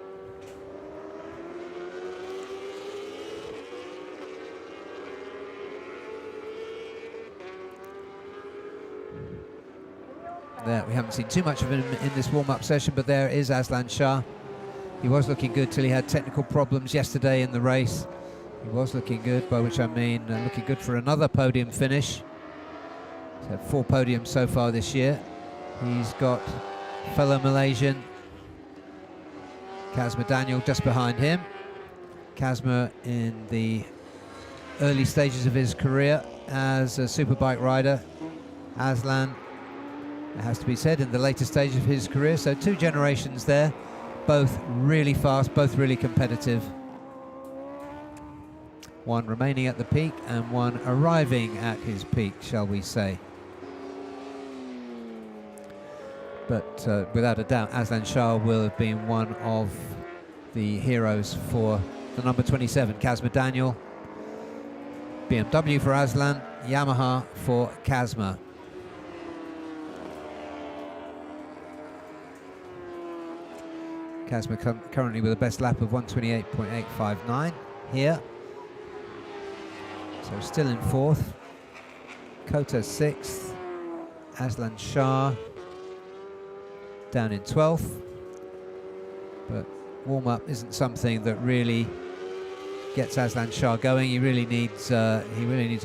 [SPEAKER 11] There, we haven't seen too much of him in this warm-up session, but there is Aslan Shah. He was looking good till he had technical problems yesterday in the race. He was looking good, by which I mean looking good for another podium finish. He's had 4 podiums so far this year. He's got fellow Malaysian Casper Daniel just behind him. Casper in the early stages of his career as a superbike rider. Aslan, it has to be said, in the later stage of his career. So 2 generations there, both really fast, both really competitive. One remaining at the peak and one arriving at his peak, shall we say. But without a doubt, Aslan Shah will have been one of the heroes for the number 27, Casper Daniel. BMW for Aslan, Yamaha for Casper. Casper currently with a best lap of 128.859 here. So still in 4th. Kota 6th. Aslan Shah down in 12th. But warm-up isn't something that really gets Aslan Shah going. He really needs a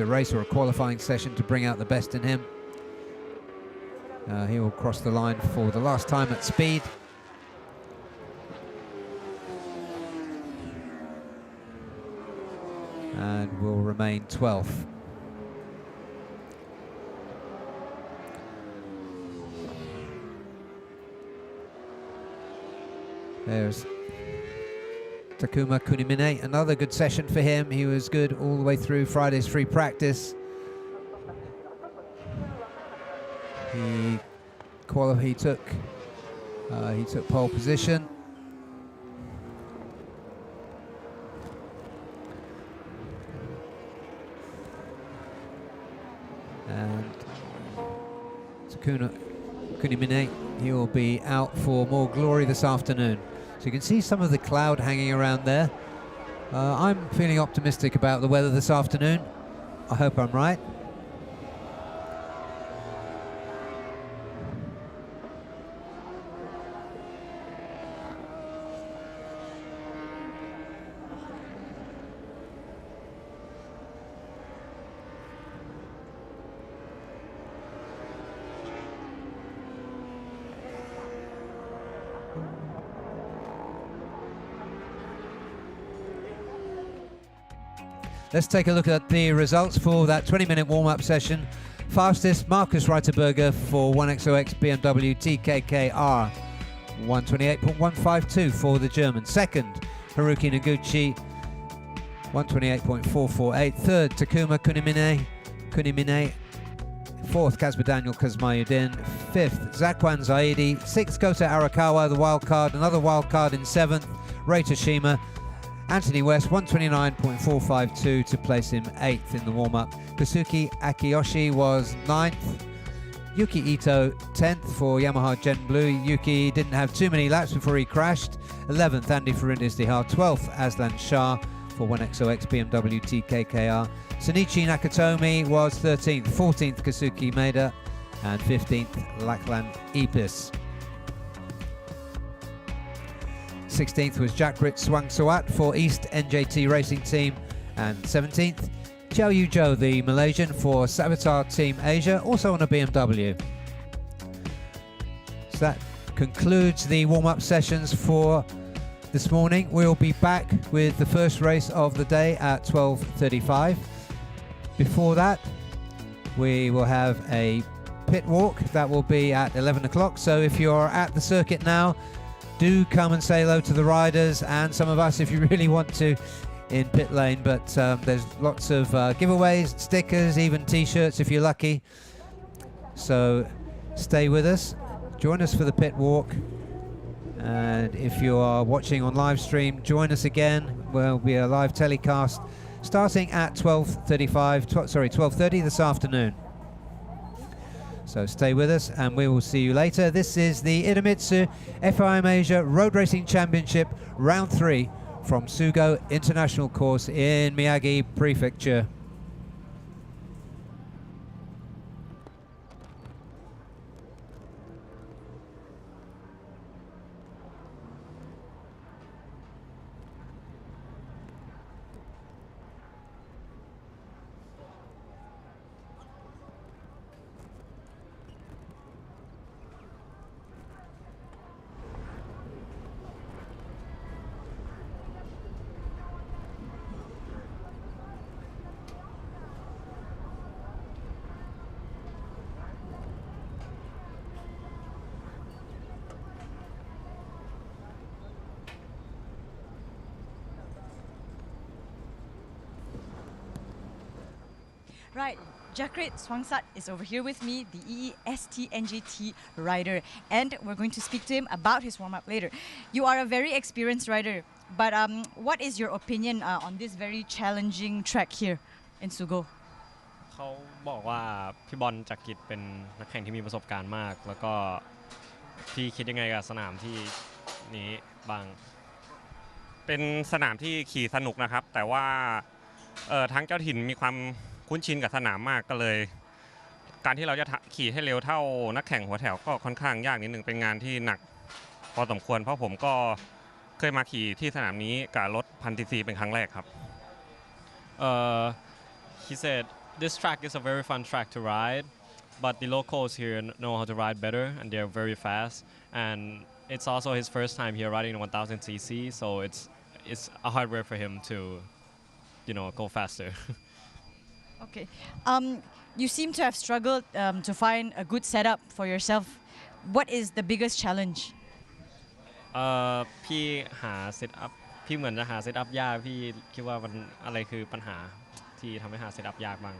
[SPEAKER 11] race or a qualifying session to bring out the best in him. He will cross the line for the last time at speed. And will remain 12th. There's Takuma Kunimine, another good session for him. He was good all the way through Friday's free practice. He took pole position. And Kunimine, he will be out for more glory this afternoon. So you can see some of the cloud hanging around there. I'm feeling optimistic about the weather this afternoon. I hope I'm right. Let's take a look at the results for that 20-minute warm-up session. Fastest, Marcus Reiterberger for 1XOX BMW TKKR, 128.152 for the German. Second, Haruki Noguchi, 128.448. Third, Takuma Kunimine. Fourth, Kasper Daniel Kazmayuddin. Fifth, Zakwan Zaidi. Sixth, Kota Arakawa, the wild card. Another wild card in seventh, Rei Toshima. Anthony West, 129.452 to place him 8th in the warm-up. Kosuke Akiyoshi was 9th. Yuki Ito, 10th for Yamaha Gen Blue. Yuki didn't have too many laps before he crashed. 11th, Andy Farindis-Dihar. 12th, Aslan Shah for 1XOX BMW TKKR. Sunichi Nakatomi was 13th. 14th, Kasuki Maeda. And 15th, Lachlan Epis. 16th was Jakrit Swangsuat for East NJT Racing Team, and 17th, Zhao Yuzhou, the Malaysian, for Savitar Team Asia, also on a BMW. So that concludes the warm-up sessions for this morning. We'll be back with the first race of the day at 12:35. Before that, we will have a pit walk. That will be at 11 o'clock. So if you're at the circuit now, do come and say hello to the riders and some of us if you really want to in pit lane. But there's lots of giveaways, stickers, even t-shirts if you're lucky. So stay with us, join us for the pit walk, and if you are watching on live stream, join us again. There'll be a live telecast starting at 12:30 this afternoon. So stay with us and we will see you later. This is the IDEMITSU FIM Asia Road Racing Championship Round 3 from Sugo International Course in Miyagi Prefecture.
[SPEAKER 10] Right, Jakrit Swangsat is over here with me, the EEST NJT rider, and we're going to speak to him about his warm-up later. You are a very experienced rider, but what is your opinion on this very challenging track here in Sugo?
[SPEAKER 6] เขาบอกว่าพี่บอลจักริดเป็นนักแข่งที่มีประสบการณ์มากแล้วก็พี่คิดยังไงกับสนามที่นี้บ้างเป็นสนามที่ขี่สนุกนะครับแต่ว่าทั้งเจ้าถิ่นมีความคุ้นชินกับสนามมากก็เลยการที่เราจะขี่ให้เร็วเท่านักแข่งหัวแถวก็ค่อนข้างยากนิดนึงเป็นงานที่หนักพอสมควรเพราะผมก็เคยมาขี่ที่สนามนี้กับรถ1,000 cc เป็นครั้งแรกครับ
[SPEAKER 18] He said this track is a very fun track to ride, but the locals here know how to ride better and they're very fast, and it's also his first time here riding 1,000 cc, so it's a hard way for him to, you know, go faster.
[SPEAKER 10] Okay. You seem to have struggled to find a good setup for yourself. What is the biggest challenge?
[SPEAKER 18] พี่หาเซตอัพพี่เหมือนจะหาเซตอัพยากพี่คิดว่ามันอะไรคือปัญหาที่ทำให้หาเซตอัพยากบ้าง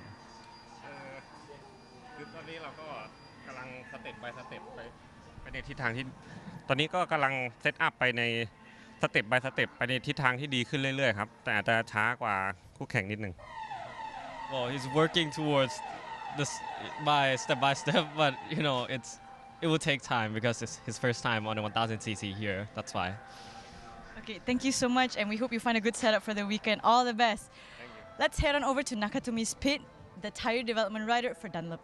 [SPEAKER 9] คือตอนนี้เราก็กำลังสเต็ปbyสเต็ปไปในทิศทางที่ตอนนี้ก็กำลังเซตอัพไปในสเต็ปbyสเต็ปไปในทิศทางที่ดีขึ้นเรื่อยๆครับแต่อาจจะช้ากว่าคู่แข่งนิดนึง
[SPEAKER 18] Well, he's working towards this by step, but you know it will take time because it's his first time on a 1,000 cc here. That's why.
[SPEAKER 10] Okay, thank you so much, and we hope you find a good setup for the weekend. All the best.
[SPEAKER 9] Thank you.
[SPEAKER 10] Let's head on over to Nakatomi's pit, the tire development rider for Dunlop.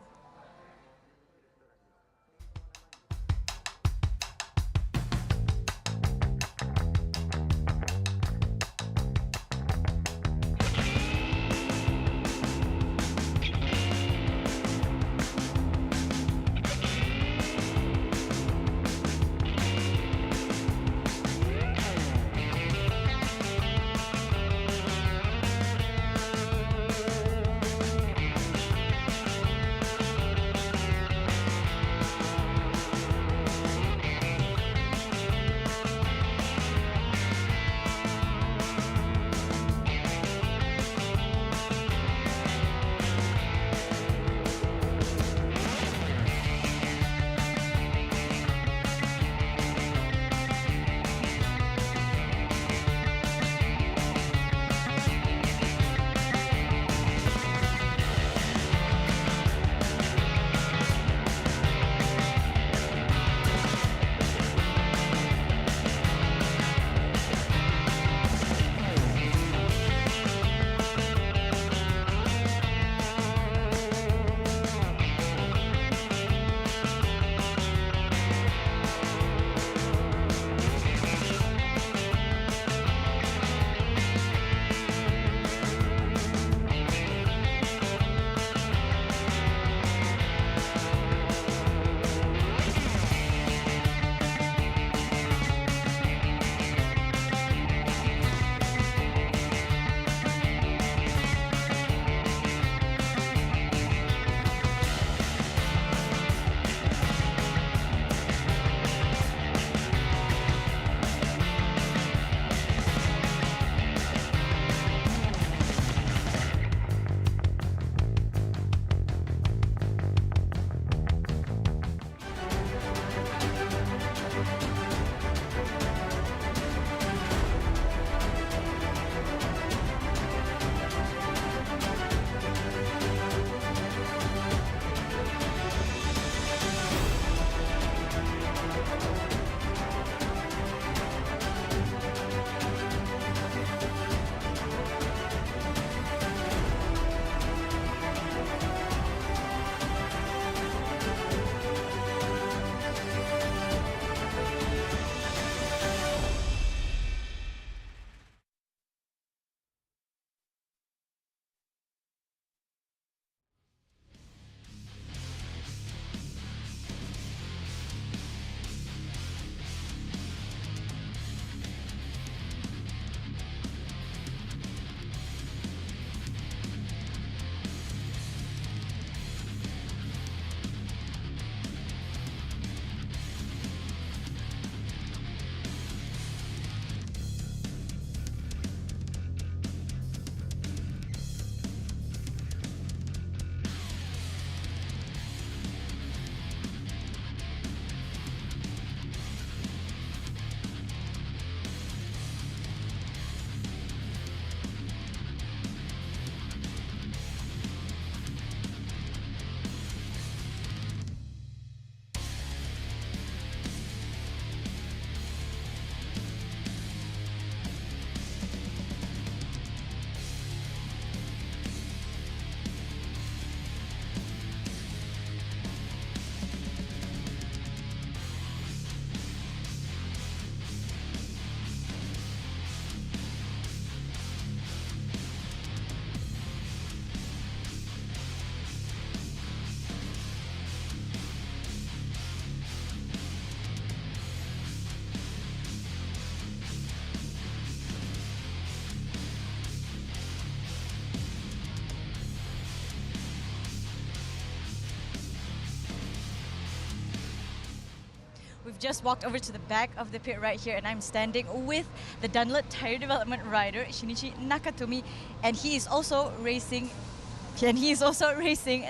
[SPEAKER 10] We've just walked over to the back of the pit right here, and I'm standing with the Dunlop Tire Development rider, Shinichi Nakatomi, and he is also racing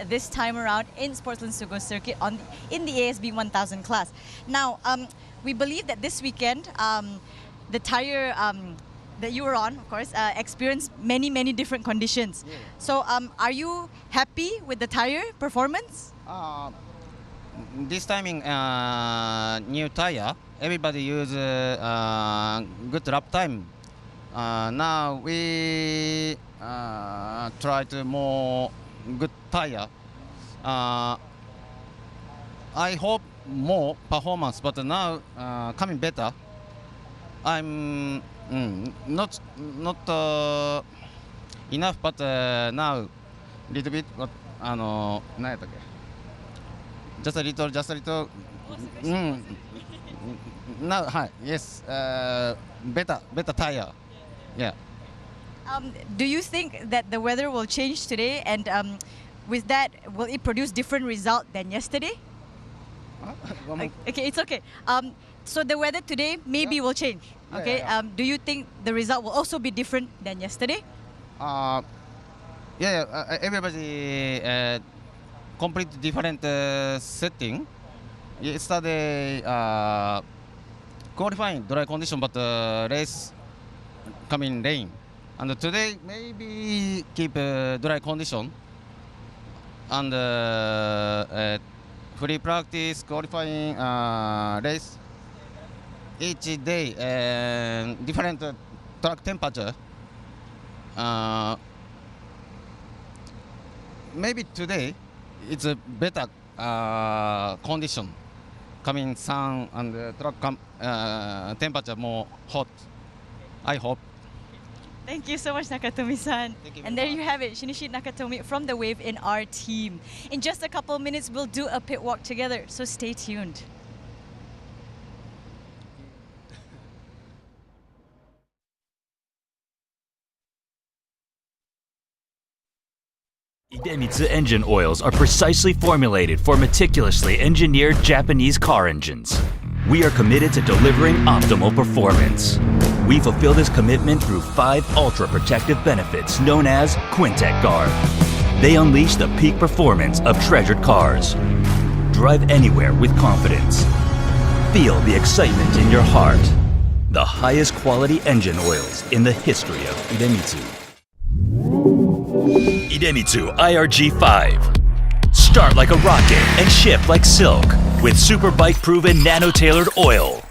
[SPEAKER 10] this time around in Sportsland Sugo Circuit in the ASB 1000 class. Now, we believe that this weekend, the tire that you were on, of course, experienced many different conditions. Yeah. So, are you happy with the tire performance?
[SPEAKER 19] This timing, new tire, everybody use good lap time. Now we try to more good tire. I hope more performance, but now coming better. I'm not enough, but now little bit. What 何やったっけ? Just a little. Now, hi, yes, better tire. Yeah.
[SPEAKER 10] Do you think that the weather will change today, and with that, will it produce different result than yesterday? Okay, it's okay. So the weather today maybe will change. Okay. Do you think the result will also be different than yesterday?
[SPEAKER 19] Everybody complete different setting. Yesterday qualifying dry condition, but race coming rain. And today maybe keep dry condition and free practice qualifying race each day and different track temperature. Maybe today it's a better condition. Coming sun and track temperature more hot. I hope.
[SPEAKER 10] Thank you so much, Nakatomi-san. And there you have it, Shinichi Nakatomi from the Wave in our team. In just a couple of minutes, we'll do a pit walk together, so stay tuned.
[SPEAKER 20] IDEMITSU engine oils are precisely formulated for meticulously engineered Japanese car engines. We are committed to delivering optimal performance. We fulfill this commitment through 5 ultra-protective benefits known as Quintec Guard. They unleash the peak performance of treasured cars. Drive anywhere with confidence. Feel the excitement in your heart. The highest quality engine oils in the history of IDEMITSU. IDEMITSU IRG5. Start like a rocket and ship like silk with Superbike proven nano-tailored oil.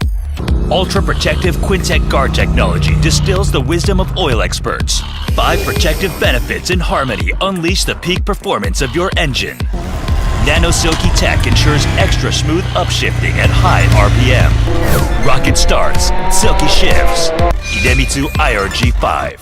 [SPEAKER 20] Ultra protective Quintec Guard technology distills the wisdom of oil experts. 5 protective benefits in harmony unleash the peak performance of your engine. Nano Silky Tech ensures extra smooth upshifting at high RPM. Rocket starts, silky shifts. IDEMITSU IRG5.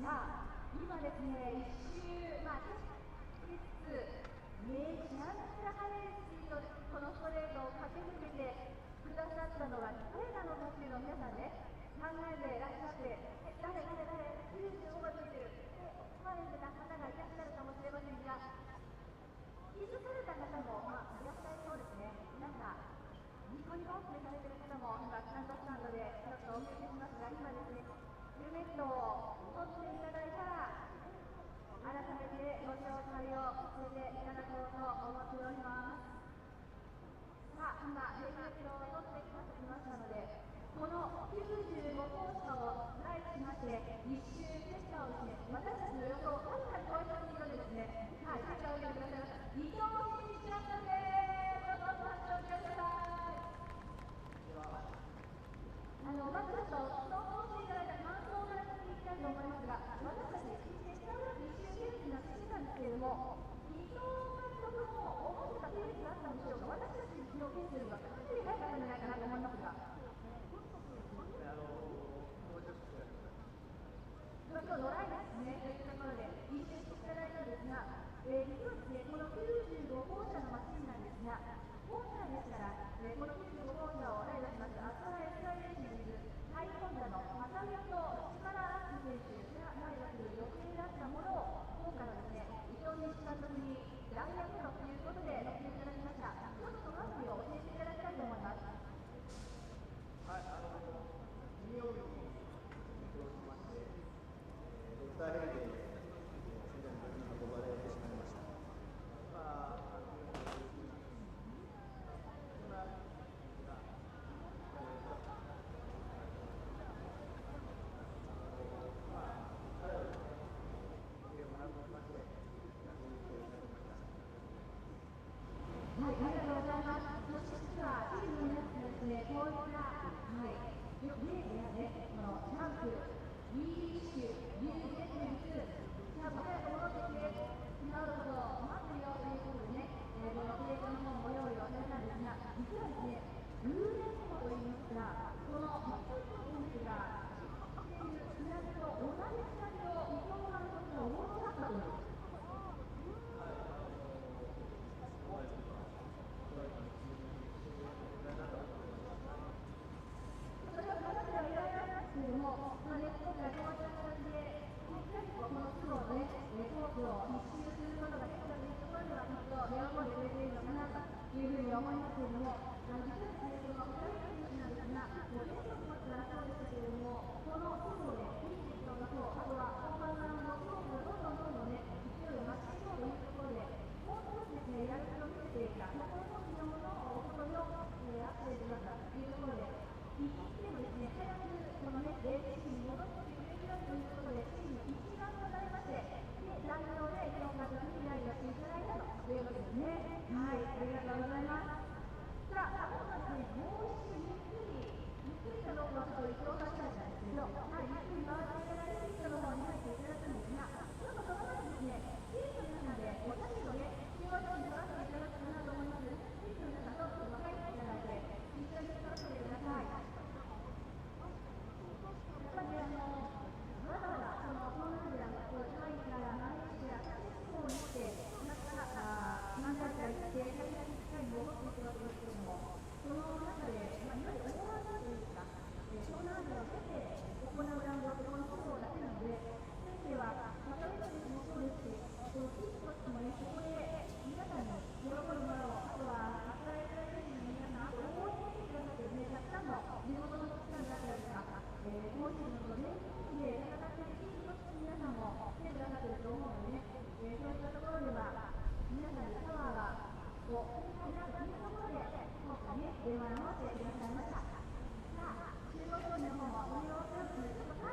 [SPEAKER 21] さあ、今ですね、一周、知らなくら速いスピードでこのストレートを駆け抜けてくださったのは誰なのかっていうのを皆さんね、考えていらっしゃって、誰、95がついてる、思われてた方がいらっしゃるかもしれませんが、気づかれた方も、いらっしゃいそうですね。なんかニコニコってされてる方も今、スタンドでちょっとお見せしますが、今ですね、ヘルメットを取っていただいたら、改めてご紹介をさせていただこうと思っております。さあ、今、ヘルメットを取ってきましたので、この95号車をライトしまして、一周セッターをですね、私たちの予想をはるかに超えたスピードでですね、セッターを入れてくださいました。伊藤慎一さんです。どうぞお話を聞かせてください。まずちょっと投稿していただいた感想から聞きたいと思いますが、私たちセッターラン一周レースになってきたんですけれども、伊藤監督も思ってたペースがあったんでしょうか。私たちのペースよりはかなり速かったんじゃないかなと思いますが。今日ドライですね、というところで一周していただいたんですが、実はですね、この95号車のマシンなんですが、本来でしたら、この95号車をライドしましたアストラエスラレーシングハイホンダの正美と力ラック選手がライドする予定だったものを、今回はですね、伊藤選手監督に代役ということで乗っていただきました。ちょっとそのあたりを教えていただきたいと思います。
[SPEAKER 22] はい、金曜日に移動しまして、ドクターヘルで仙台の病院に運ばれてしまいました。
[SPEAKER 21] はい、ありがとうございます。そして実はチームの皆さんですね、こういった、よくレースやね、このジャンプ、リーシュ、リーデックス、ジャンプ早く戻ってきて、なるほど、待ってるよということでね、このプレートの方もご用意をされたんですが、実はですね、ルーレットといいますか、この一人の選手が、つなぎと同じつなぎを伊藤監督が大きかったという。それは形ではいろいろありますけれども、今回こういった形で、しっかりとこのプロのね、コースを一周することができたというところでは、きっと喜んでくれているのかなというふうに思いますけれども、実はですね、この2人の選手なんですが、レースを持ったらそうでしたけれども、このプロでいい結果を出そう、あとは後半のコースがどんどんね、勢いを増していこうというところで、もう少しですね、やる気を見せていた、そこの時のおことのアクセルだったというところで、一日でもですね、早くこのね、レースに戻ってくれるようにということで、チーム一丸となりまして、で、残業で伊藤監督にライドしていただいたということですね。はい、ありがとうございます。さあ、今ですね、もう一周ゆっくりかどうかはちょっと伊藤さん次第なんですけど、はい、ゆっくり回っていただいて、ピットの方に入っていただくんですが、ちょっとその前にですね、ピットの皆さんでお写真をね、中央に撮らせていただくかなと思います。ピットの皆さん、どうぞ入っていただいて、一緒に撮らせてください。やっぱりまだまだその東南アジア、タイからマレーシア、こうに来て、なかなか何回か行って、海外に戻っていくわけですけれども、その中で、いわゆるオーバーランというか、東南アジアを経て行うラウンドってこのことだけなので、先生は、例えばですもそうですし、このキックとしてもね、そこで皆さんに喜んでもらおう、あとは、働いている皆さん、応援してくださってね、たくさんの地元の力だったりとか、今シーズンの全国で戦っているチームとして皆さんも来てくださっていると思うのでね、そういったところでは、皆さんにパワーがこう、いなというところで、今回ね、電話をしてくださいました。さあ、中国人の方も運用をするので、ちょっとタ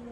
[SPEAKER 21] 「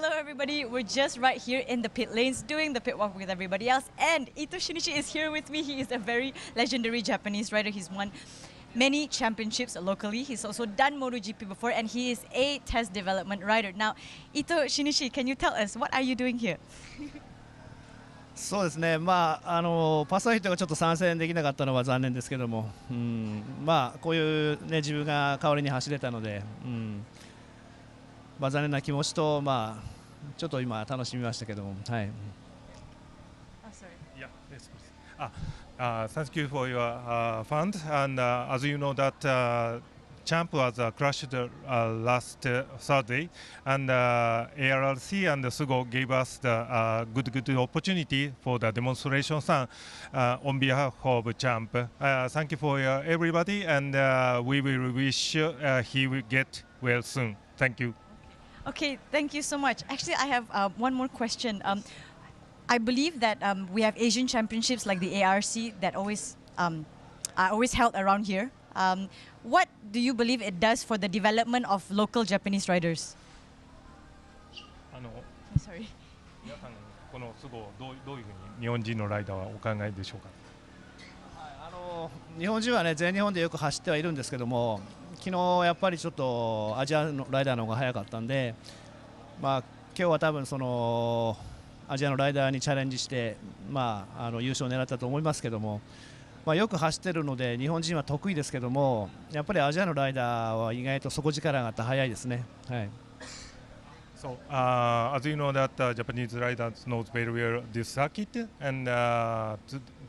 [SPEAKER 10] Hello everybody, we're just right here in the pit lanes doing the pit walk with everybody else, and Ito Shinichi is here with me. He is a very legendary Japanese rider. He's won many championships locally. He's also done MotoGP before, and he is a test development rider. Now, Ito Shinichi, can you tell us, what are you doing here?
[SPEAKER 1] そうですね、パスファイトがちょっと参戦できなかったのは残念ですけども、こういう、自分が代わりに走れたので、残念な気持ちと、ちょっと今、楽しみましたけども。はい。
[SPEAKER 3] Yeah, yes, please. Thank you for your fund. And as you know, that Champ was crashed last Thursday, and ARRC and Sugo gave us the good opportunity for the demonstration run on behalf of Champ. Thank you for everybody, and we will wish he will get well soon. Thank you.
[SPEAKER 10] Okay, thank you so much. Actually, I have one more question. I believe that we have Asian championships like the ARC that are always held around here. What do you believe it does for the development of local Japanese riders? Sorry.
[SPEAKER 3] 皆さんこの都合どういうふうに日本人のライダーはお考えでしょうか。
[SPEAKER 1] 日本人はね、全日本でよく走ってはいるんですけども、昨日やっぱりちょっとアジアのライダーの方が速かったんで、今日は多分そのアジアのライダーにチャレンジして、優勝を狙ったと思いますけども。よく走ってるので日本人は得意ですけども、やっぱりアジアのライダーは意外と底力があって速いですね。はい。
[SPEAKER 3] So, as you know that Japanese riders knows very well this circuit, and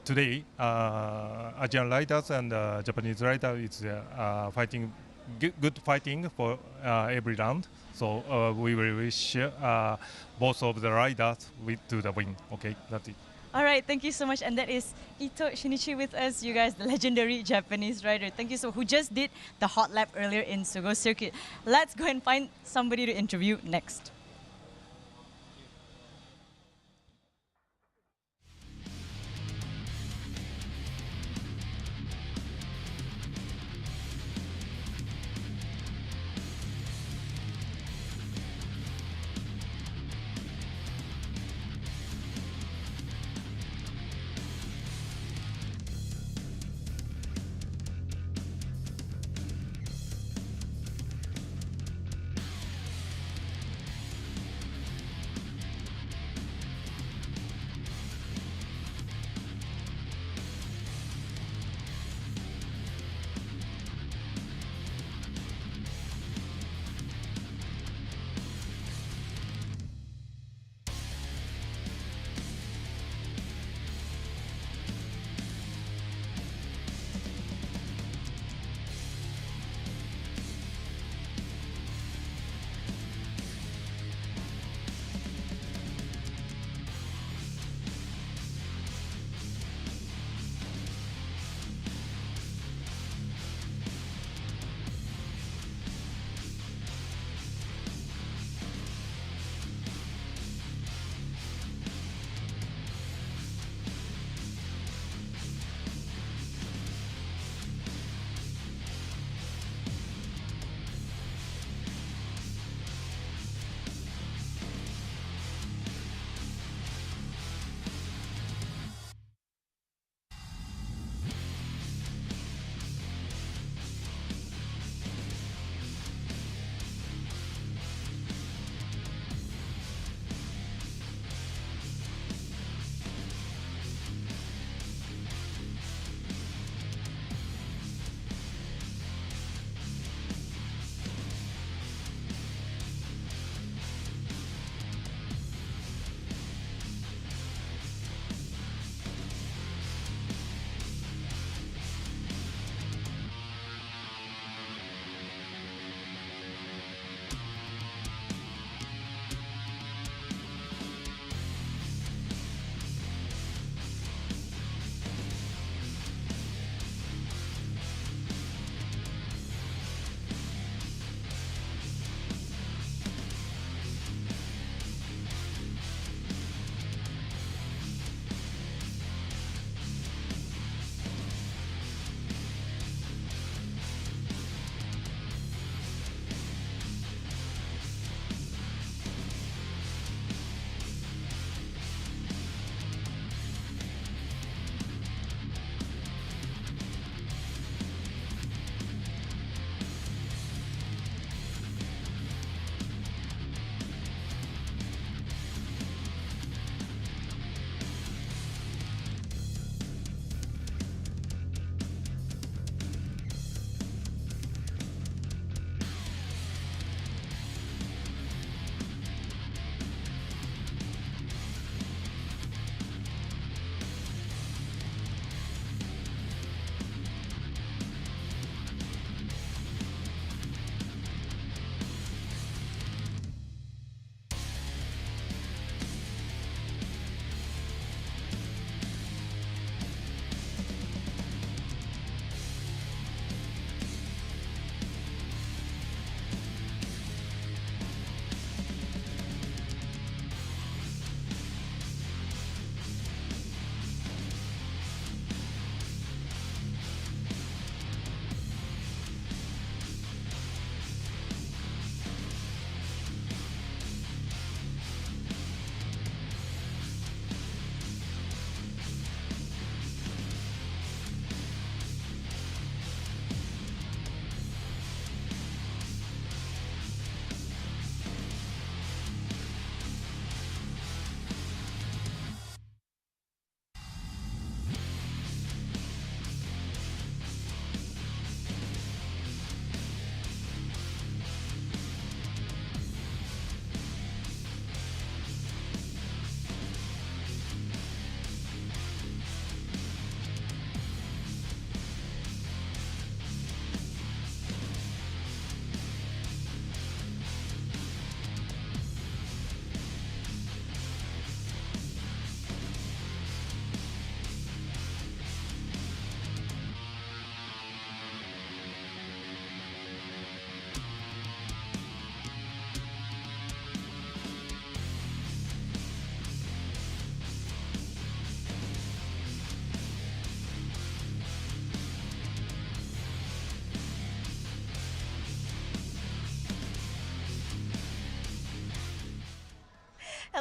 [SPEAKER 3] today Asian riders and Japanese rider is fighting good fighting for every round. So we will wish both of the riders to the win. Okay, that's it.
[SPEAKER 10] All right, thank you so much. And that is Ito Shinichi with us, you guys, the legendary Japanese rider. Thank you so much, who just did the hot lap earlier in Sugo Circuit. Let's go and find somebody to interview next.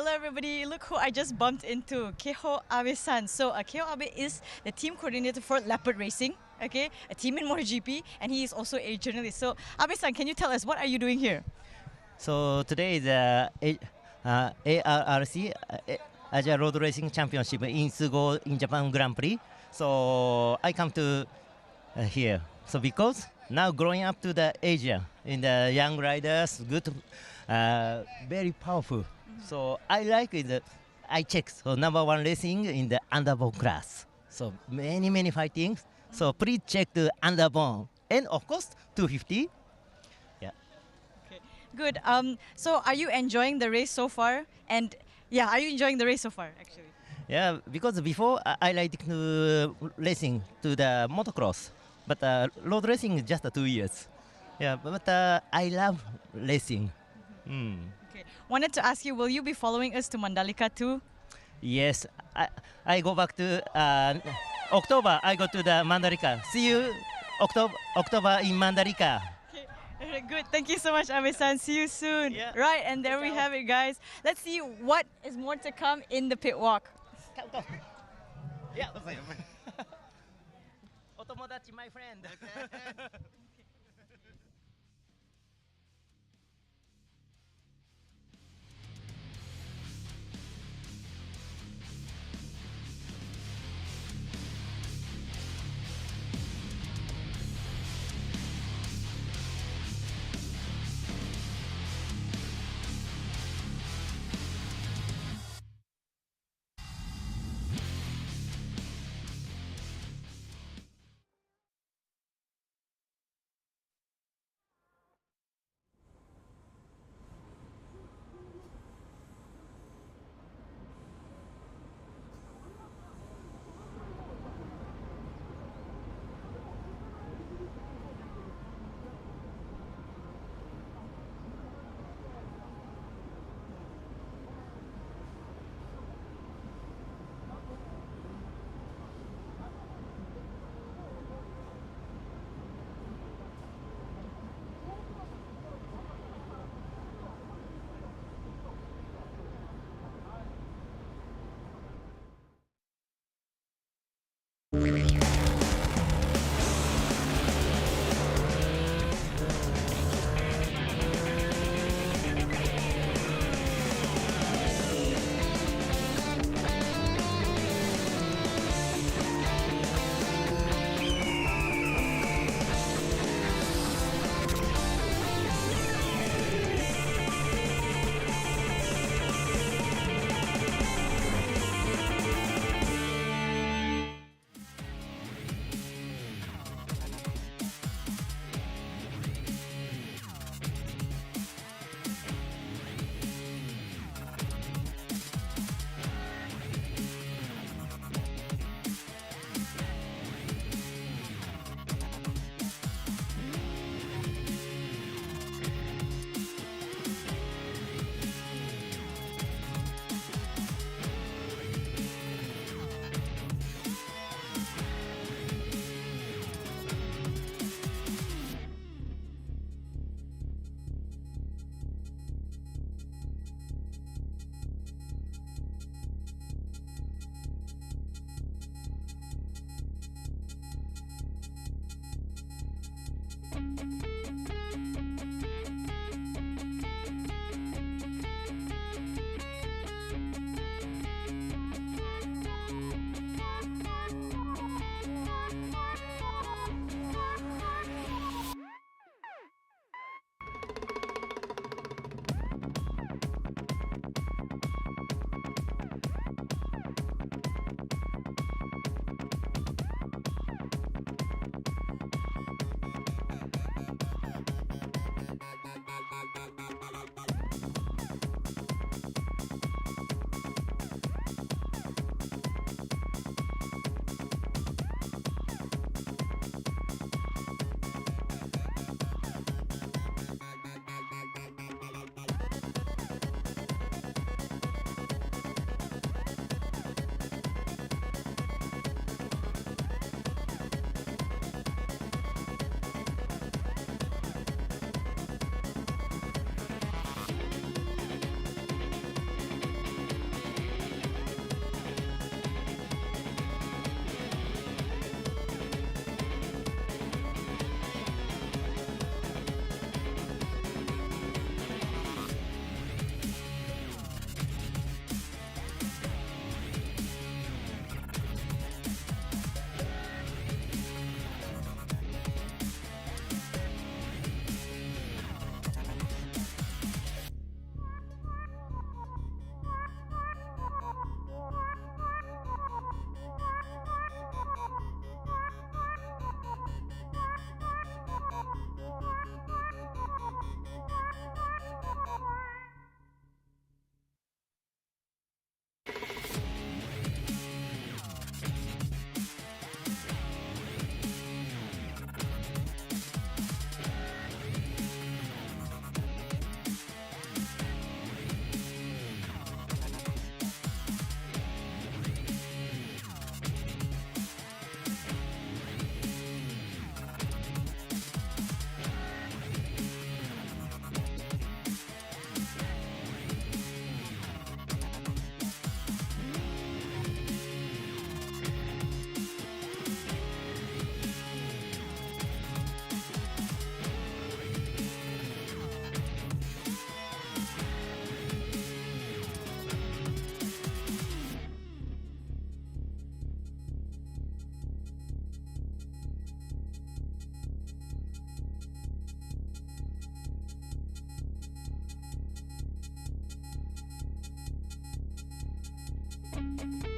[SPEAKER 10] Hello everybody, look who I just bumped into, Keho Abe-san. So Keho Abe is the team coordinator for Leopard Racing, okay, a team in MotoGP, and he is also a journalist. So Abe-san, can you tell us what are you doing here?
[SPEAKER 4] So today is ARRC, Asia Road Racing Championship in Sugo in Japan Grand Prix. So I come to here. So because now growing up to the Asia in the young riders, good, very powerful. So I like it. I check so number one racing in the underbone class. So many fightings. So please check the underbone and of course 250. Yeah.
[SPEAKER 10] Good. So are you enjoying the race so far? And yeah, are you enjoying the race so far actually?
[SPEAKER 4] Yeah, because before I like to racing to the motocross, but road racing is just 2 years. Yeah, but I love racing.
[SPEAKER 10] Okay. Wanted to ask you, will you be following us to Mandalika too?
[SPEAKER 4] Yes, I go back to October. I go to the Mandalika. See you October in Mandalika.
[SPEAKER 10] Good. Thank you so much, Abe-san. See you soon. Right, and there we have it, guys. Let's see what is more to come in the pit walk.
[SPEAKER 4] Yeah, Otomodachi, my friend.
[SPEAKER 21] you.